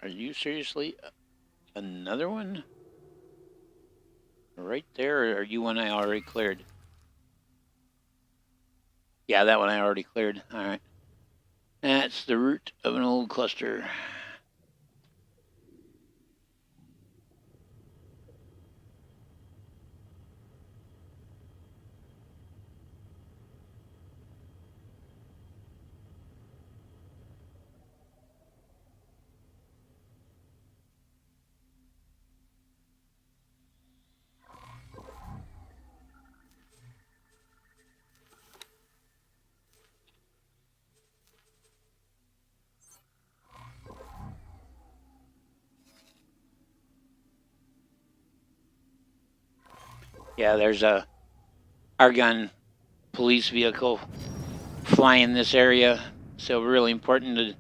Are you seriously another one? Right there, or are you one I already cleared? Yeah, that one I already cleared. All right. That's the root of an old cluster. Yeah, there's a Argon police vehicle flying this area, so really important to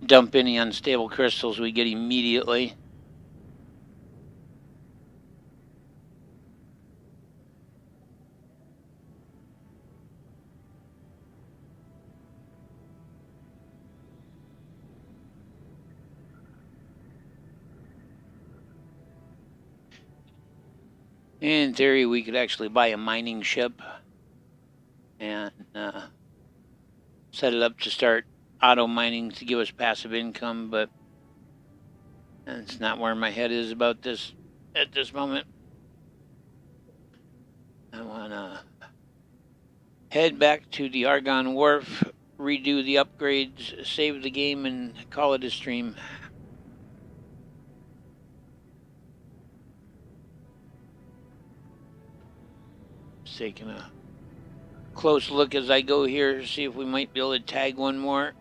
dump any unstable crystals we get immediately. In theory, we could actually buy a mining ship and set it up to start auto mining to give us passive income, but that's not where my head is about this at this moment. I want to head back to the Argon Wharf, redo the upgrades, save the game, and call it a stream. Just taking a close look as I go here, see if we might be able to tag one more.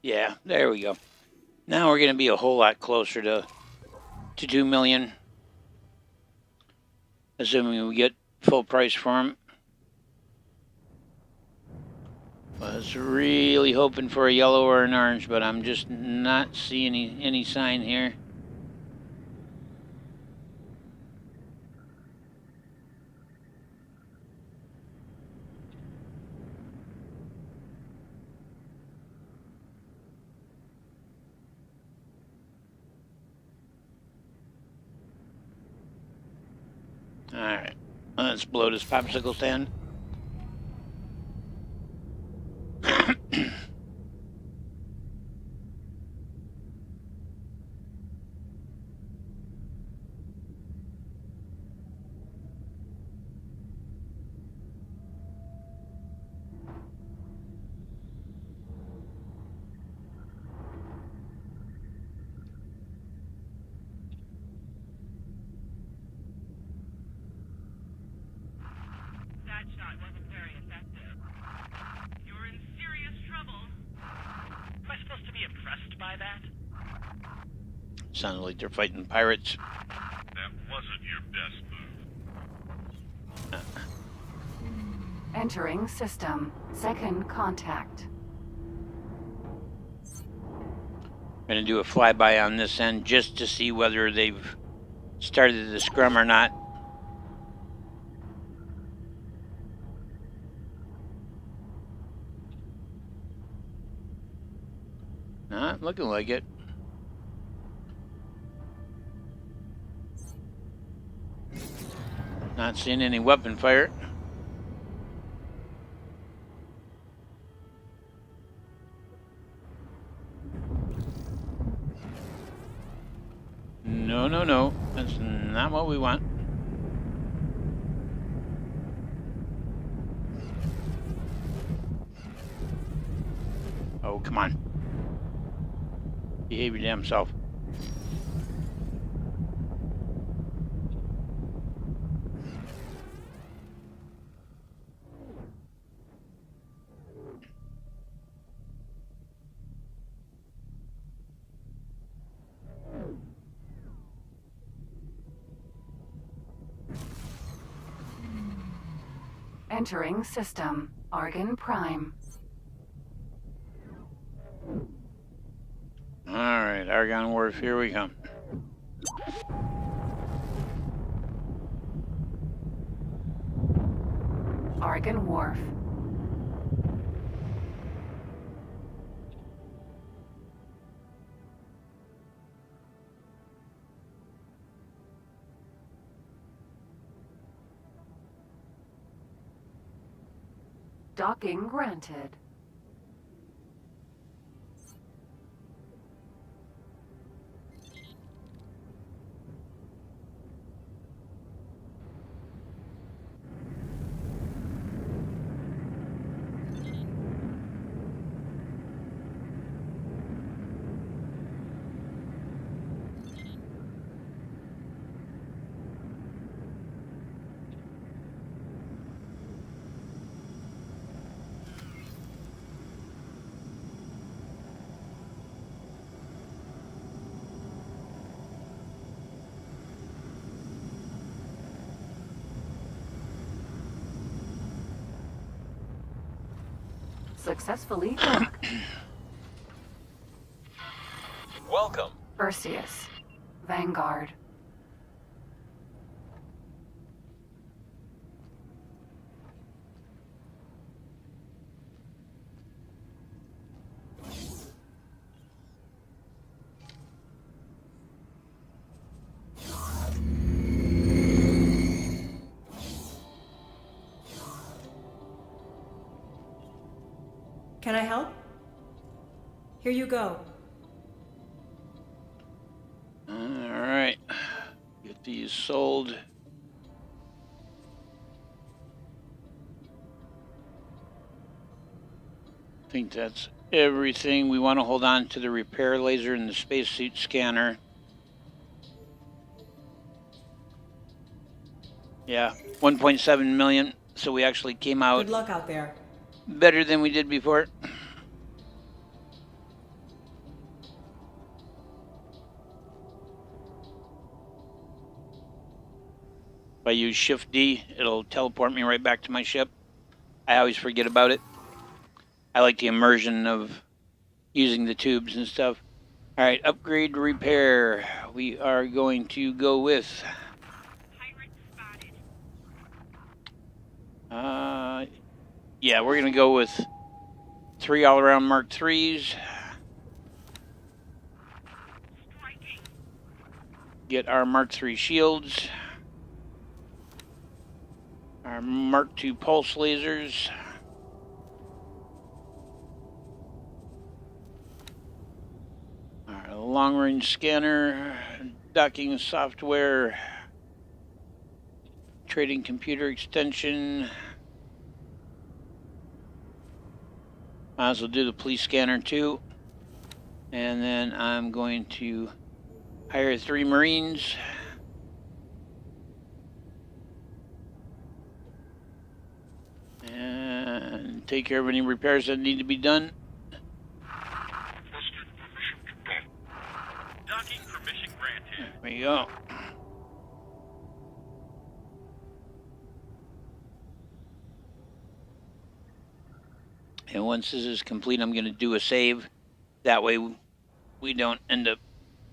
Yeah, there we go. Now we're going to be a whole lot closer to 2 million. Assuming we get full price for them. Was really hoping for a yellow or an orange, but I'm just not seeing any sign here. Alright, let's blow this popsicle stand. That shot wasn't very effective. You're in serious trouble. Am I supposed to be impressed by that? Sounds like they're fighting pirates. That wasn't your best move. Entering system. Second contact. Gonna do a flyby on this end just to see whether they've started the scrum or not. Not looking like it. Not seeing any weapon fire. No, no, no. That's not what we want. Oh, come on. Behave your damn self. Entering system. Argon Prime. Alright, Argon Wharf, here we come. Argon Wharf. Docking granted. Successfully docked. Welcome. Perseus. Vanguard. Can I help? Here you go. Alright. Get these sold. I think that's everything. We want to hold on to the repair laser and the spacesuit scanner. Yeah, 1.7 million. So we actually came out Good luck out there. better than we did before. If I use Shift D, it'll teleport me right back to my ship. I always forget about it. I like the immersion of using the tubes and stuff. All right, upgrade repair. We are going to go with. Pirate spotted. Yeah, we're gonna go with 3 all-around Mark IIIs. Striking. Get our Mark III shields. Our Mark II pulse lasers. Our long-range scanner. Docking software. Trading computer extension. Might as well do the police scanner too. And then I'm going to hire 3 Marines. And take care of any repairs that need to be done. Docking permission granted. There we go. And once this is complete, I'm going to do a save. That way we don't end up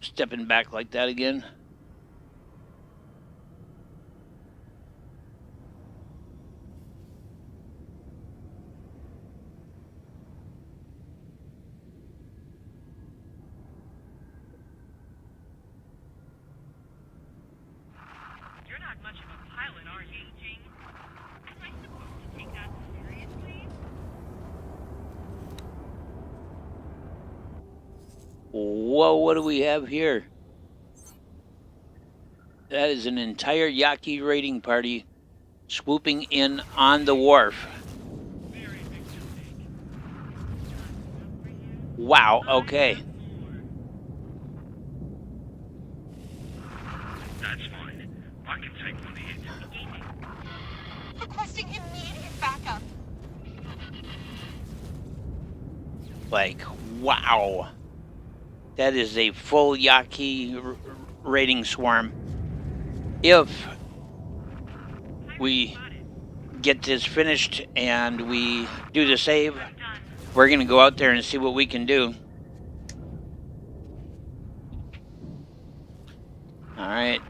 stepping back like that again. You're not much of a pilot, are you, Jing? Am I supposed to take that seriously? Whoa, what do we have here? That is an entire Yaqui raiding party swooping in on the wharf. Very big mistake. Wow, okay. That's fine. I can take one hit. Requesting immediate backup. Like, wow. That is a full Yaqui raiding swarm. If we get this finished and we do the save, we're going to go out there and see what we can do. All right.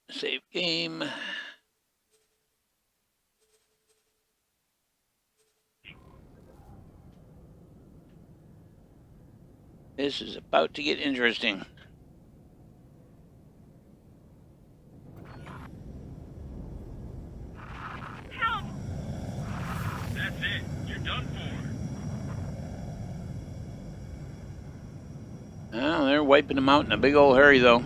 Save game. This is about to get interesting. Help! That's it. You're done for. Oh, they're wiping them out in a big old hurry, though.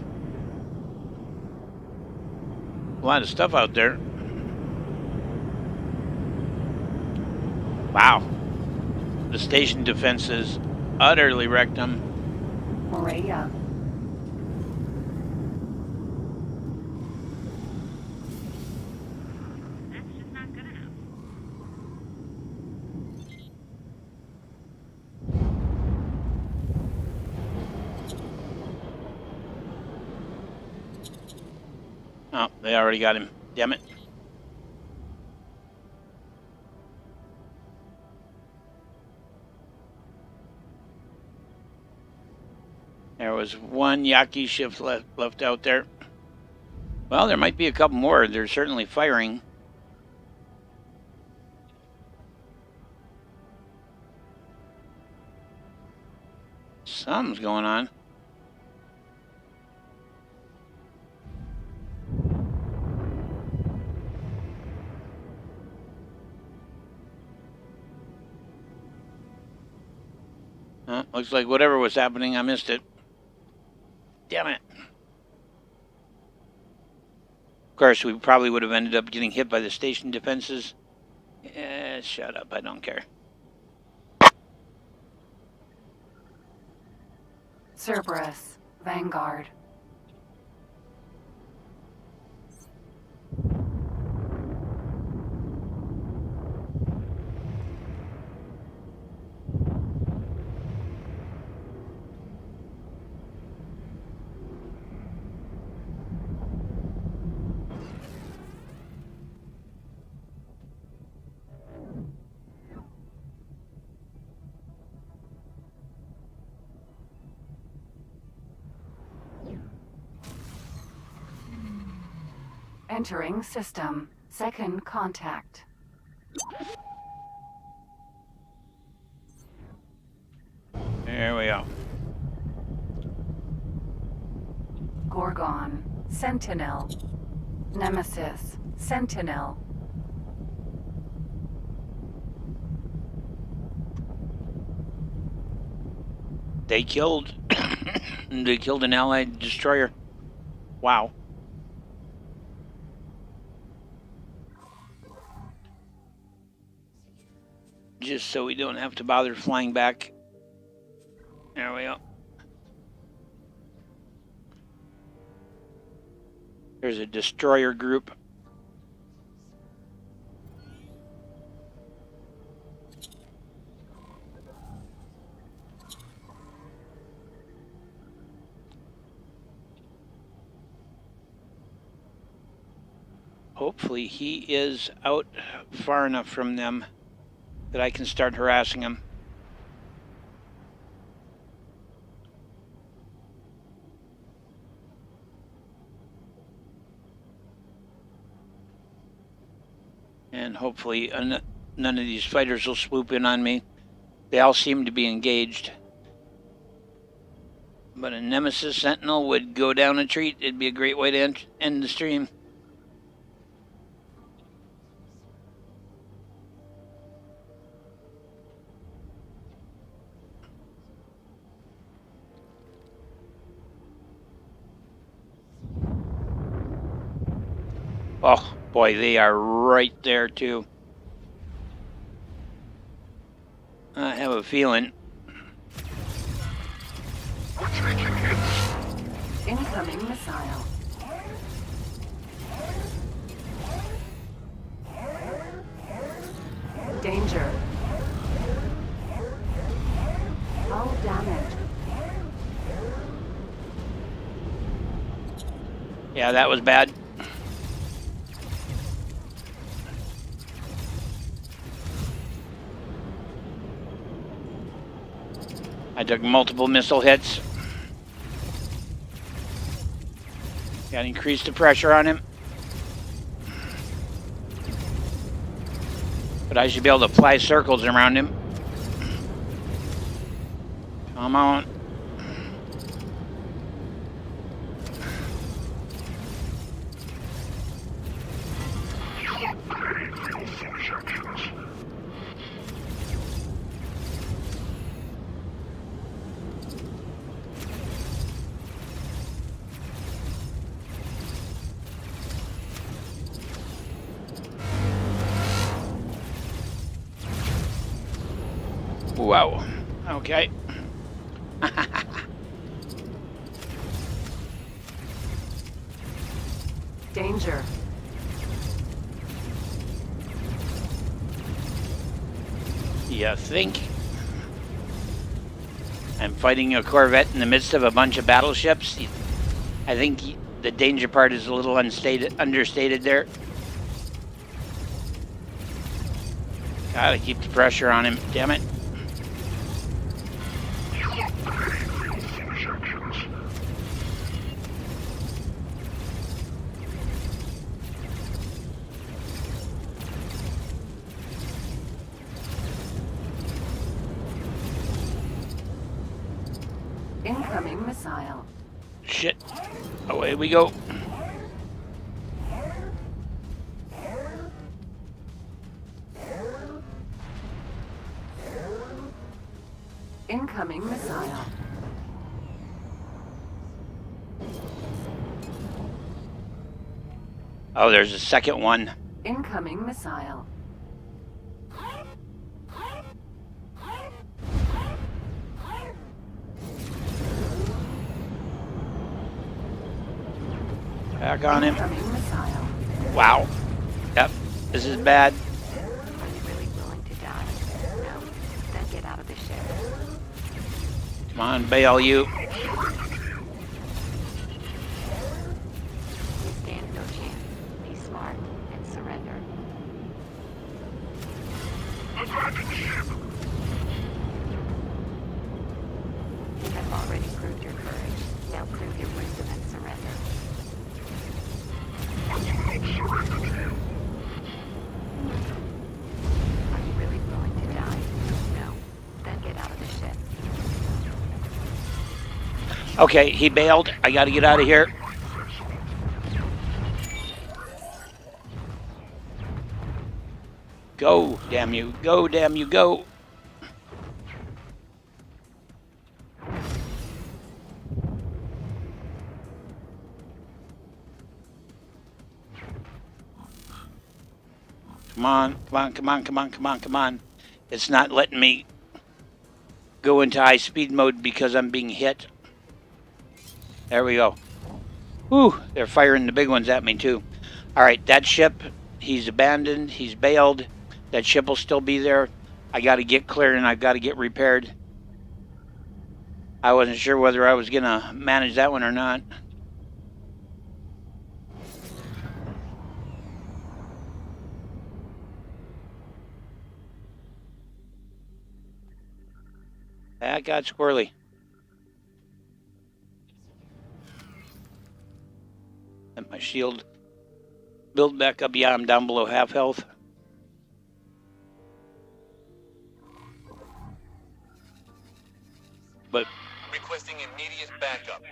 A lot of stuff out there. Wow. The station defenses utterly wrecked them. Maria. That's just not good enough. Oh, they already got him. Damn it. There was one Yaqui ship left out there. Well, there might be a couple more. They're certainly firing. Something's going on. Looks like whatever was happening, I missed it. Damn it. Of course, we probably would have ended up getting hit by the station defenses. Yeah, shut up. I don't care. Cerberus. Vanguard. Entering system. Second contact. There we go. Gorgon. Sentinel. Nemesis. Sentinel. They killed an allied destroyer. Wow. Just so we don't have to bother flying back. There we go. There's a destroyer group. Hopefully he is out far enough from them that I can start harassing him. And hopefully none of these fighters will swoop in on me. They all seem to be engaged. But a Nemesis Sentinel would go down a treat. It'd be a great way to end the stream. Oh boy, they are right there too. I have a feeling. Incoming missile. Danger. Hull damage. Yeah, that was bad. I took multiple missile hits. Got to increase the pressure on him. But I should be able to fly circles around him. Come on. Wow. Okay. Danger. You think? I'm fighting a Corvette in the midst of a bunch of battleships. I think the danger part is a little understated there. Gotta keep the pressure on him, damn it. Incoming missile. Shit. Away we go. Incoming missile. Oh, there's a second one. Incoming missile. Back on him. Incoming missile. Wow. Yep. This is bad. Are you really willing to die? No. Then get out of the ship. Come on, bail you. You stand no chance. Be smart and surrender. You have already proved your courage. Now prove your wisdom and surrender. Are you really willing to die? No. Then get out of the ship. Okay, he bailed. I got to get out of here. Go, damn you. Go, damn you, go. Come on, come on, come on, come on, come on, come on. It's not letting me go into high speed mode because I'm being hit. There we go. Whew, they're firing the big ones at me too. All right, that ship, he's abandoned, he's bailed. That ship will still be there. I got to get clear and I've got to get repaired. I wasn't sure whether I was going to manage that one or not. That got squirrely. And my shield build back up. Yeah, I'm down below half health. But Requesting immediate backup.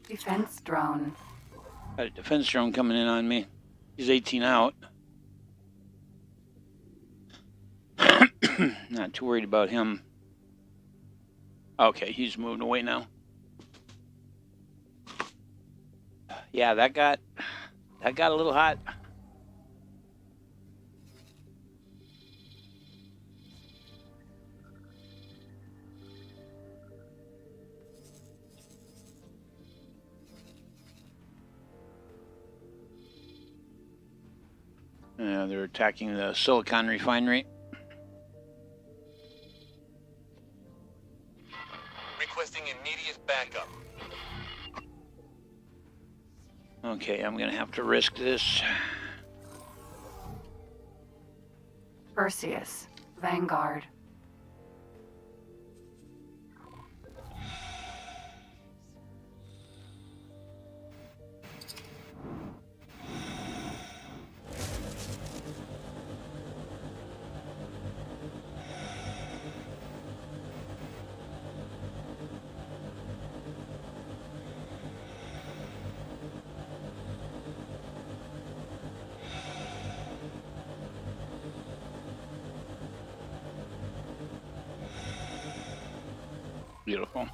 Defense drone. got a defense drone coming in on me. He's 18 out. Not too worried about him. Okay, he's moving away now. Yeah, that got a little hot. They're attacking the silicon refinery. Requesting immediate backup. Okay, I'm gonna have to risk this. Perseus. Vanguard. Beautiful.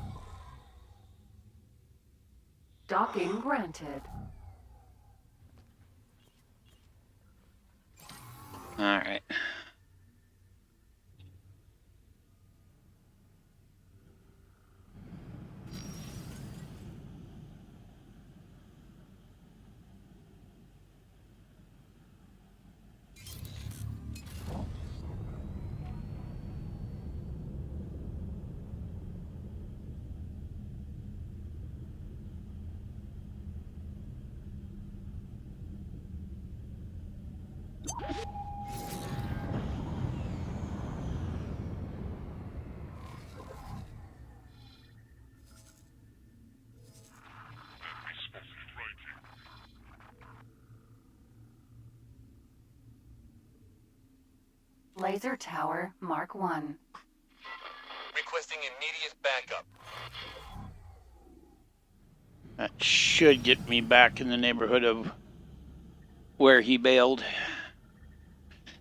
Docking granted. All right. Laser Tower Mark 1. Requesting immediate backup. That should get me back in the neighborhood of where he bailed.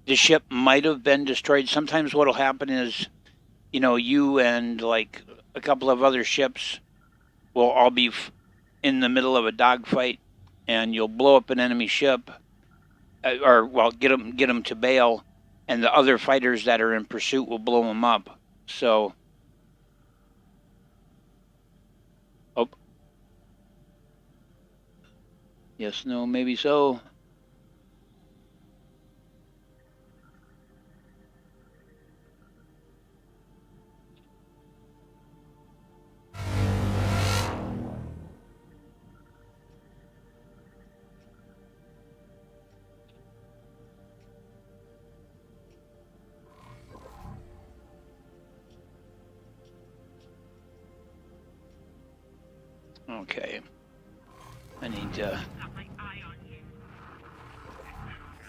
The ship might have been destroyed. Sometimes what'll happen is, you and like a couple of other ships will all be in the middle of a dogfight, and you'll blow up an enemy ship, get them to bail, and the other fighters that are in pursuit will blow them up. So, oh, yes, no, maybe so. Okay. I need to... Got my eye on you.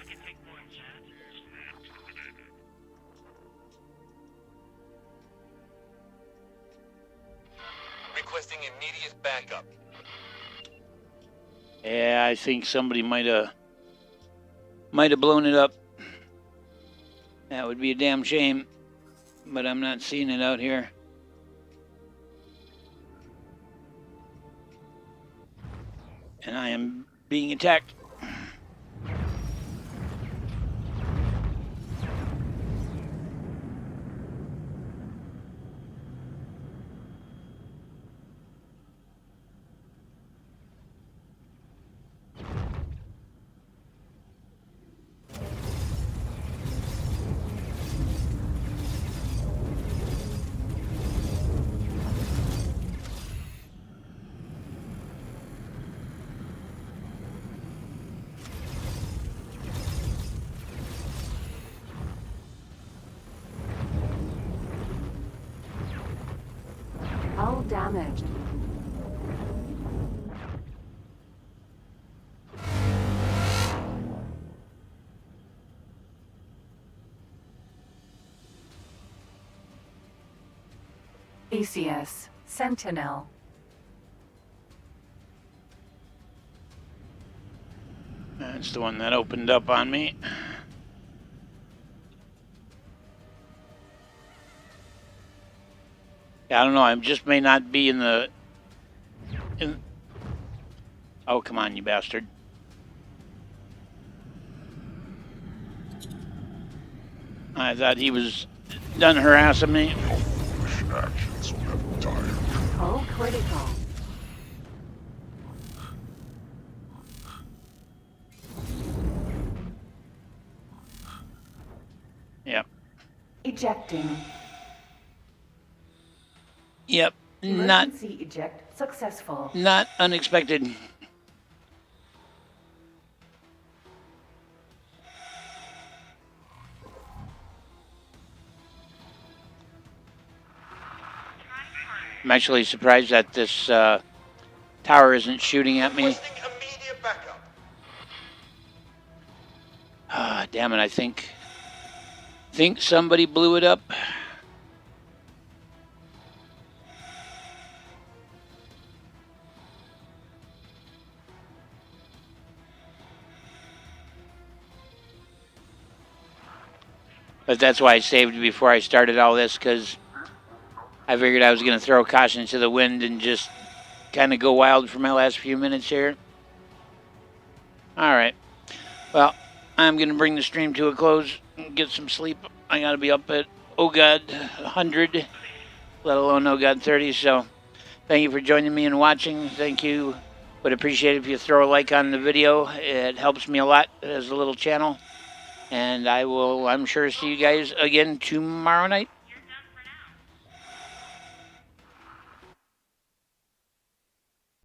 I can take more than that. Requesting immediate backup. Yeah, I think somebody might have blown it up. That would be a damn shame, but I'm not seeing it out here. And I am being attacked. All damaged. ACS Sentinel. That's the one that opened up on me. I don't know. I just may not be in the... Oh, come on, you bastard. I thought he was done harassing me. Actions will never tire. All critical. Yep. Ejecting. Yep. Emergency eject successful. Not unexpected. I'm actually surprised that this tower isn't shooting at me. Requesting immediate backup. Ah, damn it! I think somebody blew it up. But that's why I saved before I started all this, because I figured I was going to throw caution to the wind and just kind of go wild for my last few minutes here. All right. Well, I'm going to bring the stream to a close and get some sleep. I got to be up at, oh God, 100, let alone oh God, 30. So thank you for joining me and watching. Thank you. Would appreciate it if you throw a like on the video. It helps me a lot as a little channel. And I will, I'm sure, see you guys again tomorrow night.